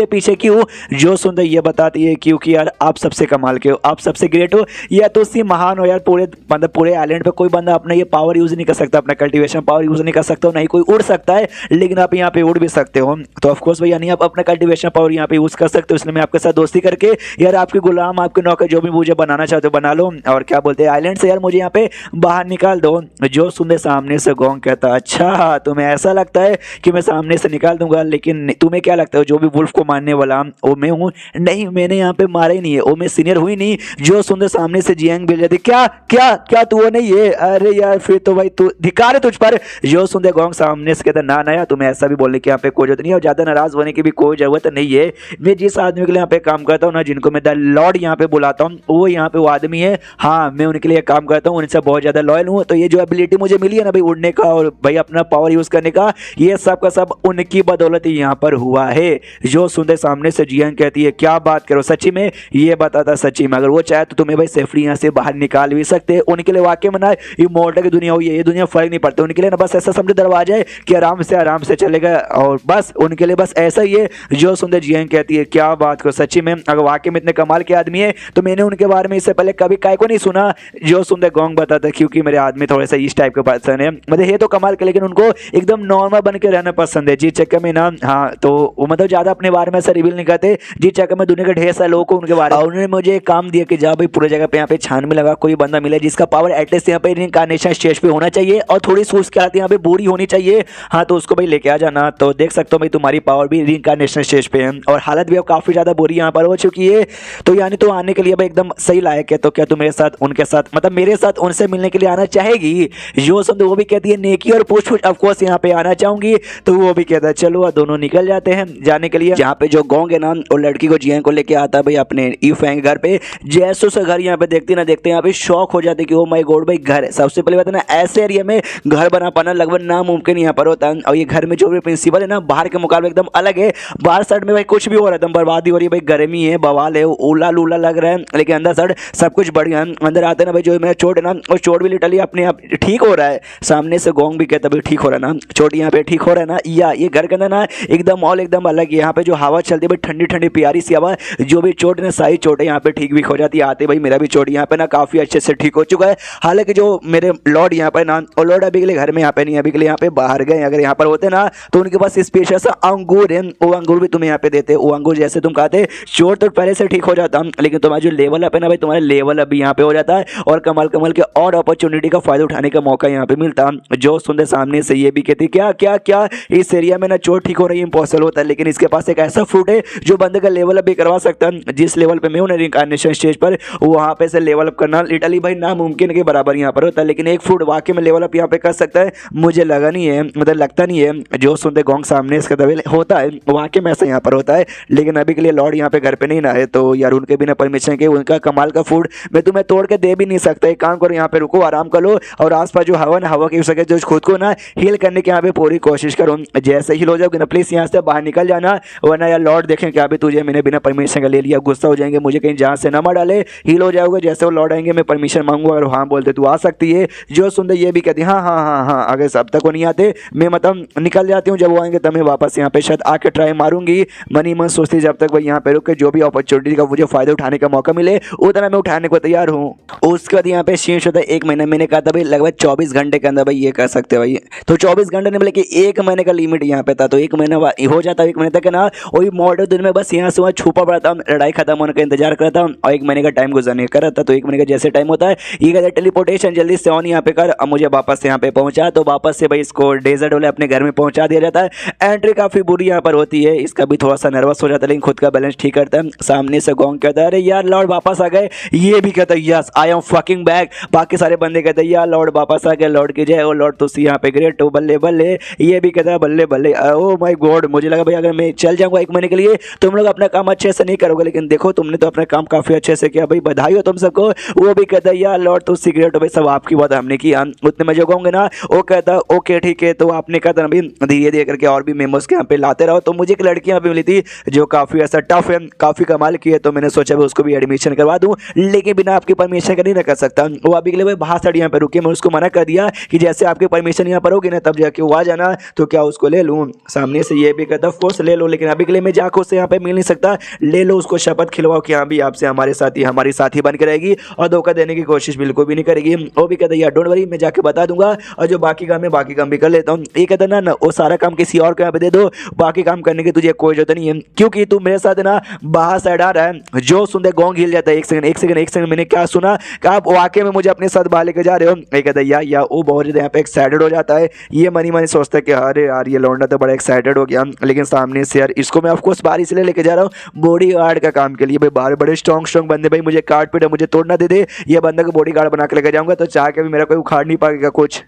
पीछे क्यों। जो सुंदर ये बताती है क्योंकि यार आप सबसे कमाल के हो, आप सबसे ग्रेट हो, या तो उससे महान हो यार, पूरे आइलैंड पे कोई बंदा अपना ये पावर यूज नहीं कर सकता, अपना कल्टीवेशन पावर यूज नहीं कर सकता, नहीं कोई उड़ सकता है, लेकिन आप यहाँ पे उड़ भी सकते हो। तो ऑफकोर्स भैया नहीं आप अपना कल्टीवेशन पावर यहाँ पे यूज कर सकते हो, इसलिए मैं आपके साथ दोस्ती करके यार आपके गुलाम, आपके नौकर, जो भी मुझे बनाना चाहते हो बना लो, और क्या बोलते हैं आइलैंड से यार मुझे यहाँ पे बाहर निकाल दो। जो सुंदर सामने से गोंग कहता अच्छा तुम्हें ऐसा लगता है कि मैं सामने से निकाल दूंगा, लेकिन तुम्हें क्या लगता है जो भी वुल्फ को मारने वाला वो मैं हूँ। नहीं मैंने यहाँ पे मारा ही नहीं है, वो मैं सीनियर हुई नहीं। जो सुंदर सामने से जियांग बोल जाती क्या क्या क्या तू वो नहीं है, अरे यार फिर तो भाई तू धिक्कार है तुझ पर। जो सुंदर गोंग सामने से कहता ना यार तुम्हें ऐसा भी बोलने की यहाँ पे कोई जरूरत नहीं है और ज्यादा नाराज होने की भी कोई जरूरत नहीं है। मैं जिस आदमी के लिए यहाँ पे काम करता हूँ ना, जिनको मैं द लॉर्ड यहाँ पे बुलाता हूँ, वो यहाँ पे वो आदमी है, हाँ मैं उनके लिए काम करता हूँ, उनसे बहुत ज्यादा लॉयल हूँ। तो ये जो एबिलिटी मुझे मिली है ना भाई उड़ने का और भाई अपना पावर यूज करने का, ये सब का सब उनकी बदौलत ही यहाँ पर हुआ है। जो सुंदर सामने से जियांग कहती है क्या बात करो, सच्ची में ये बताता सच्ची में, अगर वो चाहे तो तुम्हें भाई सेफली यहाँ से बाहर निकाल भी सकते हैं। उनके लिए वाकई में ना इमॉर्टल की दुनिया हुई है, ये दुनिया फर्क नहीं पड़ता उनके लिए ना, बस ऐसा समझो दरवाजा है कि आराम से चलेगा और बस उनके लिए बस ऐसा ही है। जो सुंदर जियांग कहती है क्या बात करो, सच्ची में अगर वाकई में इतने कमाल के आदमी है तो मैंने उनके बारे में इससे पहले कभी काय को नहीं सुना। जो सुंदर गोंग बताता क्योंकि मेरे आदमी थोड़े से इस टाइप के पर्सन है, मतलब ये तो कमाल के, लेकिन उनको एकदम नॉर्मल बन के रहना पसंद है। जी चक्कर में ना हाँ तो वो मतलब ज्यादा अपने बारे में ऐसा रिवील नहीं करते, जी चक्कर में दुनिया के ढेर सारे लोगों को उनके बारे में। उन्होंने मुझे काम दिया कि जा भाई पूरे जगह पे यहाँ पे छानबीन लगा, कोई बंदा मिले जिसका पावर एटलीस्ट यहाँ पे रिइंकार्नेशन स्टेज पे होना चाहिए और थोड़ी सूझ के आती यहाँ पे बूढ़ी होनी चाहिए, हाँ तो उसको भाई लेके आ जाना। तो देख सकते हो भाई तुम्हारी पावर भी रिइंकार्नेशन स्टेज पे है और हालत भी अब काफी ज्यादा बुरी यहाँ पर हो चुकी है। तो यानी तो आने के लिए भाई एकदम सही लायक है। तो क्या तुम मेरे साथ उनके साथ मतलब मेरे साथ उनसे मिलने के लिए आना चाहेगी। जो सुंदर वो भी कहती है नेकी और पूछ पूछ ऑफकोर्स यहाँ पे आना चाहूंगी। तो वो भी कहता है चलो दोनों निकल जाते हैं जाने के लिए। जहाँ पे जो गोंग है ना और लड़की को जियांग को लेके आता है भाई अपने ई फैंग घर पे। जैसे उसे घर यहाँ पे देखते ना देखते यहाँ पे शौक हो जाते कि ओ माय गॉड भाई घर है। सबसे पहले बात है ना ऐसे एरिया में घर बना पाना लगभग नामुमकिन यहाँ पर होता है। और ये घर में जो भी प्रिंसिपल है ना बाहर के मुकाबले एकदम अलग है। बाहर साइड में भाई कुछ भी हो रहा है एकदम बर्बादी हो रही है भाई, गर्मी है बवाल है ओला लूला लग रहा है, लेकिन अंदर साइड सब कुछ बढ़िया है। अंदर आते ना भाई जो मेरा चोट है ना और चोट भी लिटरली अपने आप ठीक हो रहा है। सामने से गोंग भी कहता भाई ठीक हो रहा है ना, चोट यहाँ पे पे ठीक हो रहा है ना। या ये घर के अंदर ना एकदम माहौल एकदम अलग है। यहाँ पे जो हवा चलती है भाई ठंडी ठंडी प्यारी सी हवा, जो भी चोट है सारी चोटें यहाँ पे ठीक भी हो जाती है। आते भाई मेरा भी चोट यहाँ पे ना काफी अच्छे से ठीक हो चुका है। हालांकि जो मेरे लॉर्ड यहाँ पे ना, और लॉर्ड अभी के लिए घर में यहाँ पे नहीं, अभी के लिए यहाँ पे बाहर गए। अगर यहाँ पर होते ना तो उनके पास स्पेशल सा अंगूर है, वो अंगूर भी तुम्हें यहाँ पे देते। वो अंगूर जैसे तुम खाते चोट तो पहले से ठीक हो जाता, लेकिन तुम्हारा जो लेवल अप है ना भाई, तुम्हारा लेवल अभी यहाँ पे हो जाता है और कमाल कमाल के और अपॉर्चुनिटी का फायदा उठाने का मौका यहाँ पे मिलता। जो सुनते सामने से ये भी कहती क्या क्या क्या इस एरिया में ना चोट ठीक हो रही है, इम्पॉसिबल होता है। लेकिन इसके पास एक ऐसा फ्रूट है जो बंदे का लेवल अप भी करवा सकता है। जिस लेवल पे मैं हूँ ना रिइंकार्नेशन स्टेज पर, वहाँ पे से लेवल अप करना लिटरली भाई नामुमकिन के बराबर यहाँ पर होता है। लेकिन एक फ्रूट वाकई में लेवल अप यहाँ पे कर सकता है, मुझे लगा नहीं है, मतलब लगता नहीं है। जो सुनते गोंग सामने इसका दबेल होता है वाकई में ऐसा यहाँ पर होता है। लेकिन अभी के लिए लॉर्ड यहाँ पे घर पे नहीं ना है, तो यार उनके बिना परमिशन के उनका कमाल का फूड मैं तुम्हें तोड़ के दे भी नहीं सकता। एक काम करो, यहाँ पे रुको, आराम कर लो और आसपास जो हवा ना, हवा की सके जो खुद को ना हील करने की यहाँ पे पूरी कोशिश करो। जैसे हील हो जाओगे ना प्लीज यहाँ से बाहर निकल जाना, वरना यार लॉर्ड देखें क्या अभी तुझे मैंने बिना परमिशन का ले लिया, गुस्सा हो जाएंगे, मुझे कहीं जहाँ से ना मार डाले। हील हो जाओगे, जैसे वो लॉर्ड आएंगे मैं परमिशन मांगूंगा, अगर हाँ बोलते तू आ सकती है। जो सुनते ये भी कहती हाँ हाँ हाँ हाँ, अगर सब तक वो नहीं आते मैं मतलब निकल जाती हूँ, जब वो आएंगे तब मैं वापस यहाँ पे शायद आके ट्राई मारूंगी। मनी मन सोचती जब तक भाई यहाँ पे रुक के जो भी अपॉर्चुनिटी का मुझे फायदा उठाने का मौका मिले उतना मैं उठाने को तैयार हूँ। उसके बाद यहाँ पे शीर्ष होता है 1 महीना। मैंने कहा था भाई लगभग 24 घंटे के अंदर भाई ये कर सकते हैं भाई, तो 24 घंटे ने मतलब कि 1 महीने का लिमिट यहाँ पे था, तो 1 महीना हो जाता है। 1 महीने तक ना वही मॉडल दिन में बस यहाँ से वहाँ छुपा पड़ा था, लड़ाई खत्म होने का इंतजार कर रहा था और 1 महीने का टाइम गुजरने का रहा था। तो 1 महीने का जैसे टाइम होता है ये कहता है टेलीपोर्टेशन जल्दी से ऑन यहाँ पे कर, अब मुझे वापस यहाँ पे पहुंचा। तो वापस से भाई इसको डेजर्ट वाले अपने घर में पहुंचा दिया जाता है। एंट्री काफी बुरी यहाँ पर होती है, इसका भी थोड़ा सा नर्वस हो जाता है लेकिन खुद का बैलेंस ठीक करता है। सामने से गोंग कहता है अरे यार लॉर्ड वापस आ गए, ये भी कहता है yes I am fucking back. बाकी सारे बंदे कहते हैं यार लॉर्ड वापस आ गए, लॉर्ड की जय, और लॉर्ड तो यहाँ पे ग्रेट, बल्ले बल्ले। ये भी कहता है बल्ले बल्ले। ओ माय गॉड, मुझे लगा भाई अगर मैं चल जाऊंगा 1 महीने के लिए तुम लोग अपना काम अच्छे से नहीं करोगे, लेकिन देखो तुमने तो अपना काम काफी अच्छे से किया भाई, बधाई हो तुम सबको। वो भी कहता है यार लॉर्ड तो सिगरेट हो भाई, सब आपकी बात हमने किया, उतने में जो कहूँगे ना वो कहता है ओके ठीक है। तो आपने कहा था अभी धीरे धीरे करके और भी मेमोस के यहाँ पे लाते रहो। तो मुझे एक लड़की यहाँ पे मिली थी जो काफी ऐसा टफ है, काफी कमाल की है, तो मैंने सोचा भाई उसको भी एडमिशन करवा दूं, लेकिन बिना आपकी परमिशन का नहीं ना कर सकता। वो अभी के लिए भाई बाहर साइड यहाँ पे रुकी, मैं उसको मना कर दिया कि जैसे आपकी परमिशन यहाँ पर होगी ना तब जाके वो आ जाना, तो क्या उसको ले लूँ। सामने से ये भी कहता ऑफ कोर्स ले लो, लेकिन अभी के लिए मैं जाकर उससे यहाँ पे मिल नहीं सकता। ले लो, उसको शपथ खिलवाओ कि हाँ भी आपसे हमारे साथी हमारी साथी बन के रहेगी और धोखा देने की कोशिश बिल्कुल भी नहीं करेगी। वो भी कहता है यार डोंट वरी, मैं जाके बता दूंगा और जो बाकी काम है बाकी काम भी कर लेता हूँ। ये कहता ना वो सारा काम किसी और को यहाँ पे दे दो, बाकी काम करने की तुझे कोई जरूरत नहीं है, क्योंकि तू मेरे साथ ना बाहर साइड आ रहा है। जो सुनते गोंग हिल जाता है। एक सेकंड मैंने क्या सुना कि आप वाकई में मुझे अपने साथ बाहर लेके जा रहे हो। ये कहता है या वो बहुत ज्यादा यहाँ पे एक्साइटेड हो जाता है। ये मनी मनी सोचता है कि अरे यार ये लौंडा तो बड़ा एक्साइटेड हो गया, लेकिन सामने से यार इसको मैं ऑफकोर्स बाहर इसलिए लेके जा रहा हूँ बॉडी गार्ड का काम के लिए। भाई बाहर बड़े स्ट्रॉन्ग बंदे भाई मुझे काट पीट मुझे तोड़ना दे दे, ये बंदा को बॉडी गार्ड बना के लेके जाऊंगा, तो चाह के भी मेरा कोई उखाड़ नहीं पाएगा कुछ।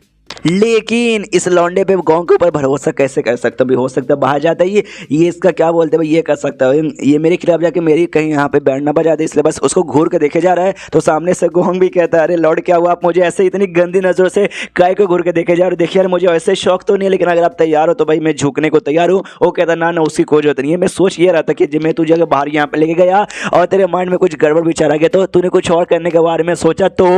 लेकिन इस लौंडे पे गांव के ऊपर भरोसा कैसे कर सकता भाई, हो सकता है बाहर जाता है ये इसका क्या बोलते हैं भाई, ये कर सकता है ये मेरे खिलाफ जाके मेरी कहीं यहाँ पे बैंड ना बजा दे, इसलिए बस उसको घूर के देखे जा रहा है। तो सामने से गोंग भी कहता है अरे लॉर्ड क्या हुआ, आप मुझे ऐसे इतनी गंदी नजरों से काय को घूर के देखे जा रहे हो। देखिए यार मुझे ऐसे शौक तो नहीं है, लेकिन अगर आप तैयार हो तो भाई मैं झुकने को तैयार हूँ। वो कहता ना उसकी कोई जरूरत नहीं है। मैं सोच ये रहा था कि जब मैं तुझे अगर बाहर यहाँ पे लेके गया और तेरे माइंड में कुछ गड़बड़ विचार आ गया तो तूने कुछ और करने के बारे में सोचा। तो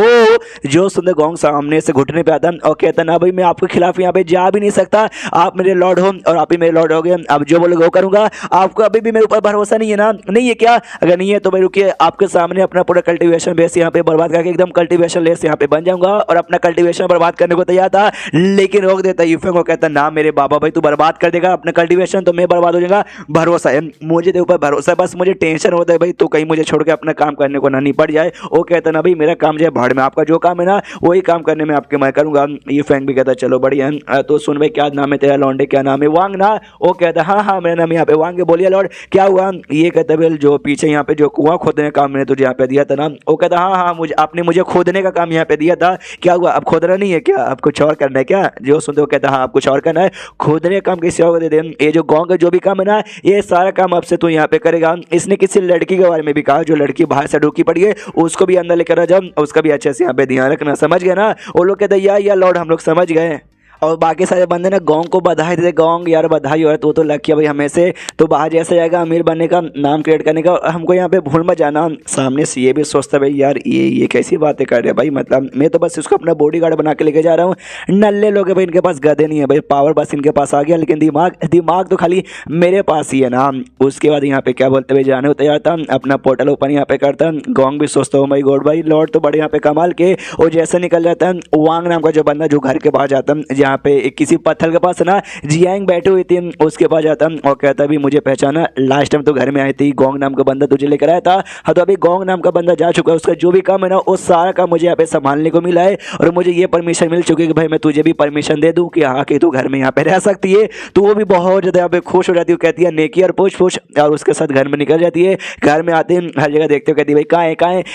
जो सुंदर गोंग सामने से घुटने पे आता और कहता ना भाई मैं आपके खिलाफ यहाँ पे जा भी नहीं सकता, आप मेरे लॉर्ड हो और आप ही मेरे लॉर्ड हो गए, अब जो बोलोगे वो करूंगा। आपको अभी भी मेरे ऊपर भरोसा नहीं है ना? नहीं है क्या? अगर नहीं है तो भाई रुकिए, आपके सामने अपना पूरा कल्टीवेशन बेस यहाँ पे बर्बाद करके एकदम कल्टीवेशन लेस यहाँ पे बन जाऊंगा और अपना कल्टीवेशन बर्बाद करने को तैयार था, लेकिन रोक देता यूफेंग को। कहता ना मेरे बाबा भाई तू बर्बाद कर देगा अपना कल्टीवेशन तो मैं बर्बाद हो जाऊंगा, भरोसा है मुझे तेरे ऊपर भरोसा है, बस मुझे टेंशन होता है भाई तू कहीं मुझे छोड़ के अपना काम करने को ना नहीं पड़ जाए। वो कहता ना भाई मेरा काम जो है भाड़ में, आपका जो काम है ना वही काम करने में आपके मैं करूंगा। ये फैंग भी कहता चलो बढ़िया है। तो सुन भाई क्या नाम है तेरा लौंडे, क्या नाम है? वांग ना? वो कहता हाँ मेरा नाम यहाँ पे वांग है। बोलिए लॉर्ड क्या हुआ? ये कहता भाई जो पीछे यहाँ पे जो कुआं खोदने का काम मैंने तुझे यहाँ पे दिया था ना, वो कहता हाँ मुझे आपने मुझे खोदने का काम यहाँ पे दिया था, क्या हुआ अब खोदना नहीं है क्या, अब कुछ और करना है क्या? जो सुनते वो कहता हाँ आप कुछ और करना है, खोदने का काम किसी और को दे दे। ये जो गाँव का जो भी काम है ना ये सारा काम आपसे तू यहाँ पे करेगा। इसने किसी लड़की के बारे में भी कहा, जो लड़की बाहर से रुकी पड़ी है उसको भी अंदर लेकर आ जाओ, उसका भी अच्छे से यहाँ पे ध्यान रखना, समझ गया ना? वो लोग कहते या लॉर्ड हम लोग समझ गए। और बाकी सारे बंदे ना गोंग को बधाई देते, गोंग यार बधाई हो, तो लकी है भाई हमें से, तो बाहर जैसे जाएगा अमीर बनने का, नाम क्रिएट करने का, और हमको यहाँ पे भूल मत जाना। सामने से ये भी सोचता भाई यार ये कैसी बातें कर रहे हैं भाई, मतलब मैं तो बस इसको अपना बॉडीगार्ड बना के लेके जा रहा हूँ। नल्ले लोग हैं भाई, इनके पास गधे नहीं है भाई, पावर बस इनके पास आ गया, लेकिन दिमाग तो खाली मेरे पास ही है ना। उसके बाद यहाँ पे क्या बोलते भाई जाने को तैयार था, अपना पोर्टल ओपन यहाँ पे करता। गोंग भी सोचता हूँ माई गॉड भाई लॉर्ड तो बड़े यहाँ पे कमाल के, और जैसे निकल जाता है वांग नाम का जो बंदा जो घर के बाहर जाता जहाँ पे किसी पत्थर के पास ना जियांग बैठी हुई थी, उसके पास जाता और कहता भी मुझे पहचाना, लास्ट टाइम तो घर में आई थी, गोंग नाम का बंदा तुझे लेकर आया था। हाँ तो अभी गोंग नाम का बंदा जा चुका है, उसका जो भी काम है ना वो सारा काम मुझे यहाँ पे संभालने को मिला है, और मुझे ये परमिशन मिल चुकी है कि भाई मैं तुझे भी परमिशन दे दूँ कि हाँ कि तू घर में यहाँ पे रह सकती है। तो वो भी बहुत ज़्यादा यहाँ पे खुश हो जाती है, कहती है नेकी और पूछ पूछ, और उसके साथ घर में निकल जाती है। घर में आते हैं हर जगह देखते हो, कहती है भाई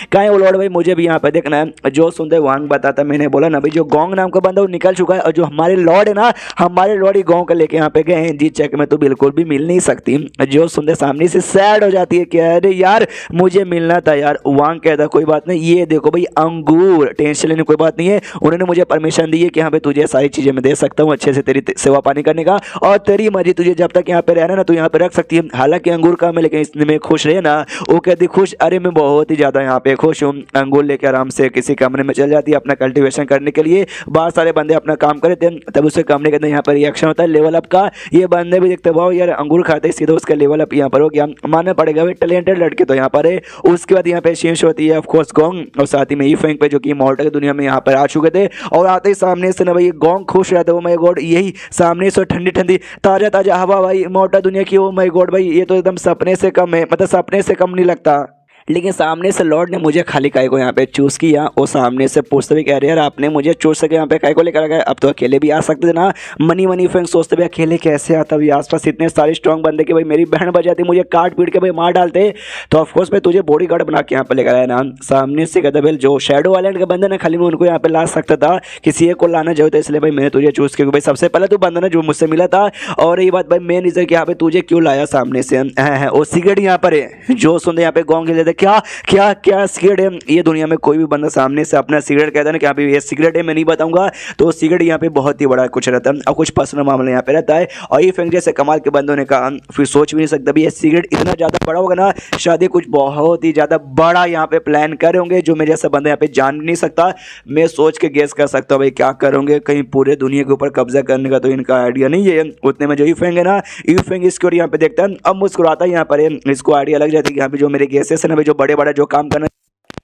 कहाँ है वो लॉर्ड भाई, मुझे भी यहाँ पे देखना है। जो सुनते वांग बताता, मैंने बोला ना भाई जो गोंग नाम का बंदा वो निकल चुका है, और जो हमारे लॉर्ड है ना, हमारे लॉर्ड ही गोंग को लेके यहाँ पे गए हैं, जी चेक में तो बिल्कुल भी मिल नहीं सकती। जो सुनते सामने से सैड हो जाती है कि अरे यार मुझे मिलना था यार। वांग कहता कोई बात नहीं, ये देखो भाई अंगूर, टेंशन लेने कोई बात नहीं है, उन्होंने मुझे परमिशन दी है कि यहाँ पे तुझे सारी चीजें मैं दे सकता हूँ अच्छे से तेरी सेवा पानी करने का, और तेरी मर्जी, तुझे जब तक यहाँ पे रहना ना तो यहाँ पे रख सकती है। हालांकि अंगूर कम है लेकिन इसमें खुश रहे ना। वो कहती खुश, अरे मैं बहुत ही ज्यादा यहाँ पे खुश हूँ। अंगूर लेके आराम से किसी कमरे में चल जाती है अपना कल्टीवेशन करने के लिए, बाहर सारे बंदे अपना काम कर रहे थे, तब उसके कमरे के अंदर यहाँ पर रिएक्शन होता है लेवल अप का। ये बंदे भी देखते भाव यार अंगूर खाते सीधा उसका लेवल अप यहाँ पर हो गया, मानना पड़ेगा भाई टैलेंटेड लड़के तो यहाँ पर है। उसके बाद यहाँ पे शीश होती है ऑफकोर्स गोंग, और साथ ही में ईफेंग पे जो कि मॉर्टल की दुनिया में यहाँ पर आ चुके थे, और आते ही सामने से ना भाई गोंग खुश रहता है। ओ माय गॉड, यही सामने से ठंडी ठंडी ताजा ताजा हवा भाई मॉर्टल दुनिया की, ओ माय गॉड भाई ये तो एकदम सपने से कम है, मतलब सपने से कम नहीं लगता। लेकिन सामने से लॉर्ड ने मुझे खाली काय को यहाँ पे चूज़ किया, और सामने से पूछते भी कह रहे यार आपने मुझे चूज सके यहाँ पे काय को लेकर गए, अब तो अकेले भी आ सकते थे ना। मनी फ्रेंड सोचते भी अकेले कैसे आता भाई, आसपास इतने सारे स्ट्रॉन्ग बंदे कि भाई मेरी बहन बजाती मुझे काट पीट के भाई मार डालते, तो ऑफकोर्स मैं तुझे बॉडी गार्ड बना के यहाँ पे लेकर आया ना। सामने से कहता भाई जो शेडो आइलैंड के बंदे ना खाली मैं उनको यहाँ पे ला सकता था, किसी एक को लाना चाहिए था, इसलिए भाई मैंने तुझे चूज़ किया भाई सबसे पहले तू बंदा ना जो मुझसे मिला था, और ये बात भाई मेन रीजन कि यहाँ पे तुझे क्यों लाया सामने से है। और सिगरेट यहाँ पर है, जो सुनते यहाँ पे गोंग लेते क्या क्या क्या सिगरेट है। ये दुनिया में कोई भी बंदा सामने से अपना सिगरेट कहता है ना कि यहाँ पे ये सिगरेट है मैं नहीं बताऊंगा, तो सिगरेट यहाँ पे बहुत ही बड़ा कुछ रहता है, और कुछ पर्सनल मामला यहाँ पे रहता है। और ये फेंक जैसे कमाल के बंदों ने कहा, फिर सोच भी नहीं सकता भी ये सिगरेट इतना ज़्यादा बड़ा होगा ना, शायद कुछ बहुत ही ज़्यादा बड़ा यहाँ पे प्लान कर होंगे जो मैं जैसा बंदा यहाँ पे जान नहीं सकता। मैं सोच के गेस कर सकता हूँ भाई क्या करोगे, कहीं पूरे दुनिया के ऊपर कब्जा करने का तो इनका आइडिया नहीं है। उतने में जो ई फेंग है ना, ई फेंग इसको यहाँ पे देखता है, अब मुस्कुराता है यहाँ पर, इसको आइडिया लग जाती है कि यहाँ पे जो मेरे गेसेस है ना भाई जो बड़े बड़े जो काम करना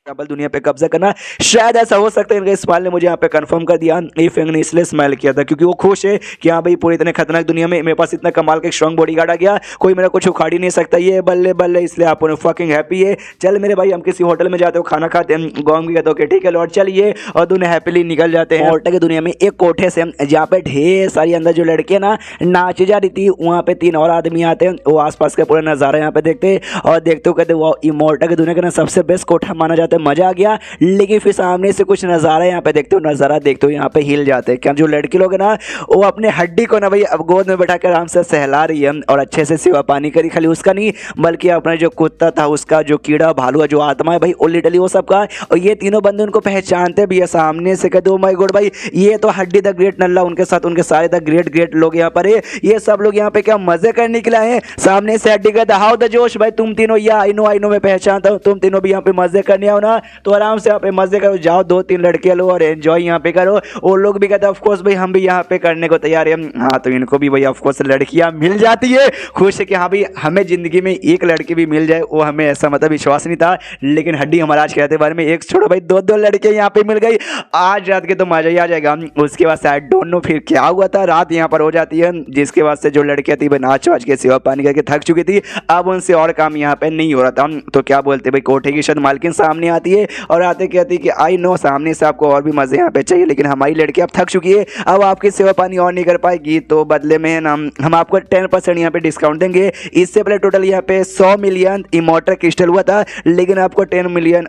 डबल दुनिया पे कब्जा करना, शायद ऐसा हो सकता है। इनके स्माइल ने मुझे यहाँ पे कंफर्म कर दिया, ई फेंग ने इसलिए स्माइल किया था क्योंकि वो खुश है कि हाँ भाई पूरी इतने खतरनाक दुनिया में मेरे पास इतना कमाल का स्ट्रॉन्ग बॉडीगार्ड आ गया, कोई मेरा कुछ उखाड़ ही नहीं सकता, ये बल्ले बल्ले, इसलिए आप उन्हें फकिंग हैप्पी है। चल मेरे भाई हम किसी होटल में जाते हो खाना खाते हैं, गोंग भी कहते हो कि ठीक है लॉर्ड चलिए, और दोनों हैप्पीली निकल जाते हैं होटल की दुनिया में। एक कोठे से जहाँ पे ढेर सारी अंदर जो लड़कियां ना नाच जा रही थी, वहाँ पे 3 और आदमी आते हैं, वो आसपास का पूरा नज़ारा यहाँ पे देखते और देखते हो कहते वो इमोर्टल की दुनिया का ना सबसे बेस्ट कोठा माना जाता है, मजा आ गया। लेकिन फिर सामने से कुछ नज़ारा यहाँ पे देखते हो, नज़ारा देखते हो यहाँ पे हिल जाते हैं। क्या जो लड़की लोग है ना वो अपने हड्डी को ना भाई अब गोद में बैठा कर आराम से सहला रही है और अच्छे से सेवा पानी करी, खाली उसका नहीं बल्कि अपना जो कुत्ता था उसका, जो कीड़ा भालू है, जो आत्मा है भाई वो लिटरली वो सबका। और ये तीनों बंदे उनको पहचानते भी है, सामने से कहते ओ माय गॉड भाई ये तो हड्डी द ग्रेट नल्ला, उनके साथ उनके सारे द ग्रेट लोग यहाँ पर है। ये सब लोग यहाँ पे क्या मजे करने के लिए आए हैं। सामने से हड्डी कहता हाउ द जोश भाई तुम तीनों, या आई नो मैं पहचानता हूँ, तुम तीनों भी यहाँ पे मजे करने आओ ना, तो आराम से यहाँ पे मजे करो, जाओ 2-3 लड़कियां लो और एंजॉय यहाँ पे करो। वो लोग भी कहते हैं ऑफकोर्स भाई हम भी यहाँ पे करने को तैयार है। हाँ तो इनको भी भाई ऑफकोर्स लड़कियां मिल जाती है, खुश है कि हाँ भाई हमें जिंदगी में एक लड़की भी मिल जाए, वो हमें ऐसा मतलब विश्वास नहीं था। लेकिन हड्डी हमारा आज कहते बारे में एक छोड़ो भाई 2 लड़कियां यहाँ पे मिल गई, आज रात के तो मजा ही आ जाएगा। उसके बाद आई डोंट नो फिर क्या हुआ था, रात यहाँ पर हो जाती है, जिसके बाद से जो लड़कियां थी भाई नाच वाच के सेवा पानी करके थक चुकी थी, अब उनसे और काम यहाँ पे नहीं हो रहा था। तो क्या बोलते भाई कोठे की शायद मालकिन सामने आती है और आते कहती कि आई नो सामने से आपको और भी मजे यहाँ पे चाहिए, लेकिन हमारी लड़की अब थक चुकी है, अब आपकी सेवा पानी और नहीं कर पाएगी, तो बदले में ना हम आपको 10% यहाँ पे डिस्काउंट देंगे। इससे पहले टोटल यहाँ पे 100 मिलियन इमोर्टल क्रिस्टल हुआ था, लेकिन आपको 10 मिलियन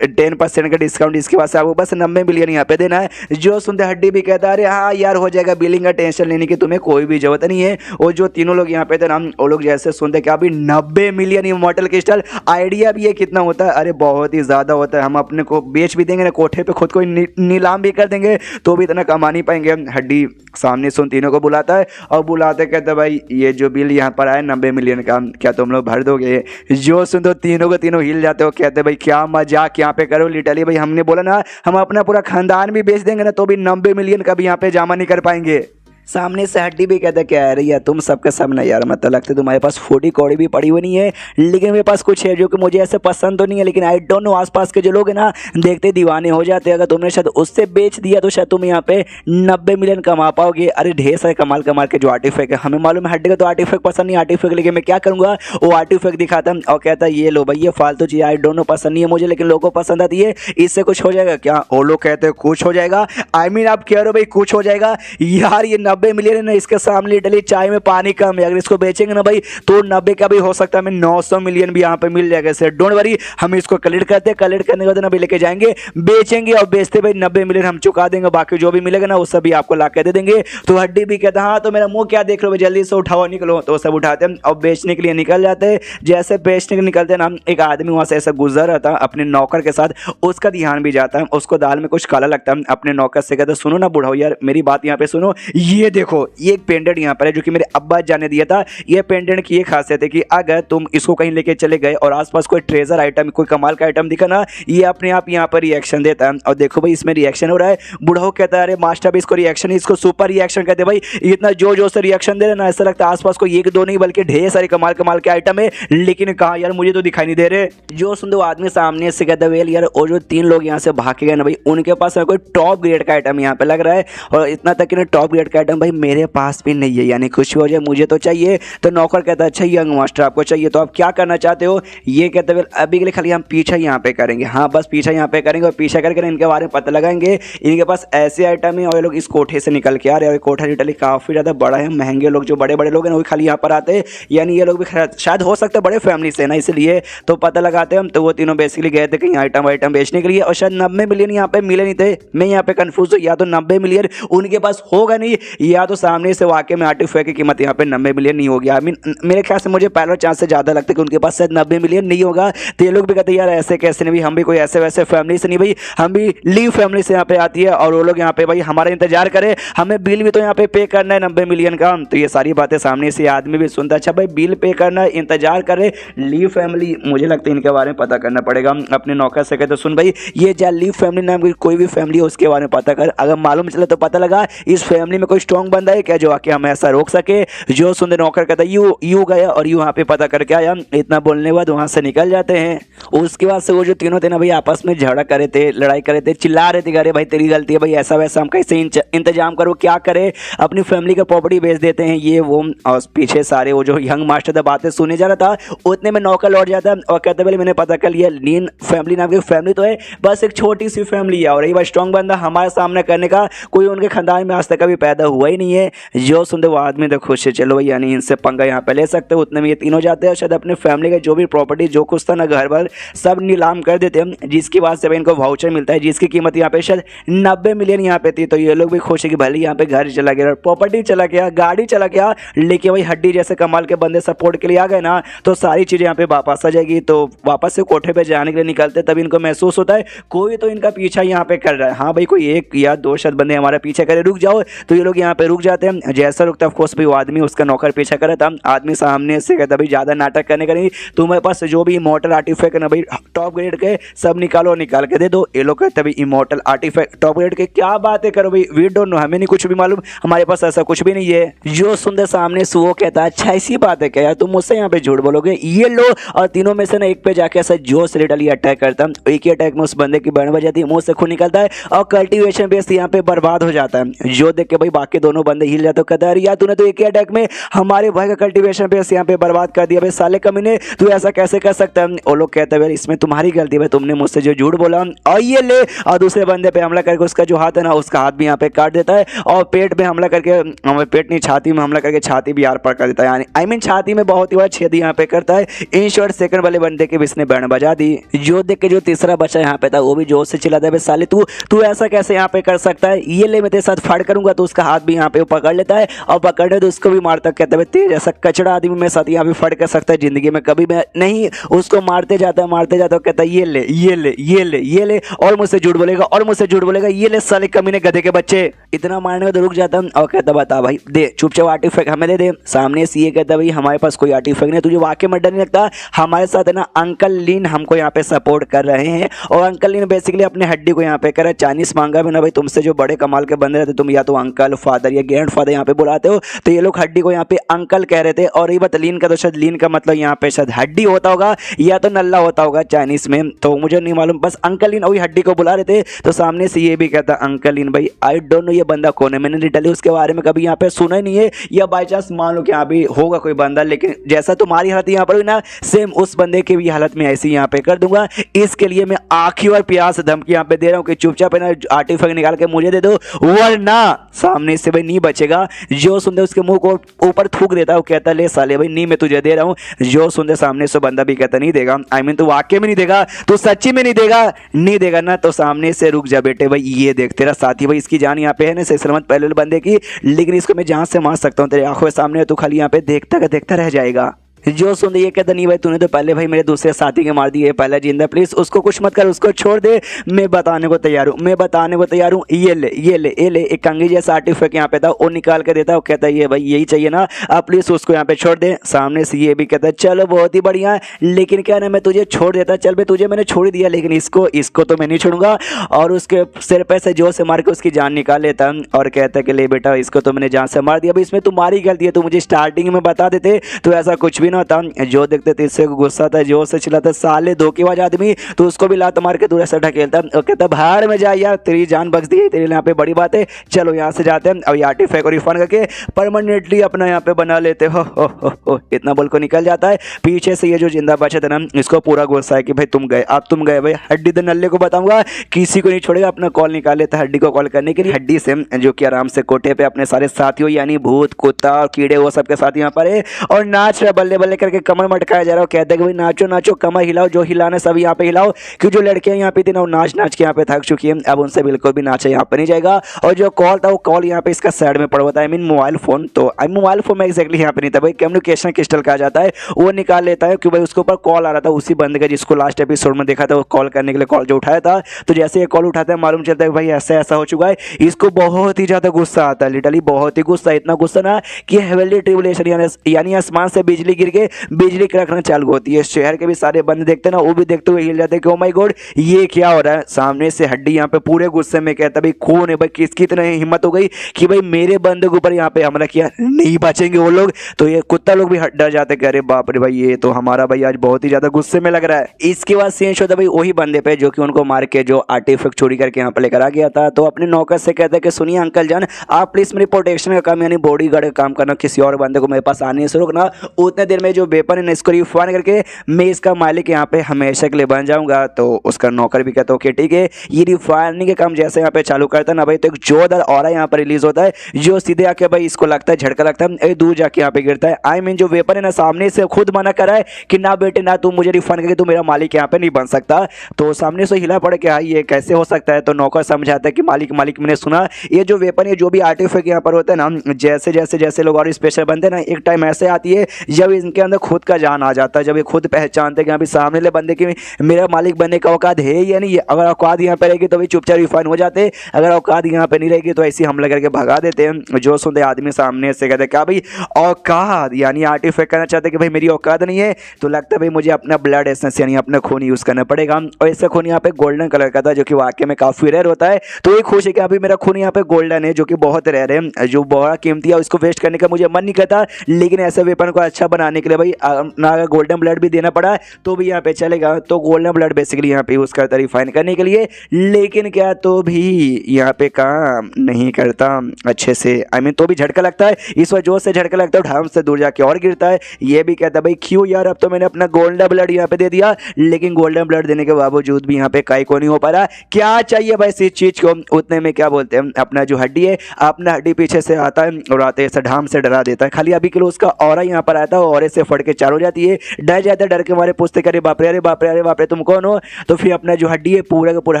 10% का डिस्काउंट, इसके बाद से आपको बस 90 मिलियन यहाँ पे देना है। जो सुनते हड्डी भी कहता है अरे हाँ यार हो जाएगा, बिलिंग का टेंशन लेने की तुम्हें कोई भी जरूरत नहीं है। और जो तीनों लोग यहाँ पे थे ना, वो लोग जैसे सुनते क्या अभी 90 मिलियन इमोर्टल क्रिस्टल, आइडिया भी है कितना होता है, अरे बहुत ही ज्यादा ज़्यादा होता है, हम अपने को बेच भी देंगे ना, कोठे पे खुद को नीलाम भी कर देंगे तो भी इतना कमा नहीं पाएंगे। हड्डी सामने से उन तीनों को बुलाता है और बुलाते कहते भाई ये जो बिल यहाँ पर आया 90 मिलियन का, क्या तुम लोग भर दोगे? जो सुन तो तीनों को तीनों हिल जाते हो, कहते भाई क्या मजाक यहाँ पे करो लिटरली भाई, हमने बोला ना हम अपना पूरा खानदान भी बेच देंगे ना तो भी 90 मिलियन का भी यहाँ पे जमा नहीं कर पाएंगे। सामने से हड्डी भी कहते क्या है यार तुम सबके सब ना यार, मतलब लगता है तुम्हारे पास 40 कौड़ी भी पड़ी हुई नहीं है, लेकिन मेरे पास कुछ है जो कि मुझे ऐसे पसंद तो नहीं है, लेकिन आई डोंट नो आसपास के जो लोग हैं ना देखते दीवाने हो जाते हैं, अगर तुमने शायद उससे बेच दिया तो शायद तुम यहाँ पे 90 मिलियन कमा पाओगे। अरे ढेर सारे कमाल कमाल के जो आर्टिफैक्ट है, हमें मालूम है हड्डी का तो आर्टिफैक्ट पसंद नहीं आर्टिफैक्ट, लेकिन मैं क्या करूँगा वो आर्टिफैक्ट दिखाता और कहता ये लो भाई ये फालतू चीज़ आई डोंट नो पसंद नहीं है मुझे, लेकिन लोगों को पसंद आती है, इससे कुछ हो जाएगा क्या? वो लोग कहते हैं कुछ हो जाएगा, आई मीन आप कह रहे हो भाई कुछ हो जाएगा यार, ये 90 मिलियन है ना इसके सामने लिटरली चाय में पानी कम है, अगर इसको बेचेंगे ना भाई तो 90 का भी हो सकता है हमें 900 मिलियन भी यहाँ पे मिल जाएगा सर, डोंट वरी। हम इसको कलेक्ट करते हैं, कलेक्ट करने के बाद ना भाई लेके जाएंगे बेचेंगे और बेचते भाई 90 मिलियन हम चुका देंगे, बाकी जो भी मिलेगा ना वो सब भी आपको ला के दे देंगे। तो हड्डी भी कहता हाँ तो मेरा मुंह क्या देख लो भाई, जल्दी से उठाओ निकलो, तो सब उठाते हैं और बेचने के लिए निकल जाते हैं। जैसे बेचने के निकलते ना एक आदमी वहां से ऐसा गुजर रहा था अपने नौकर के साथ, उसका ध्यान भी जाता है, उसको दाल में कुछ काला लगता है, अपने नौकर से कहता सुनो ना बुढ़ाओ यार मेरी बात यहाँ पे सुनो, ये देखो ये एक पेंडेंट यहाँ पर है जो कि मेरे अब्बा जाने दिया था, ये पेंडेंट की ये खासियत है कि अगर तुम इसको कहीं लेके चले गए और आसपास कोई ट्रेजर आइटम कोई कमाल का आइटम दिखा ना ये अपने आप यहाँ पर रिएक्शन देता है। और देखो भाई इसमें रिएक्शन हो रहा है, बुढ़ाओ कहता है अरे मास्टर भी इसको रिएक्शन इसको सुपर रिएक्शन कहते हैं भाई, इतना जोर से रिएक्शन दे रहे ना ऐसा लगता है आसपास को एक दो नहीं बल्कि ढेर सारे कमाल कमाल के आइटम है, लेकिन कहा यार मुझे तो दिखाई नहीं दे रहे। जो सुंदर आदमी सामने से कहता है यार और जो 3 लोग यहाँ से भाग के गए ना भाई उनके पास कोई टॉप ग्रेड का आइटम यहाँ पे लग रहा है, और इतना तक कि ना टॉप ग्रेड का आइटम भाई मेरे पास भी नहीं है, यानी खुशी हो जाए मुझे तो चाहिए। तो नौकर कहता है अच्छा यंग मास्टर आपको चाहिए तो आप क्या करना चाहते हो? ये कहते हैं अभी के लिए खाली हम पीछा यहाँ पे करेंगे, हाँ बस पीछा यहाँ पे करेंगे और पीछा करके इनके बारे में पता लगाएंगे, इनके पास ऐसे आइटम है और ये लोग इस कोठे से निकल के आ रहे हैं और कोठा लिटरली काफ़ी ज़्यादा बड़ा है, महंगे लोग जो बड़े बड़े लोग हैं वो खाली यहाँ पर आते हैं, यानी ये लोग भी शायद हो सकता है बड़े फैमिली से ना, इसलिए तो पता लगाते हैं हम। तो वो तीनों बेसिकली गए थे कहीं आइटम वाइटम बेचने के लिए और शायद 90 मिलियन यहाँ पे मिले नहीं थे। मैं यहाँ पे कंफ्यूज हूँ, या तो 90 मिलियन उनके पास होगा नहीं या तो सामने से वाकई में आर्टिफैक्ट की कीमत यहाँ पे 90 मिलियन नहीं होगी। आई मीन मेरे ख्याल से मुझे पहला चांस से ज़्यादा लगता है कि उनके पास शायद 90 मिलियन नहीं होगा। तो ये लोग भी कहते हैं यार ऐसे कैसे नहीं भाई, हम भी कोई ऐसे वैसे फैमिली से नहीं भाई, हम भी लीव फैमिली से यहाँ पे आती है और वो लोग यहाँ पे भाई हमारा इंतजार करे, हमें बिल भी तो यहाँ पे करना है 90 मिलियन का। तो ये सारी बातें सामने से आदमी भी सुनता अच्छा भाई बिल पे करना है इंतजार करे लीव फैमिली, मुझे लगता है इनके बारे में पता करना पड़ेगा। अपने नौकर से कहते सुन भाई ये जा लीव फैमिली नाम की कोई भी फैमिली है उसके बारे में पता कर, अगर मालूम चले तो पता लगा इस फैमिली में कोई स्ट्रॉन्ग बंदा है क्या जो आके हमें ऐसा रोक सके। जो सुंदर नौकर कहता यू गया और यू वहाँ पे पता करके आया, इतना बोलने के बाद वहाँ से निकल जाते हैं। उसके बाद से वो जो तीनों थे ना भाई आपस में झगड़ा करे थे, लड़ाई करे थे, चिल्ला रहे थे अरे भाई तेरी गलती है भाई ऐसा वैसा, हम कैसे इंतजाम करो क्या करे, अपनी फैमिली का प्रॉपर्टी बेच देते हैं ये वो। और पीछे सारे वो जो यंग मास्टर था बातें सुने जा रहा था, उतने में नौकर लौट जाता है और कहते भाई मैंने पता कर लिया लीन फैमिली नाम की फैमिली तो है बस एक छोटी सी फैमिली है और रही बात स्ट्रॉन्ग बंदा हमारा सामना करने का कोई उनके खानदान में आज तक कभी पैदा हुआ ही नहीं है। जो सुनते वो आदमी तो खुश है चलो भाई यानी इनसे पंगा यहाँ पे ले सकते हो। उतने में ये तीनों जाते हैं शायद अपने फैमिली का जो भी प्रॉपर्टी जो कुछ था ना घर भर सब नीलाम कर देते हैं, जिसकी बात से भाई इनको वाउचर मिलता है जिसकी कीमत यहाँ पे शायद 90 मिलियन यहाँ पे थी। तो ये लोग भी खुश है कि भले यहाँ पे घर चला गया, प्रॉपर्टी चला गया, गाड़ी चला गया, लेकिन भाई हड्डी जैसे कमाल के बंदे सपोर्ट के लिए आ गए ना तो सारी चीज़ें यहाँ पे वापस आ जाएगी। तो वापस से कोठे पे जाने के लिए निकलते तभी इनको महसूस होता है कोई तो इनका पीछा यहाँ पे कर रहा है, हाँ भाई कोई एक या दो शायद बंदे हमारा पीछे करे रुक जाओ। तो ये लोग यहाँ पे रुक जाते हैं, जैसा रुकता ऑफकोर्स भाई वो आदमी उसका नौकर पीछा कर रहा था, आदमी सामने से कहता भाई ज़्यादा नाटक करने का नहीं, तुम्हारे पास जो भी इमोर्टल आर्टिफैक्ट है ना भाई टॉप ग्रेड के सब निकालो, निकाल के दे दो। ये लोग कहते भाई इमोर्टल आर्टिफैक्ट टॉप ग्रेड के क्या बातें करो भाई वी डोंट नो, हमें नहीं कुछ भी मालूम, हमारे पास ऐसा कुछ भी नहीं है। जो सुंदर सामने से वो कहता है अच्छा ऐसी बात है क्या यार तुम मुझसे यहाँ पे झूठ बोलोगे, ये लो। और तीनों में से ना एक पे जाके ऐसा जोश लिटरली अटैक करता है, एक ही अटैक में उस बंदे की बर्न बज जाती है, मुंह से खून निकलता है और कल्टीवेशन बेस यहाँ पे बर्बाद हो जाता है। जो देख के भाई बाकी दोनों बंदे हिल जाते कहता है यार तूने तो एक ही अटैक में हमारे भाई का कल्टीवेशन बेस यहाँ पे बर्बाद कर दिया भाई साले कमीने, तू ऐसा कैसे कर सकता है। वो लोग कहते हैं इसमें तुम्हारी गलती है, तुमने मुझसे जो झूठ बोला और ये ले, और दूसरे बंदे पे हमला करके उसका जो हाथ है ना उसका हाथ भी यहाँ पे काट देता है और पेट में हमला करके पेट नहीं छाती में हमला करके छाती भी आर पार कर देता है, यानी आई मीन छाती में बहुत ही बड़ा छेद यहाँ पे करता है। इन शॉर्ट सेकंड वाले बंदे के भी इसने बैंड बजा दी। जो देख के जो तीसरा बच्चा यहाँ पे था वो भी जोर से चिल्लाता है साले तू ऐसा कैसे यहाँ पे कर सकता है, ये ले मैं तेरे साथ फाड़ करूंगा, तो उसका हाथ भी यहाँ पे पकड़ लेता है और पकड़ने तो उसको भी मारता, कहता है तेरे जैसा कचड़ा आदमी मेरे साथ यहाँ पे फट कर सकता है जिंदगी में कभी मैं नहीं। उसको मारते जाता है, कहता है ये ले ये ले ये ले ये ले, और मुझसे झूठ बोलेगा और मुझसे झूठ बोलेगा, ये ले साले कमीने गधे के बच्चे। इतना मारने में तो रुक जाता हूँ और कहता बता भाई दे चुपचाप आर्टिफैक्ट हमें दे दे। सामने से ये कहता भाई हमारे पास कोई आर्टिफैक्ट नहीं, तुझे वाकई में डर नहीं लगता? हमारे साथ है ना अंकल लीन हमको यहाँ पे सपोर्ट कर रहे हैं, और अंकल लीन बेसिकली अपने हड्डी को यहाँ पे कर चाइनीज मांगा भी ना भाई, तुमसे जो बड़े कमाल के बंदे रहते तुम या तो अंकल फादर या ग्रैंड फादर यहाँ पे बुलाते हो, तो ये लोग हड्डी को यहाँ पे अंकल कह रहे थे। और ये बात लीन का, तो शायद लीन का मतलब यहाँ पे शायद हड्डी होता होगा या तो नल्ला होता होगा चाइनीज में, तो मुझे नहीं मालूम, बस अंकल लीन वही हड्डी को बुला रहे थे। तो सामने से ये भी कहता अंकल लीन भाई आई डोंट नो ये बंदा कौन है, मैंने डिटेली उसके बारे में कभी यहाँ पे सुना ही नहीं है, या बाई चांस मान लो कि यहाँ भी होगा कोई बंदा, लेकिन जैसा तुम्हारी हालत यहाँ पर हुई ना सेम उस बंदे की भी हालत में ऐसी यहाँ पे कर दूंगा। इसके लिए मैं आखिरी और प्यास धमकी यहाँ पे दे रहा हूँ कि चुपचाप है ना आर्टिफैक्ट निकाल के मुझे दे दो, वरना सामने से भाई नहीं बचेगा। जो सुनते उसके मुंह को ऊपर थूक देता है, वो कहता ले साले भाई नहीं मैं तुझे दे रहा हूँ। जो सुनते सामने से बंदा भी कहता नहीं देगा, आई मीन तू वाकई में नहीं देगा, तू सच्ची में नहीं देगा ना, तो सामने से रुक जा बेटे भाई, ये देख तेरा साथी भाई इसकी जान यहाँ पे है ना सही सलामत पहले बंदे की, लेकिन इसको मैं जान से मार सकता हूँ, तेरे आंखों के सामने तू खाली यहाँ पे देखता रह जाएगा। जो सुन ये कहता नहीं भाई तूने तो पहले भाई मेरे दूसरे साथी के मार दिए, पहला जिंदा प्लीज उसको कुछ मत कर, उसको छोड़ दे, मैं बताने को तैयार हूँ। ये ले एक कंगी जैसा आर्टिफैक्ट यहाँ पे था, वो निकाल के देता है, वो कहता है ये भाई यही चाहिए ना, अब प्लीज उसको यहाँ पे छोड़ दे। सामने से ये भी कहता है चलो बहुत ही बढ़िया, लेकिन क्या ना मैं तुझे छोड़ देता, चल भाई तुझे मैंने छोड़ दिया, लेकिन इसको तो मैं नहीं छोड़ूंगा। और उसके सिर पे से जोर से मार के उसकी जान निकाल लेता और कहता है कि ले बेटा इसको तो मैंने जान से मार दिया, इसमें तुम्हारी गलती है, तो मुझे स्टार्टिंग में बता देते तो ऐसा कुछ भी होता। जो देखते थे इससे गुस्सा था, जोर से चिल्लाता साले धोखेबाज आदमी, तो उसको भी लात मार के दूर से ढकेलता और कहता भाड़ में जा यार, तेरी जान बख्श दी, तेरे यहाँ पे बड़ी बात है, चलो यहाँ से जाते हैं। अब आर्टिफैक्ट को रिफंड करके परमानेंटली अपना यहाँ पे बना लेते हो। इतना बोल को निकल जाता है। पीछे से ये जो जिंदा बचे थे ना इसको पूरा गुस्सा है कि भाई तुम गए, अब तुम गए भाई, हड्डी तो नल्ले को बताऊंगा किसी को नहीं छोड़ेगा। अपना कॉल निकाल लेता हड्डी को कॉल करने के लिए, हड्डी से जो कि आराम से कोठे पे अपने सारे साथियों यानी भूत कुत्ता और कीड़े वो सबके साथ यहाँ पर है और नाच रहा बल्ले बल्ले करके कमर मटकाया जा रहा है। कहते हैं कि भाई नाचो नाचो कमर हिलाओ, जो हिलाने सब यहाँ पे हिलाओ, क्योंकि जो लड़कियां यहाँ पे थी ना वो नाच नाच के यहाँ पे थक चुकी है, अब उनसे बिल्कुल भी नाचा यहाँ पे नहीं जाएगा। और जो कॉल था वो कॉल यहाँ पे इसका साइड में पड़ा हुआ था, आई मीन मोबाइल फोन, तो मोबाइल फोन में एक्जैक्टली यहाँ पे नहीं था भाई, कम्युनिकेशन क्रिस्टल कहा जाता है, वो निकाल लेता है क्योंकि भाई उसके ऊपर कॉल आ रहा था उसी बंदे का जिसको लास्ट एपिसोड में देखा था, वो कॉल करने के लिए कॉल जो उठाया था। तो जैसे ये कॉल उठाता है मालूम चलता है भाई ऐसा हो चुका है, इसको बहुत ही ज्यादा गुस्सा आता है, लिटरली बहुत ही गुस्सा, इतना गुस्सा ना कि हेवनली ट्रिबुलेशन यानी आसमान से बिजली गिर के बिजली कड़कना चालू होती है। शहर के भी सारे बंदे देखते ना वो भी देखते हुए हिल जाते हैं कि ओ माय गॉड ये क्या हो रहा है। सामने से हड्डी यहाँ पे पूरे गुस्से में कहता भाई कौन है भाई, किसकी इतनी हिम्मत हो गई कि भाई मेरे बंदे के ऊपर यहाँ पे हमला किया, नहीं बचेंगे वो लोग। तो ये कुत्ता लोग भी डर जाते कि अरे बाप रे भाई ये तो हमारा भाई आज बहुत ही ज्यादा गुस्से में लग रहा है। इसके बाद सीन होता भाई वही बंदे पे जो कि उनको मार के जो आर्टिफैक्ट चोरी करके यहाँ पे लेकर आ गया था। तो अपने नौकर से कहता है कि सुनिए अंकल जान आप प्लीज मेरी प्रोटेक्शन का काम यानी बॉडी गार्ड का काम करना, किसी और बंदे को मेरे पास आने से रोकना, उतने देर में जो वेपन है इसको रिफाइन करके मैं इसका मालिक यहाँ पे हमेशा के लिए बन जाऊंगा। तो उसका नौकर भी कहता है ओके ठीक है। ये रिफाइनिंग के काम जैसे यहाँ पे चालू करता है ना भाई, तो एक जोरदार ऑरा यहाँ पर रिलीज होता है जो सीधे आके भाई इसको लगता है झटका लगता है, दूर जाके यहाँ पे गिरता है। आई मीन जो वेपन है ना सामने से खुद मना कर रहा है कि ना बेटे ना तू मुझे रिफाइन करके तू मेरा मालिक यहाँ पे नहीं बन सकता। तो सामने से हिला पड़े कि हाँ ये कैसे हो सकता है। तो नौकर समझाता है कि मालिक मैंने सुना ये जो वेपन है जो भी आर्टिफैक्ट यहाँ पर होता है ना, जैसे जैसे जैसे लोग और स्पेशल बनते हैं ना, एक टाइम ऐसे आती है जब इनके अंदर खुद का जान आ जाता है, जब ये खुद पहचानते हैं कि अभी सामने ले बंदे की मेरा मालिक बनने का औकात है या नहीं है। अगर औकात यहाँ पे रहेगी तो भी चुपचाप रिफाइन हो जाते, अगर औकात यहाँ पे नहीं रहेगी तो ऐसे हमला करके भगा देते हैं। जो सुनते आदमी सामने से कहते क्या भाई औकात यानी आर्टिफैक्ट करना चाहते कि भाई मेरी औकात नहीं है, तो लगता है भाई मुझे अपना ब्लड एसेंस यानी अपना खून यूज करना पड़ेगा। और इससे खून यहाँ पे गोल्डन कलर का था जो कि वाकई में काफी रेयर होता है। तो ये खुश है कि अभी मेरा खून यहाँ पे गोल्डन है जो कि बहुत रेयर है, जो बहुत कीमती है, इसको वेस्ट करने का मुझे मन नहीं करता। लेकिन ऐसे वेपन को अच्छा बनाने के लिए भाई ना अगर गोल्डन ब्लड भी देना पड़ा तो भी यहाँ पे चलेगा। तो गोल्डन ब्लड बेसिकली यहाँ पे यूज करता रिफाइन करने के लिए, लेकिन क्या तो भी यहाँ पे काम नहीं करता अच्छे से, आई मीन तो भी झटका लगता है, इस वजह से झटका लगता है, ढाम से दूर जाके और गिरता है। ये भी कहता है भाई क्यों यार अब तो मैंने अपना गोल्डन ब्लड यहाँ पे दे दिया, लेकिन गोल्डन ब्लड देने के बावजूद भी यहाँ पे काई को नहीं हो पा रहा, क्या चाहिए भाई इस चीज को। उतने में क्या बोलते हैं अपना जो हड्डी है अपना हड्डी पीछे से आता है और आते ऐसा ढाम से डरा देता है। खाली अभी के लिए उसका ऑरा यहाँ पर आया था और साले से फट के चार हो जाती है। डर जाते हैं, डर के मारे पूछते कि अरे बाप रे, अरे बाप रे, अरे बाप रे, तुम कौन हो? तो फिर अपना जो हड्डी है पूरा का पूरा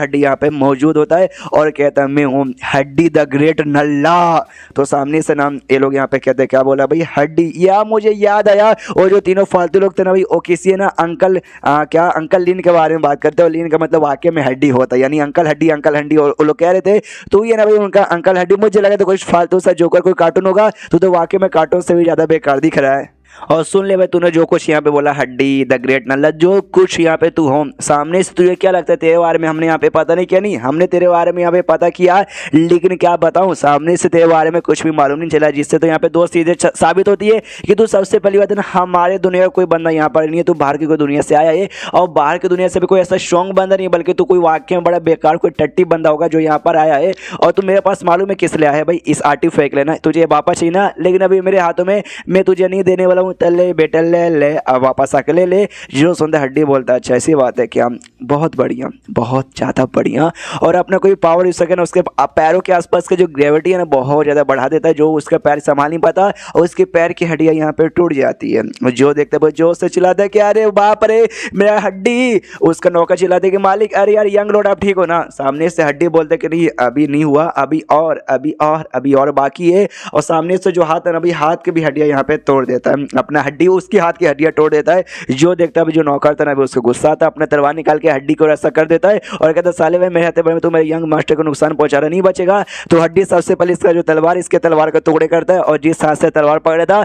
हड्डी यहाँ पे मौजूद होता है और कहता है मैं हूँ हड्डी द ग्रेट नल्ला। तो सामने से नाम ये लोग यहाँ पे कहते हैं क्या बोला भाई हड्डी। या मुझे याद आया और जो तीनों फालतू लोग थे ना भाई वो किसी है ना अंकल क्या अंकल लीन के बारे में बात करते हो। लीन का मतलब वाकई में हड्डी होता है, यानी अंकल हड्डी और वो लोग कह रहे थे तो ये ना भाई उनका अंकल हड्डी। मुझे लगा था कुछ फालतू सा जोकर कोई कार्टून होगा, तो वाकई में कार्टून से भी ज्यादा बेकार दिख रहा है। और सुन ले भाई तूने जो कुछ यहाँ पे बोला हड्डी द ग्रेट नल्ला, जो कुछ यहाँ पे तू हो सामने से तुझे क्या लगता है तेरे बारे में हमने यहाँ पे पता नहीं किया? नहीं, हमने तेरे बारे में यहाँ पे पता किया, लेकिन क्या बताऊँ सामने से तेरे बारे में कुछ भी मालूम नहीं चला, जिससे तो यहाँ पे दोस्त सीधे साबित होती है कि तू सबसे पहली बात है ना हमारे दुनिया का कोई बंदा यहाँ पर नहीं है, तू बाहर की कोई दुनिया से आया है और बाहर की दुनिया से भी कोई ऐसा स्ट्रॉन्ग बंदा नहीं, बल्कि तू कोई वाकई में बड़ा बेकार कोई टट्टी बंदा होगा जो यहाँ पर आया है। और तू मेरे पास मालूम है किस लिए आया है भाई? इस आर्टी फेंक लेना, तुझे वापस चाहिए ना, लेकिन अभी मेरे हाथों में मैं तुझे नहीं देने वाला हूँ। तले बेटे ले अब वापस आके ले। जो सुंदर हड्डी बोलता है अच्छा ऐसी बात है क्या? बहुत बढ़िया, बहुत ज़्यादा बढ़िया। और अपना कोई पावर यूज सके ना उसके पैरों के आसपास का जो ग्रेविटी है ना बहुत ज़्यादा बढ़ा देता है, जो उसका पैर संभाल नहीं पाता और उसके पैर की हड्डियाँ यहाँ पे टूट जाती है। जो देखते वो जोश से चिल्लाता है कि अरे बाप रे मेरा हड्डी। उसका नौकर चिल्लाते कि मालिक अरे यार यंग लोड आप ठीक हो ना? सामने से हड्डी बोलते कि नहीं अभी नहीं हुआ, अभी और बाकी है। और सामने से जो हाथ है ना भाई हाथ की भी हड्डियाँ यहाँ पे तोड़ देता है, अपना हड्डी उसकी हाथ की हड्डियां तोड़ देता है। जो देखता है जो नौकर था ना उसको गुस्सा आता है, अपना तलवार निकाल के हड्डी को ऐसा कर देता है और कहता है साले भाई मेरे हत्थे में तू मेरे यंग मास्टर को नुकसान पहुंचा रहा, नहीं बचेगा। तो हड्डी सबसे पहले इसका जो तलवार इसके तलवार का टुकड़े करता है और जिस हाथ से तलवार पकड़ा था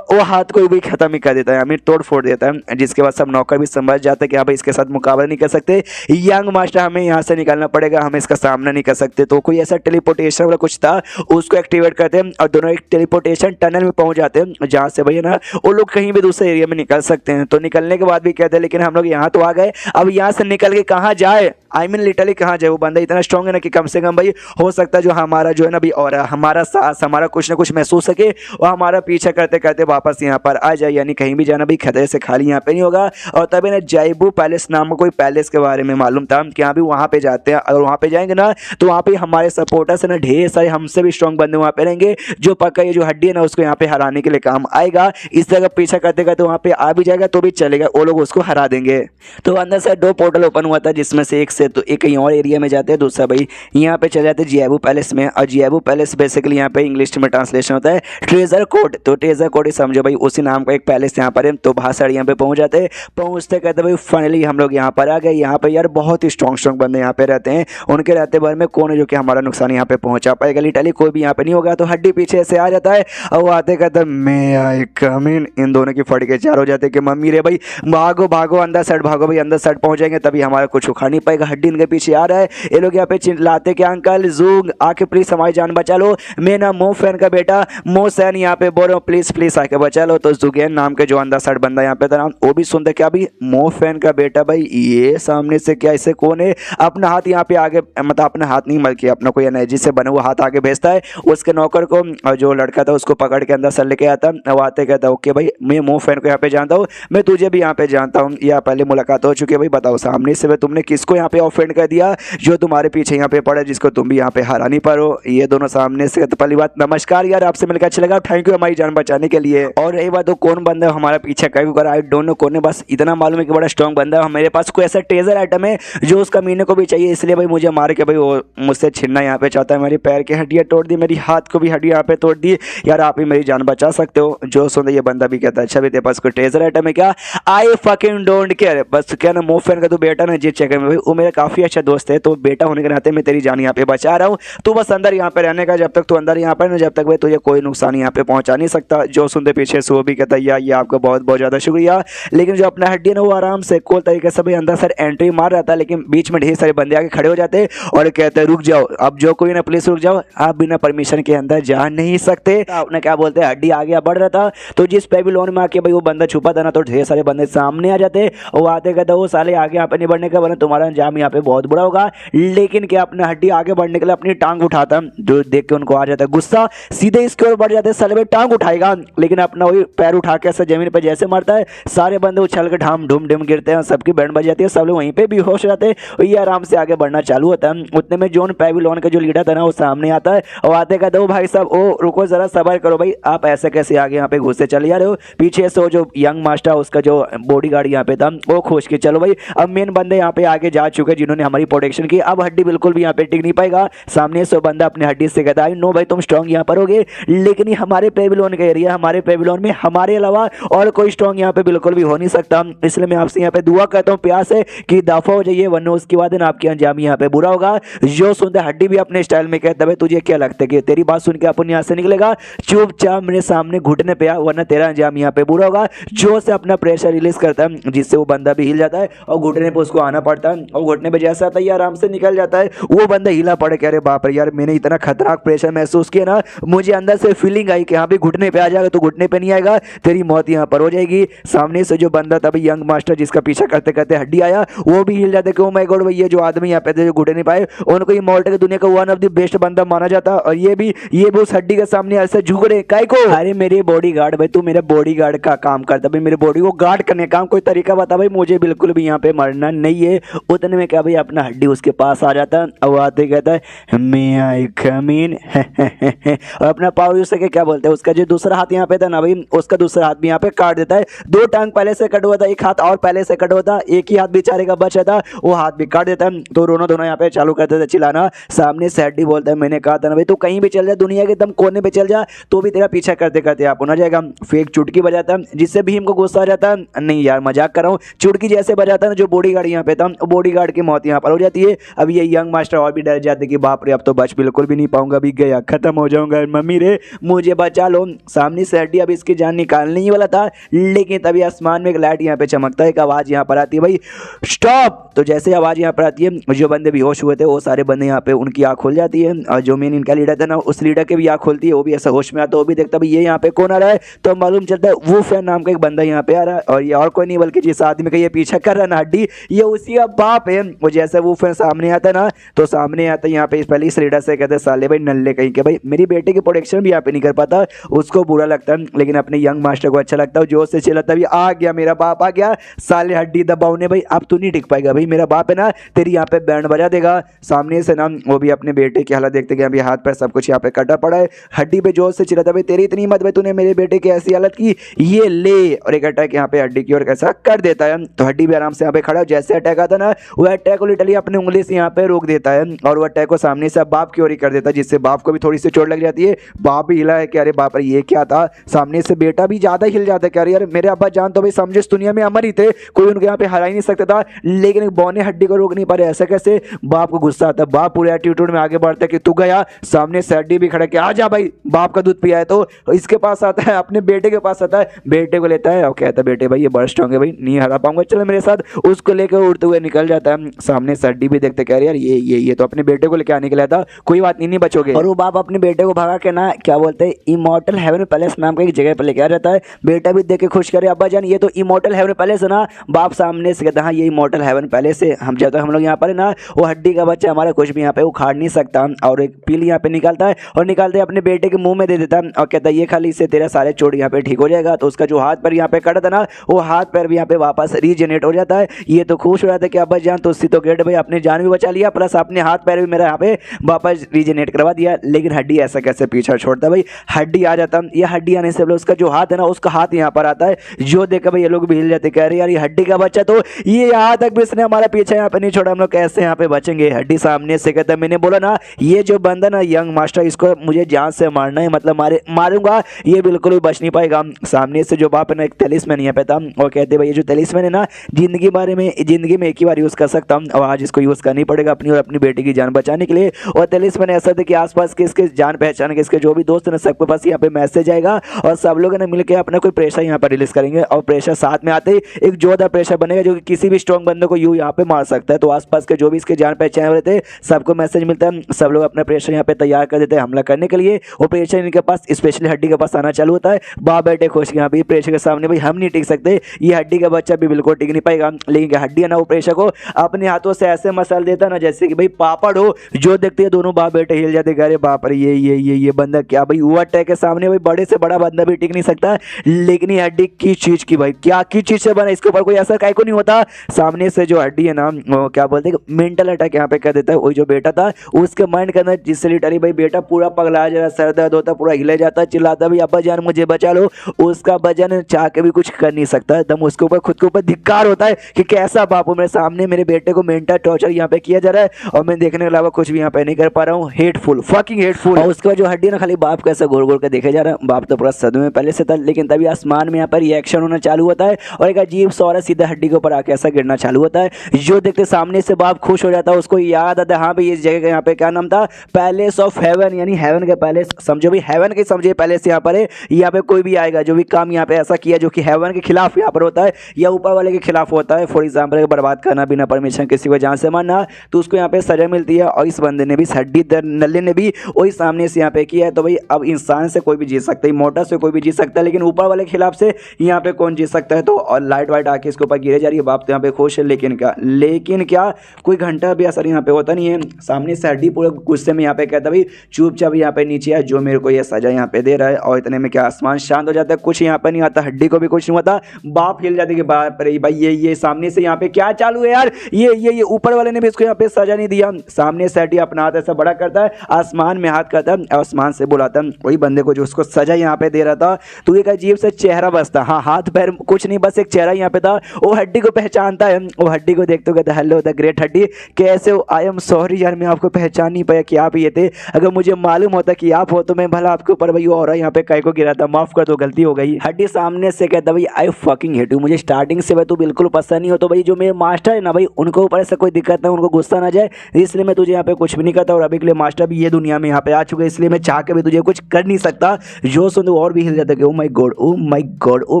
वो हाथ को भी खत्म ही कर देता है, हमें तोड़ फोड़ देता है। जिसके बाद सब नौकर भी समझ जाते हैं कि हाँ भाई इसके साथ मुकाबला नहीं कर सकते, यंग मास्टर हमें यहाँ से निकालना पड़ेगा, हम इसका सामना नहीं कर सकते। तो कोई ऐसा टेलीपोर्टेशन वाला कुछ था उसको एक्टिवेट करते हैं और दोनों एक टेलीपोर्टेशन टनल में पहुंच जाते हैं जहाँ से भाई ना वो लोग कहीं भी दूसरे एरिया में निकल सकते हैं। तो निकलने के बाद भी कहते हैं लेकिन हम लोग यहाँ तो आ गए, अब यहाँ से निकल के कहाँ जाए? आई मीन लिटरली कहाँ जाए? वो बंदा इतना स्ट्रॉन्ग है ना कि कम से कम भाई हो सकता है जो हमारा जो है ना भाई और हमारा सांस हमारा कुछ ना कुछ महसूस सके और हमारा पीछा करते करते वापस यहाँ पर आ जाए, यानी कहीं भी जाना भाई खतरे से खाली यहाँ पे नहीं होगा। और तभी ना जयबू पैलेस नाम का कोई पैलेस के बारे में मालूम था कि यहाँ भी वहाँ पे जाते हैं, अगर वहाँ पे जाएंगे ना तो वहाँ पे हमारे सपोर्टर्स है ना ढेर सारे हमसे भी स्ट्रॉन्ग बंदे वहाँ पे रहेंगे, जो पक्का ये जो हड्डी है ना उसको यहाँ पे हराने के लिए काम आएगा। इस जगह पीछा करते करते वहाँ पे आ भी जाएगा तो भी चलेगा, वो लोग उसको हरा देंगे। तो अंदर से 2 पोर्टल ओपन हुआ था जिसमें से एक से तो एक कहीं और एरिया में जाते हैं, दूसरा भाई यहाँ पे चले जाते हैं जियाबू पैलेस में। और जियाबू पैलेस बेसिकली यहाँ पे इंग्लिश में ट्रांसलेशन होता है ट्रेजर कोर्ट। तो ट्रेजर कोर्ट ही समझो भाई उसी नाम का एक पैलेस यहाँ पर है। तो भाषण यहाँ पे पहुँच जाते हैं, पहुँचते कहते भाई फाइनली हम लोग यहाँ पर आ गए। यहाँ पे यार बहुत ही स्ट्रॉन्ग बंदे यहाँ पे रहते हैं, उनके रहते भर में कौन है जो कि हमारा नुकसान यहाँ पे पहुँचा पाएगा? लिटरली कोई भी यहाँ पे नहीं होगा। तो हड्डी पीछे से आ जाता है और वो आते कहते मैं आई कम इन दोनों की फट के चार हो जाते कि मम्मी रे भाई भागो भागो अंदर साइड भागो भाई, अंदर साइड पहुंच जाएंगे तभी हमारा कुछ उखाड़ नहीं पाएगा। हड्डी इनके पीछे आ रहा है, ये लोग यहाँ पे चिल्लाते कि अंकल जूग आके प्लीज हमारी जान बचा लो, मैं ना मो फैन का बेटा मो सैन यहाँ पे बोल रहा हूँ प्लीज प्लीज आके बचा लो। तो जुगैन नाम के जो अंदर साइड बंदा यहाँ पे था वो भी सुनते क्या भाई मो फैन का बेटा भाई ये सामने से क्या इसे कौन है? अपना हाथ यहाँ पे आगे मतलब अपना हाथ नहीं बल्कि अपना कोई एनर्जी से बना हुआ हाथ आगे भेजता है उसके नौकर को, और जो लड़का था उसको पकड़ के अंदर सर लेके आता। वो आते कहता ओके भाई मैं मो फैन को यहाँ पे जानता हूँ, मैं तुझे भी यहाँ पे जानता हूँ, या पहले मुलाकात हो चुकी है भाई, बताओ सामने से तुमने किसको यहाँ पे ऑफेंड कर दिया जो तुम्हारे पीछे यहाँ पे पड़ा जिसको तुम भी यहाँ पे हरा नहीं पारो? ये दोनों सामने से तो पहली बात नमस्कार यार आपसे मिलकर अच्छा लगा, थैंक यू हमारी जान बचाने के लिए। और ये बात तो कौन बंदा हमारा पीछे कभी कर आई डोंट नो कौन है, बस इतना मालूम है कि बड़ा स्ट्रॉन्ग बंदा है। मेरे पास कोई ऐसा ट्रेजर आइटम है जो उसका मीने को भी चाहिए, इसलिए भाई मुझे मार के भाई वो मुझसे छीनना यहाँ पे चाहता है। मेरी पैर की हड्डियाँ तोड़ दी, मेरी हाथ को भी हड्डियाँ यहाँ पे तोड़ दी, यार आप ही मेरी जान बचा सकते हो। जो सुन ये बंदा भी कहता है अच्छा भी तेरे पास कोई ट्रेजर आइटम है क्या? आई फकिंग डोंट केयर, बस क्या ना मो फैन का तू बेटा ना जीत चेक में भाई वो मेरा काफी अच्छा दोस्त है, तो बेटा होने के नाते मैं तेरी जान यहाँ पे बचा रहा हूँ, तू बस अंदर यहाँ पे रहने का, जब तक तू अंदर यहाँ पर ना जब तक भाई तुझे कोई नुकसान यहाँ पे पहुंचा नहीं सकता। जो सुनते पीछे से वो भी कहता है यार ये आपका बहुत बहुत ज्यादा शुक्रिया। लेकिन जो अपना हड्डी है ना वो आराम से कोल तरीके से भाई अंदर सर एंट्री मार रहा था, लेकिन बीच में ढेर सारे बंदे आके खड़े हो जाते और कहते हैं रुक जाओ, अब जो कोई ना प्लीज रुक जाओ, आप बिना परमिशन के अंदर जा नहीं सकते। आपने क्या बोलते हैं हड्डी आगे बढ़ रहा था, तो जिस पेविलियन में आके भाई वो बंदा छुपा था ना तो ढेर सारे बंदे सामने आ जाते और आते कहते वो साले आगे यहाँ पे नहीं बढ़ने का, वरना तुम्हारा अंजाम यहाँ पे बहुत बुरा होगा। लेकिन क्या अपना हड्डी आगे बढ़ने के लिए अपनी टांग उठाता है, जो देख के उनको आ जाता है गुस्सा, सीधे इसकी ओर बढ़ जाते हैं, साले भाई टांग उठाएगा, लेकिन अपना वही पैर उठा के ऐसे जमीन पर जैसे मारता है, सारे बंदे उछल के ढाम ढूम ढूम गिरते हैं, सबकी बैंड बज जाती है, सब लोग वहीं पे बेहोश रहते हैं और ये आराम से आगे बढ़ना चालू होता है। उतने में जॉन पेविलियन का जो लीडर था ना वो सामने आता है और आते कहते हो भाई साहब ओ रुको जरा सबर करो भाई, आप ऐसे कैसे आगे यहाँ पे घुसते चले जा रहे हो, पीछे से वो जो यंग मास्टर उसका जो बॉडीगार्ड यहाँ पे था वो खोज के चलो भाई। अब मेन बंदे यहाँ पे आगे जा चुके जिन्होंने हमारी प्रोटेक्शन की, अब हड्डी बिल्कुल भी यहाँ पे टिक नहीं पाएगा। सामने से बंदा अपनी हड्डी से कहता है नो भाई तुम स्ट्रॉन्ग यहाँ पर होगे, लेकिन ये हमारे पेविलियन का एरिया, हमारे पेविलियन में हमारे अलावा और कोई स्ट्रॉन्ग यहाँ पे बिल्कुल भी हो नहीं सकता, इसलिए मैं आपसे यहाँ पे दुआ करता हूँ प्यास है कि दफा हो जाइए, वरना उसके बाद आपकी अंजाम यहाँ पे बुरा होगा। जो सुनते हड्डी भी अपने स्टाइल में कहता है तुझे क्या लगता है कि तेरी बात सुन के अपन यहाँ से निकलेगा, चुपचाप मेरे सामने घुटने पे आ, वरना तेरा अंजाम यहाँ पे बुरा होगा। जो से अपना प्रेशर रिलीज करता है जिससे वो बंदा भी हिल जाता है और घुटने पे उसको आना पड़ता है, और घुटने पे जैसा आता है आराम से निकल जाता है। वो बंदा हिला पड़े कह रहे बाप रे यार मैंने इतना खतरनाक प्रेशर महसूस किया ना, मुझे अंदर से फीलिंग आई कि हाँ भी घुटने पे आ जाएगा तो घुटने पे नहीं आएगा, तेरी मौत यहाँ पर हो जाएगी। सामने से जो बंदा था भाई यंग मास्टर जिसका पीछा करते करते हड्डी आया, वो भी हिल जाता है कि ओ माय गॉड भाई ये जो आदमी यहाँ पे थे जो घुटने नहीं पाए उनको ये मॉर्टल की दुनिया का वन ऑफ द बेस्ट बंदा माना जाता, और ये भी उस हड्डी के सामने ऐसे झुक रहे काय को। अरे मेरे बॉडीगार्ड भाई तू मेरे बॉडीगार्ड का काम करता भाई, मेरे बॉडी को गार्ड करने का कोई तरीका बता भाई, मुझे बिल्कुल भी यहाँ पे मरना नहीं है। उतने में क्या भाई अपना हड्डी उसके पास आ जाता है और आते कहता है मैं आई कम इन और अपना पावर यूज करके क्या बोलते हैं उसका जो दूसरा हाथ यहाँ पे था ना भाई उसका दूसरा हाथ भी यहाँ पे काट देता है। दो टांग पहले से कट हुआ था, एक हाथ और पहले से कट हुआ था, एक ही हाथ बेचारे का बचा था वो हाथ भी काट देता है। तो दोनों यहाँ पे चालू करते थे चिल्लाना। सामने से हड्डी बोलता है मैंने कहा था ना भाई तू कहीं भी चल जा, दुनिया के एकदम कोने पे चल जा तो भी तेरा पीछा करते करते आप होना जाएगा। फेक चुटकी बजाता है जिससे भीम को गुस्सा आ जाता है, नहीं यार मजाक कर रहा हूँ, चुटकी जैसे बजाता है ना जो बॉडीगार्ड यहाँ पे था बॉडीगार्ड की मौत यहाँ पर हो जाती है। अब ये यंग मास्टर और भी डर जाते कि बाप रे अब तो बच बिल्कुल भी नहीं पाऊंगा, अभी गया खत्म हो जाऊंगा, मम्मी रे मुझे बचा लो। सामने से हड्डी अब इसकी जान निकालने ही वाला था, लेकिन तभी आसमान में एक लाइट यहाँ पे चमकता है, एक आवाज यहाँ पर आती है भाई स्टॉप। तो जैसे आवाज यहाँ पर आती है जो बंदे बेहोश हुए थे वो सारे बंदे यहाँ पे उनकी आँख खुल जाती है, और जो मेन इनका लीडर था ना उस लीडर के भी आँख खुलती है, वो भी ऐसा होश में आता है, वो भी देखता है ये यहाँ पे कौन आ रहा है, तो मालूम चलता है वो फैन नाम का एक बंदा यहाँ पे आ रहा है, और ये और कोई नहीं बल्कि जिस आदमी का ये पीछा कर रहा है ना हड्डी ये उसी का बाप है। वो जैसे वो फैन सामने आता है ना तो सामने आता है यहाँ पे पहले इस लीडर से कहते हैं साले भाई नल्ले कहीं के भाई मेरी बेटे की प्रोटेक्शन भी यहाँ पे नहीं कर पाता, उसको बुरा लगता है, लेकिन अपने यंग मास्टर को अच्छा लगता है, जोर से चिल्लाता है आ गया मेरा बाप आ गया, साले हड्डी दबाउने भाई अब तू नहीं टिक पाएगा भाई, मेरा बाप है ना तेरी यहाँ पे बैंड बजा देगा। सामने से ना वो भी अपने बेटे की हालत देखते कि अभी हाथ पैर सब कुछ यहाँ पे कटा पड़ा है, हड्डी पे जोर से चिल्लाता भाई तेरी इतनी हिम्मत भाई तूने मेरे बेटे की ऐसी हालत की, ये ले, और एक अटैक यहाँ पे हड्डी की ओर कैसा कर देता है। तो हड्डी भी आराम से यहाँ पे खड़ा, जैसे अटैक आता ना वो अटैक को लिटरली अपनी उंगली से यहाँ पे रोक देता है, और वो अटैक को सामने से बाप की ओर ही कर देता है, जिससे बाप को भी थोड़ी सी चोट लग जाती है। बाप भी हिला है कि अरे बाप रे ये क्या था, सामने से बेटा भी ज्यादा हिल जाता है कि अरे यार मेरे अब्बा जान तो भाई समझे इस दुनिया में अमर ही थे, कोई उनके यहाँ पे हरा ही नहीं सकता था, लेकिन बौने हड्डी को रोक नहीं पा रहे, ऐसा कैसे। बाप को गुस्सा आता है, बाप पूरे एटीट्यूड में आगे बढ़ता है कि तू गया, सामने से हड्डी भी खड़ा कि आ जा भाई, बाप का दूध पिया है, तो इसके पास आता है अपने बेटे के पास आता है, बेटे को लेता है और कहता है बेटे भाई ये बड़ा स्ट्रॉन्ग है भाई नहीं हरा पाऊंगा चलो मेरे साथ, उसको लेकर उड़ते हुए निकल जाता है। सामने से हड्डी भी देखते कह रहे यार ये तो अपने बेटे को लेकर आने के लिए था, कोई बात नहीं बचोगे, और वो बाप अपने बेटे को भगा के ना क्या बोलते हैं इमॉर्टल हेवन पैलेस नाम का एक जगह पर लेके आ जाता है। बेटा भी देख के खुश करे अब्बा जान ये तो इमॉर्टल हेवन पैलेस है ना, बाप सामने से कहता हाँ ये इमॉर्टल हेवन पैलेस है, हम जब तक हम लोग यहाँ पर है ना वो हड्डी का बच्चा हमारा कुछ भी यहाँ पे उखाड़ नहीं सकता, और एक पील यहाँ पे निकालता है और निकालते अपने बेटे के मुंह में दे देता है और कहता है ये खाली इससे तेरा सारे चोट यहाँ पे ठीक हो जाएगा। तो उसका जो हाथ पैर यहाँ पे कटा था ना वो हाथ पैर भी यहाँ पे वापस रीजनरेट हो जाता है। ये तो खुश हो जाता है कि अब्बा जान तो उससे तो ग्रेट भाई अपने जान भी बचा लिया प्लस अपने हाथ पैर भी मेरा यहाँ पे वापस रीजनरेट करवा दिया, लेकिन हड्डी ऐसा कैसे पीछा छोड़ता भाई, हड्डी आ जाता, ये हड्डी आने से उसका जो हाथ है ना उसका हाथ यहाँ पर आता है, जो देखकर भाई ये लोग भी हिल जाते कह रहे यार ये हड्डी का बच्चा तो ये यहाँ तक भी इसने हमारा पीछा यहाँ पे नहीं छोड़ा, हम लोग कैसे यहाँ पे बचेंगे। हड्डी सामने से कहता है मैंने बोला ना ये जो बंदा ना यंग मास्टर इसको मुझे जान से मारना है, मतलब मारूंगा ये बिल्कुल भी बच नहीं पाएगा। सामने से जो बाप है ना एक तलिस्मैन यहाँ पे था और कहते भाई ये जो तलिस्मैन है ना जिंदगी में एक ही बार यूज कर सकता हूँ और आज इसको यूज करनी पड़ेगा अपनी और अपनी बेटी की जान बचाने के लिए। और तलिस्मैन ऐसा था कि आसपास के इसके जान पहचान के इसके जो भी दोस्त है ना सबके पास यहाँ पे मैसेज आएगा और सब लोग ना मिलकर अपना कोई प्रेशर यहाँ पर रिलीज करेंगे, और प्रेशर साथ में आते ही एक जोरदार प्रेशर बनेगा जो कि किसी भी स्ट्रॉन्ग बंदे को यूं यहाँ पे मार सकता है। तो आसपास के जो भी इसके जान पहचान वाले थे सबको मैसेज मिलता है, सब लोग अपना प्रेशर यहाँ पे तैयार कर देते हैं हमला करने के लिए। वो प्रेशर इनके पास स्पेशली हड्डी के पास आना चालू होता है। बाप बेटे खुश यहाँ पे प्रेशर के सामने भाई हम नहीं टिक सकते, ये हड्डी का बच्चा भी बिल्कुल टिक नहीं पाएगा। लेकिन क्या हड्डी है ना वो प्रेशर को अपने हाथों से ऐसे मसल देता ना जैसे कि भाई पापड़ हो। जो देखते हैं दोनों बाप बेटे हिल जाते, अरे बाप रे ये बंदा क्या भाई हुआ अटैक के सामने भाई बड़े से बड़ा बंदा भी टिक नहीं सकता। लेकिन ये हड्डी किस चीज की भाई, क्या किस चीज से बना, इसके ऊपर कोई असर काहे को नहीं होता। सामने से जो हड्डी है ना वो क्या बोलते हैं मेंटल अटैक यहाँ पे कर देता है। वही जो बेटा था उसके माइंड के अंदर जिससे लिटरली भाई बेटा पूरा पगला जा, सर दर्द होता, पूरा हिले जाता, चिल्लाता भी अब्बा जान मुझे बचा लो। उसका वजन चाह के भी कुछ कर नहीं सकता, दम उसके ऊपर खुद के ऊपर धिक्कार होता है कि कैसा बाप हो, मेरे सामने मेरे बेटे को मेंटल टॉर्चर यहाँ पे किया जा रहा है और मैं देखने के अलावा कुछ भी यहाँ पे नहीं कर पा रहा हूँ। Hateful, fucking hateful. और उसके बाद जो हड्डी ना खाली बाप को ऐसा घूर घूर के देखे जा रहा है। बाप तो पूरा सदमे में पहले से था, लेकिन तभी आसमान में यहाँ पर रिएक्शन होना चालू होता है और एक अजीब सा औरत सीधा हड्डी के ऊपर आके ऐसा गिरना चालू होता है। जो देखते सामने से बाप खुश हो जाता है, उसको याद आता है हाँ भाई इस जगह का यहाँ पे क्या नाम था, पैलेस ऑफ हेवन, यानी हेवन के पैलेस। समझो भी हेवन के समझे पैलेस यहाँ पर है। यहाँ पे कोई भी आएगा जो भी काम यहाँ पे ऐसा किया जो कि हेवन के खिलाफ यहाँ पर होता है या ऊपर वाले के खिलाफ होता है, फॉर एग्जाम्पल बर्बाद करना बिना परमिशन किसी को जान से मारना, तो उसको यहाँ पे सजा मिलती है। और इस बंदे ने भी हड्डी नल्ले ने भी वही सामने से यहाँ पे किया है। तो भाई अब इंसान से कोई भी जीत सकता है, मोटर से कोई भी जीत सकता है, लेकिन ऊपर वाले के खिलाफ से यहाँ पे कौन जीत सकता है। तो और लाइट वाइट आके इसके ऊपर गिरे जा रही है। बाप तो यहाँ पे खुश है, लेकिन क्या कोई घंटा भी असर यहाँ पे होता नहीं है। सामने से हड्डी पूरे गुस्से में यहाँ पे कहता भाई चुपचाप यहाँ पे नीचे आ, जो मेरे को ये सजा यहाँ पे दे रहा है। और इतने में क्या आसमान शांत हो जाता है, कुछ यहाँ पे नहीं आता, हड्डी को भी कुछ नहीं होता। बाप हिल जाते कि बाप रे भाई ये सामने से यहाँ पे क्या चालू है यार, ये ऊपर वाले ने भी इसको यहाँ पे सजा नहीं दिया। सामने से हड्डी अपना हाथ ऐसा बड़ा करता है, आसमान में हाथ करता है, आसमान से बुलाता है वही बंदे को जो उसको सजा यहाँ पे दे रहा था। तो एक अजीब से चेहरा बसता, हाँ हाथ पैर कुछ नहीं, बस एक चेहरा यहाँ पे था। वो हड्डी को पहचानता है, वो हड्डी को देखते कहता हेलो द ग्रेट हड्डी, कैसे हो, आई एम सॉरी यार मैं आपको पहचान नहीं पाया कि आप ये थे। अगर मुझे मालूम होता कि आप हो तो मैं भला आपके ऊपर भाई और यहाँ पे काय को गिरा था, माफ कर दो गलती हो गई। हड्डी सामने से कहता भाई आई फकिंग हेट यू, मुझे स्टार्टिंग से भाई तू बिल्कुल पसंद नहीं हो। तो भाई जो मेरे मास्टर है ना भाई उनको ऊपर ऐसा कोई दिक्कत ना, उनको गुस्सा ना जाए, इसलिए मैं तुझे यहाँ पे कुछ भी नहीं करता। और अभी के लिए मास्टर भी ये दुनिया में यहाँ पे आ चुके हैं, इसलिए मैं चाह के भी तुझे कुछ कर नहीं सकता। जो सुन और भी हिल जाता है, oh my God oh my God oh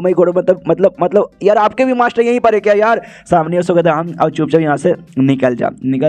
my God, मतलब यार आपके भी मास्टर यहीं पर है क्या यार। सामने उसको कहता हम और चुपचाप यहाँ से निकल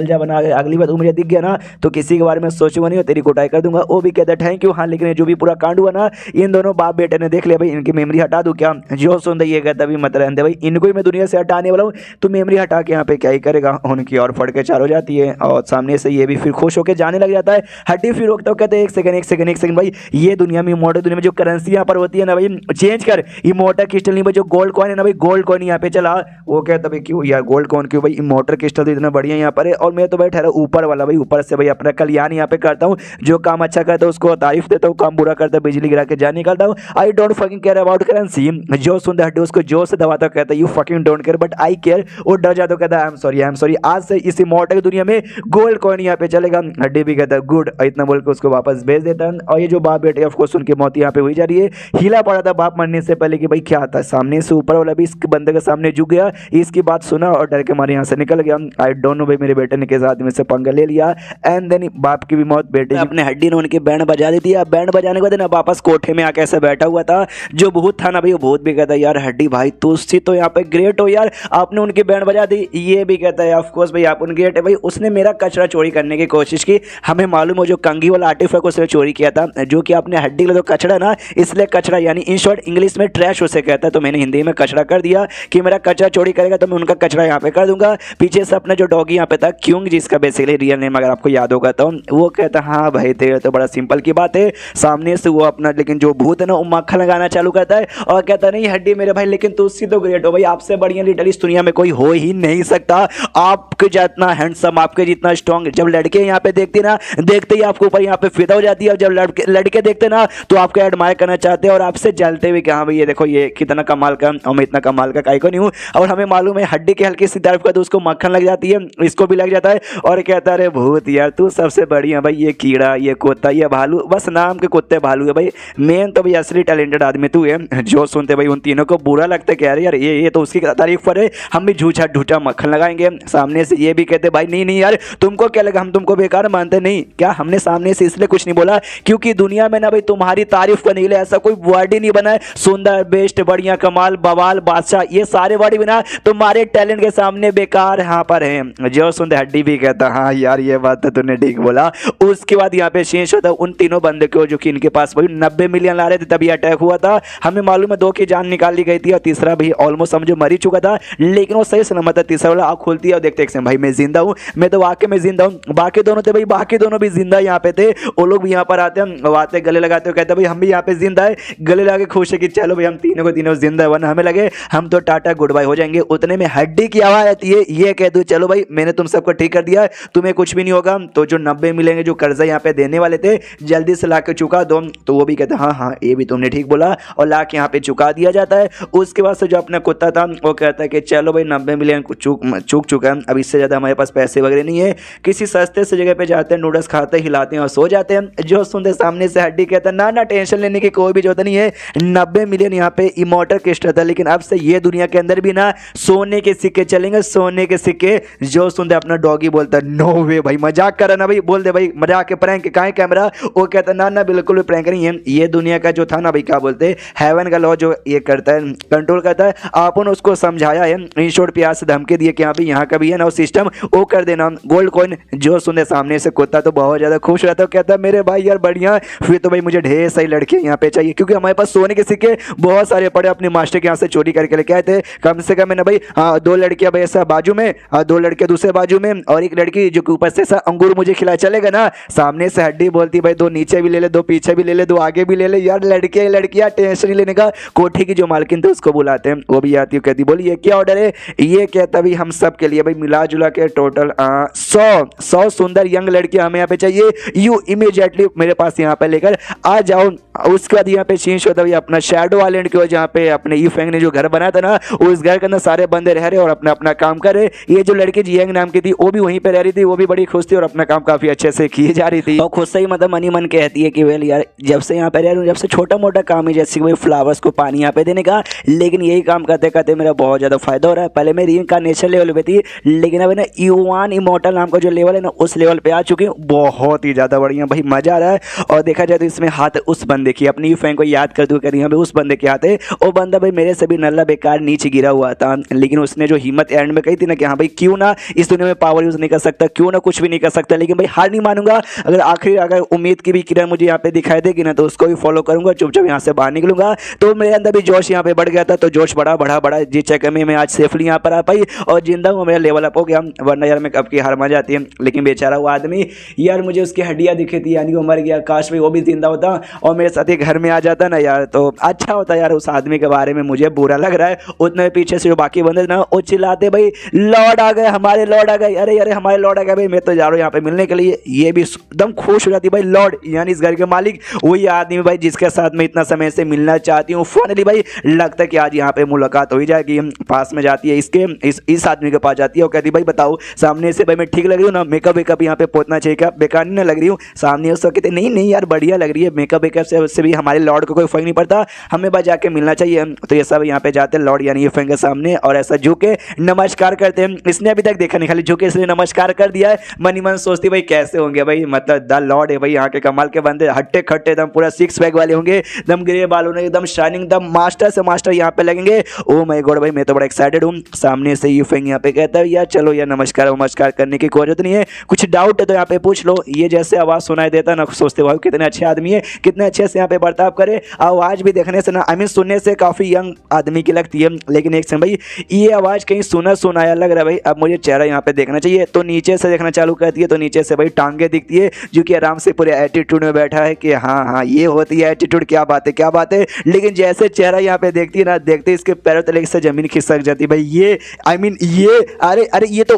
जा बना, अगली बार तू मुझे दिख गया ना तो किसी के बारे में सोचूंगा नहीं और तेरी कुटाई कर दूंगा। वो भी कहता है थैंक यू। हाँ लेकिन जो भी पूरा कांड हुआ ना इन दोनों बाप बेटे ने देख लिया भाई, इनकी मेमोरी हटा दूं क्या। जो सुन ये कहता भी मत रहने दे भाई, इनको ही मैं दुनिया से हटाने वाला हूँ, तो मेमोरी हटा के यहाँ पे क्या ही करेगा। उनकी और फट के चार हो जाती है और सामने से ये भी फिर खुश होकर जाने लग जाता है। हड्डी फिर रोकता हूँ, कहते हैं एक सेकंड भाई, ये दुनिया में मॉडर्न दुनिया में जो करेंसी यहाँ पर होती है ना भाई चेंज कर, इमोर्टल क्रिस्टल नहीं भाई, जो गोल्ड कॉइन है ना भाई, गोल्ड कॉइन यहाँ पे चला। वो कहता भाई क्यों यार गोल्ड कॉइन क्यों भाई, इमोर्टल क्रिस्टल तो इतना बढ़िया यहाँ पर है और मैं तो भाई ठहरा ऊपर वाला भाई, ऊपर से भाई अपना कल्याण यहाँ पे करता हूँ, जो काम अच्छा करता है उसको तारीफ देता हूँ, काम बुरा करता है बिजली गिरा के जान निकालता हूँ। I don't fucking care about currency. जो सुनता हड्डी उसको जोर से दबाता कहता है you fucking don't care but I care. वो डर जाता कहता है आई एम सॉरी, आज से इस इमोर्टल दुनिया में गोल्ड कॉइन यहाँ पे चलेगा। हड्डी भी कहता है गुड, इतना बोल के उसको वापस भेज देता है। और ये जो बाप बेटे ऑफकोर्स उनकी मौत यहाँ पे हुई जा रही है। हिला पड़ा था बाप मरने से पहले कि भाई क्या आता है, सामने से ऊपर वाला भी इस बंदे के सामने झुक गया, इसकी बात सुना और डर के मारे यहाँ से निकल गया। आई डोंट नो भाई मेरे बेटे ने किस आदमी से पंगा ले लिया। एंड देन बाप की भी मौत, बेटे अपने हड्डी ने उनकी बैंड बजा दी थी। अब बैंड बजाने के बाद ना वापस कोठे में आके ऐसा बैठा हुआ था। जो भूत था ना भाई वो भूत भी कहता है यार हड्डी भाई तू तो यहाँ पे ग्रेट हो यार, आपने उनकी बैंड बजा दी। ये भी कहता है ऑफकोर्स भाई आप उनके ग्रेट है भाई, उसने मेरा कचरा चोरी करने की कोशिश की, हमें मालूम हो जो कंगी वाला आर्टिफैक्ट उसने चोरी किया था, जो कि आपने हड्डी का कचरा ना, इसलिए कचरा यानी इन शॉर्ट इंग्लिश में ट्रैश उसे कहता है, तो मैंने हिंदी में कचरा कर दिया कि मेरा कचरा चोरी करेगा तो मैं उनका कचरा यहाँ पे कर दूंगा। पीछे से अपना जो डॉगी यहाँ पे था क्यूंग, जिसका बेसिकली रियल नेम अगर आपको याद होगा तो वो कहता हाँ भाई तेरे तो बड़ा सिंपल की बात है। सामने से वो अपना लेकिन जो भूत है ना वो मक्खन लगाना चालू करता है और कहता नहीं हड्डी मेरे भाई लेकिन तू उससे तो ग्रेट हो भाई, आपसे बढ़िया लीडर इस दुनिया में कोई हो ही नहीं सकता, आपके जितना हैंडसम आपके जितना स्ट्रॉन्ग। जब लड़के यहाँ पे देखते ना, देखते ही आपके ऊपर यहाँ पे फिदा हो जाती है, और जब लड़के देखते ना तो आपको एडमायर करना चाहते हैं और आपसे जलते हुए कि हाँ भाई ये देखो ये कितना कमाल का, और मैं इतना कमाल का काहे को नहीं हूँ। और हमें मालूम है हड्डी की हल्की सी तरफ का तो उसको मक्खन लग जाती है, इसको भी लग जाता है और कहता है अरे भूत यार तू सबसे बढ़िया भाई, ये कीड़ा ये कुत्ता ये भालू, बस नाम के कुत्ते भालू है भाई, मेन तो भाई असली टैलेंटेड आदमी तू है। जो सुनते भाई उन तीनों को बुरा लगता है, कह रहे यार ये तो उसकी तारीफ पर है, हम भी झूठा झूठा मक्खन लगाएंगे। सामने से ये भी कहते भाई नहीं यार तुमको क्या लगा हम तुमको बेकार मानते, नहीं क्या हमने सामने से इसलिए कुछ नहीं बोला क्योंकि दुनिया में ना भाई तुम्हारी तारीफ करने के लिए ऐसा कोई वर्ड ही नहीं बना है। सुंदर बेस्ट बढ़िया कमाल बवाल बादशाह ये सारे वर्ड बिना तुम्हारे टैलेंट के सामने बेकार यहाँ पर है। जो सुनते हड्डी भी कहता हाँ यार ये बात तो तूने ठीक बोला। उसके बाद यहाँ पे शेष होता उन तीनों बंदे को जो कि इनके पास भाई 90 मिलियन ला रहे थे, तभी अटैक हुआ था। हमें मालूम है 2 की जान निकाल ली गई थी और तीसरा भी ऑलमोस्ट समझो मर ही चुका था, लेकिन लेकिन वो सही सलामत है। तीसरा वाला आँख खोलती है और देखते हैं भाई मैं जिंदा हूँ, मैं तो वाकई में जिंदा हूँ। बाकी दोनों थे भाई, बाकी दोनों भी जिंदा यहाँ पे थे। वो लोग भी यहाँ पर आते हैं, आते गले लगाते कहते हैं भाई हम भी यहाँ पे जिंदा है, गले लगा खुश है कि चलो भाई हम तीनों को तीनों जिंदा है, वरना हमें लगे हम तो टाटा गुड बाय हो जाएंगे। उतने में हड्डी की आवाज आती है, ये कह दो चलो भाई मैंने तुम सबको ठीक कर दिया, तुम्हें कुछ भी नहीं होगा। तो जो 90 मिलेंगे जो कर्जा यहाँ पे देने वाले थे जल्दी से ला के चुका दो। तो वो भी कहते हाँ हाँ ये भी तुमने ठीक बोला, और ला के यहाँ पे चुका दिया जाता है। उसके बाद से जो अपना कुत्ता था वो कहता है कि चलो भाई 90 मिलियन चूक चुका है, अब इससे ज़्यादा हमारे पास पैसे वगैरह नहीं है, किसी सस्ते से जगह पे जाते हैं, नूडल्स खाते हैं, हिलाते हैं और सो जाते हैं। जो सुनते सामने से हड्डी कहता है ना टेंशन लेने की कोई भी जरूरत नहीं है, 90 मिलियन यहाँ पे इमॉर्टल क्रिस्टल था, लेकिन अब से ये दुनिया के अंदर भी ना सोने के सिक्के चलेंगे, सोने के सिक्के। जो सुनते अपना डॉगी बोलता है नो वे भाई मजाक कर रहा ना भाई, बोल दे भाई मजाक के प्रैंक कहाँ है कैमरा। वो कहता ना बिल्कुल भी प्रैंक नहीं है, ये दुनिया का जो था ना भाई क्या बोलते हैं हेवन का लॉ जो ये करता है कंट्रोल करता है, आपने उसको समझाया है, इन शॉर्ट प्यार से धमकी दिए कि यहाँ का भी है ना सिस्टम वो कर देना गोल्ड कॉइन। जो सुनते सामने से कुत्ता तो बहुत ज्यादा खुश रहता है, कहता है मेरे भाई यार बढ़िया, फिर तो भाई मुझे ढेर सारी लड़कियां यहाँ पे चाहिए, क्योंकि हमारे पास सोने के सिक्के बहुत सारे पड़े, अपने मास्टर के यहाँ से चोरी करके लेके आए थे। कम से कम है ना भाई 2 लड़कियां भाई ऐसा बाजू में, 2 लड़कियां दूसरे बाजू में, और एक लड़की जो ऊपर से ऐसा अंगूर मुझे खिला चलेगा ना। सामने से हड्डी बोलती भाई 2 नीचे भी ले ले, 2 पीछे भी ले ले, 2 आगे भी ले ले, यार लड़कियां टेंशन नहीं लेने का। कोठी की जो मालकिन थे उसको बुलाते हैं, वो भी आती है, कहती बोली ये क्या ऑर्डर है। ये कहता भाई हम सब के लिए भाई मिला जुला के टोटल 100 सुंदर यंग लड़कियां हमें यहाँ पे चाहिए, यू इमीडिएटली मेरे पास यहाँ पे लेकर आ जाओ। उसके बाद यहाँ पे चेंज होता है अपना शैडो आइलैंड की, जहाँ पे अपने यू फेंग ने जो घर बनाया था ना, उस घर के अंदर सारे बंदे रह रहे और अपना अपना काम कर रहे। ये जो लड़की जियांग नाम की थी वो भी वहीं पे रह रही थी, वो भी बड़ी खुश थी और अपना काम काफी अच्छे से किए जा रही थी। और खुद से ही मतलब मनी मन कहती है कि वेल यार जब से यहाँ पे रह रही हूँ, जब से छोटा मोटा काम है जैसे कि फ्लावर्स को पानी यहाँ पे देने का, लेकिन यही काम करते करते मेरा बहुत ज्यादा फायदा हो रहा है। पहले मैं रीइंकार्नेशन लेवल पे थी, लेकिन अब ना यूवान इमॉर्टल नाम का जो लेवल है ना उस लेवल पे आ चुकी हूँ, बहुत ही ज्यादा बढ़िया भाई मजा आ रहा है। और देखा जाए तो इसमें हाथ उस बंदे की, अपनी यू फेंग को याद कर दूँ करी उस बंदे के हाथ है, वो बंदा भाई मेरे से भी नल्ला बेकार नीचे गिरा हुआ था, लेकिन उसने जो हिम्मत एंड में कही थी ना कि हाँ भाई क्यों ना इस दुनिया में पावर यूज नहीं कर सकता, क्यों ना कुछ भी नहीं कर सकता, लेकिन भाई हार नहीं मानूंगा। अगर आखिर अगर उम्मीद की भी किरण मुझे यहाँ पे दिखाई देगी ना तो उसको भी फॉलो करूंगा, चुपचाप यहाँ से बाहर निकलूंगा। तो मेरे अंदर भी जोश यहाँ पे बढ़ गया था, तो जोश बढ़ा जिस चक्कर में मैं आज सेफली यहाँ पर आ पाई और जिंदा हूँ, मेरा लेवल अप हो गया, वरना यार मैं कब की हार मान जाती है। लेकिन बेचारा वो आदमी यार मुझे उसकी हड्डियां दिखी थी, यानी वो मर गया, काश भाई वो भी जिंदा होता और मेरे साथ ही घर में आ जाता ना यार तो अच्छा होता यार। उस आदमी के बारे में मुझे बुरा लग रहा है। उतने पीछे से जो बाकी बंदे ना वो चिल्लाते भाई लॉर्ड आ गए, हमारे लॉर्ड आ गए, अरे अरे हमारे लॉर्ड आ गए भाई, मैं तो जा रहा हूँ यहाँ पे मिलने के लिए। ये भी एकदम खुश हो जाती भाई, लॉर्ड यानी इस घर के मालिक वही आदमी भाई जिसके साथ मैं इतना समय से मिलना चाहती हूँ। फाइनली भाई लगता है कि आज यहाँ पे मुलाकात हो ही जाएगी। पास में जाती है इसके इस आदमी के पास जाती है और कहती भाई बताओ सामने से भाई मैं ठीक लग रही हूँ ना, मेकअप वेकअप यहाँ पे पोतना चाहिए क्या, बेकार नहीं लग रही हूँ। सामने उसको कहते नहीं यार बढ़िया लग रही है, मेकअप वेकअप से उससे भी हमारे लॉर्ड को कोई फर्क नहीं पड़ता, हमें बस जाके मिलना चाहिए। तो ये सब यहाँ पे जाते हैं लॉर्ड यानी ये फेंगे सामने और ऐसा झुके नमस्कार करते हैं। इसने अभी तक देखा नहीं, खाली झुके इसलिए नमस्कार कर दिया है। मनी मन सोचती भाई कैसे होंगे भाई, मतलब द लॉर्ड है भाई यहाँ के कमाल के बंदे, हट्टे खट्टे एकदम पूरा 6 पैक वाले होंगे, एकदम ग्रे बाल होंगे, एकदम शाइनिंग, एकदम मास्टर से मास्टर यहाँ पे लगेंगे। ओ माय गॉड भाई मैं तो बड़ा एक्साइटेड हूँ। सामने से ये फेंग यहाँ पे कहता है यार चलो यार नमस्कार करने की कोई जरूरत नहीं है, कुछ डाउट है तो यहाँ पे पूछ लो। ये जैसे आवाज सुनाई देता ना सोचते भाई कितने अच्छे आदमी है, कितने अच्छे से यहाँ पे बर्ताव करे। आवाज भी देखने से ना आई मीन सुनने से काफी यंग आदमी की लगती है, लेकिन एक समय भाई ये आवाज कहीं सुनाया लग रहा है भाई, अब मुझे चेहरा यहाँ पे देखना चाहिए। तो नीचे से देखना चालू करती है, तो नीचे से भाई टांगे दिखती है जो कि आराम से पूरे एटीट्यूड में बैठा है कि हाँ ये होती है एटीट्यूड, क्या बात है। लेकिन जैसे चेहरा यहाँ पे देखती है ना, देखते इसके पैरों तले से जमीन खिसक जाती है भाई। ये आई मीन ये अरे ये तो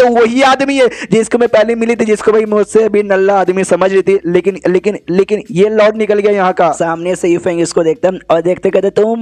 वही आदमी है जिसको मैं पहले मिली थी, जिसको भाई मुझसे भी नल्ला आदमी समझ रही थी, लेकिन ये लॉर्ड निकल गया यहाँ का। सामने से यूफेंग इसको देखता और देखते कहते तुम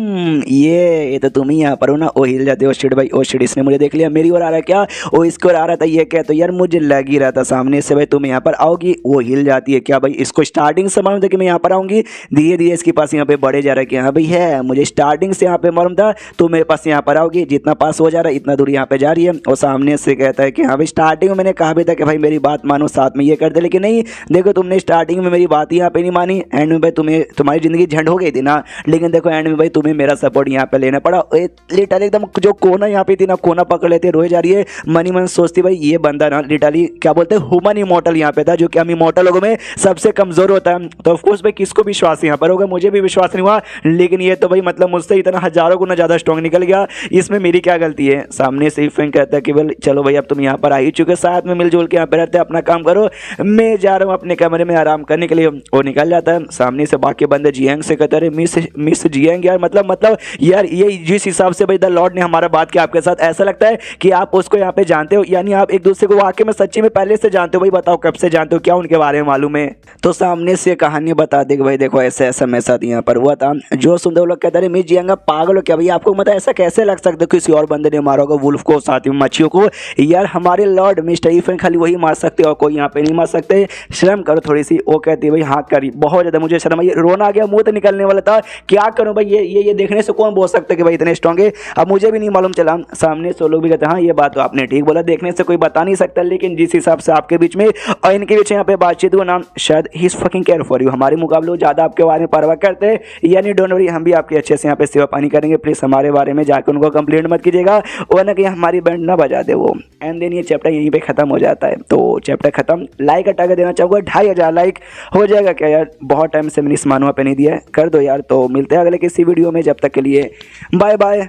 ये तो तुम ही यहाँ पर हो ना। ओ हिल जाते, ओ शिट भाई, ओ शिट इसने मुझे देख लिया, मेरी ओर आ रहा है क्या, ओ इसको आ रहा था, ये क्या तो यार मुझे लग ही रहा था सामने से भाई तुम यहाँ पर आओगी। वो हिल जाती है क्या भाई, इसको स्टार्टिंग से मालूम था कि मैं यहाँ पर आऊंगी, धीरे धीरे इसके पास यहाँ पे बढ़े जा रहा है कि हाँ भाई है, मुझे स्टार्टिंग से यहाँ पे मालूम था तो मेरे पास यहाँ पर आओगी, जितना पास हो जा रहा है इतना दूर यहाँ पे जा रही है। और सामने से कहता है कि हाँ भाई स्टार्टिंग में मैंने कहा भी था कि भाई मेरी बात मानो, साथ में ये कर दे, लेकिन नहीं देखो तुमने स्टार्टिंग में मेरी बात यहाँ पे नहीं मानी, एंड में भाई तुम्हारी जिंदगी झंड हो गई थी ना, लेकिन देखो एंड में भाई तुम्हें मेरा सपोर्ट यहाँ पे लेना पड़ा। लिटरली एकदम जो कोना यहाँ पे थी ना, कोना पकड़ लेते रोए जा रही है। मनी मन सोचती भाई ये बंदा ना लिटरली क्या बोलते हैं ह्यूमन इमॉर्टल यहाँ पे था, जो कि हम इमॉर्टल लोगों में सबसे कमजोर होता है। तो ऑफकोर्स भाई किसको विश्वास यहाँ पर होगा, मुझे भी विश्वास नहीं हुआ, लेकिन ये तो भाई मतलब मुझसे इतना हजारों गुना ज्यादा स्ट्रॉन्ग निकल गया। इसमें मेरी क्या गलती है। सामने से फ्रेंक कहता है कि बोल चलो भाई अब तुम यहाँ पर आ ही चुके, साथ में मिलजुल के यहाँ पे रहते हैं, अपना काम करो, मैं जा रहा हूँ अपने कमरे में आराम करने के लिए। वो निकल जाता है। सामने से बाकी बंदे जियांग से कहते हैं मिस जियांग यार, मतलब यार ये जिस हिसाब से भाई द लॉर्ड ने हमारा बात किया आपके साथ, ऐसा लगता है कि आप उसको यहाँ पे जानते हो, यानी आप एक दूसरे को वाकई में सच्ची में पहले से जानते हो। भाई बताओ कब से जानते हो, क्या उनके बारे में मालूम है? तो सामने से कहानी बता दे कि भाई देखो ऐसे ऐसा मेरे साथ यहाँ पर हुआ था। जो सुनते वो लोग कहते हैं मिस जियांग पागल हो क्या भाई, आपको मतलब ऐसा कैसे लग सकता है किसी और बंदे ने मारा होगा वुल्फ को, साथ में मच्छियों को? यार हमारे लॉर्ड मिस्टर ईफन खाली वही मार सकते और कोई यहाँ पे नहीं मार सकते, शर्म करो थोड़ी सी। वो कहती है भाई हाँ करी, बहुत ज़्यादा मुझे शर्म आई, रोना आ गया, मुंह तो निकलने वाला था, क्या करूँ भाई, ये देखने से कौन बोल सकता है कि भाई इतने स्ट्रॉन्ग है, अब मुझे भी नहीं मालूम चला। सामने से लोग भी कहते हैं हाँ ये बात तो आपने ठीक बोला, देखने से कोई बता नहीं सकता, लेकिन जिस हिसाब से आपके बीच में और इनके बीच यहाँ पे बातचीत हुआ ना, शायद he is fucking care for you, हमारे मुकाबले वो ज़्यादा आपके बारे में परवाह करते हैं, यानी डोंट वरी, हम भी आपके अच्छे से यहाँ पे सेवा पानी करेंगे, प्लीज़ हमारे बारे में जाकर उनको कंप्लेंट मत कीजिएगा, वरना कहीं हमारी बैंड ना बजा दे वो। एंड देन ये चैप्टर यहीं पे खत्म हो जाता है। तो चैप्टर खत्म, लाइक हटा के देना चाहूँगा, 2500 लाइक हो जाएगा क्या यार, बहुत टाइम से मैंने इस मानवा पे नहीं दिया है, कर दो यार। तो मिलते हैं अगले किसी वीडियो में, जब तक के लिए बाय बाय।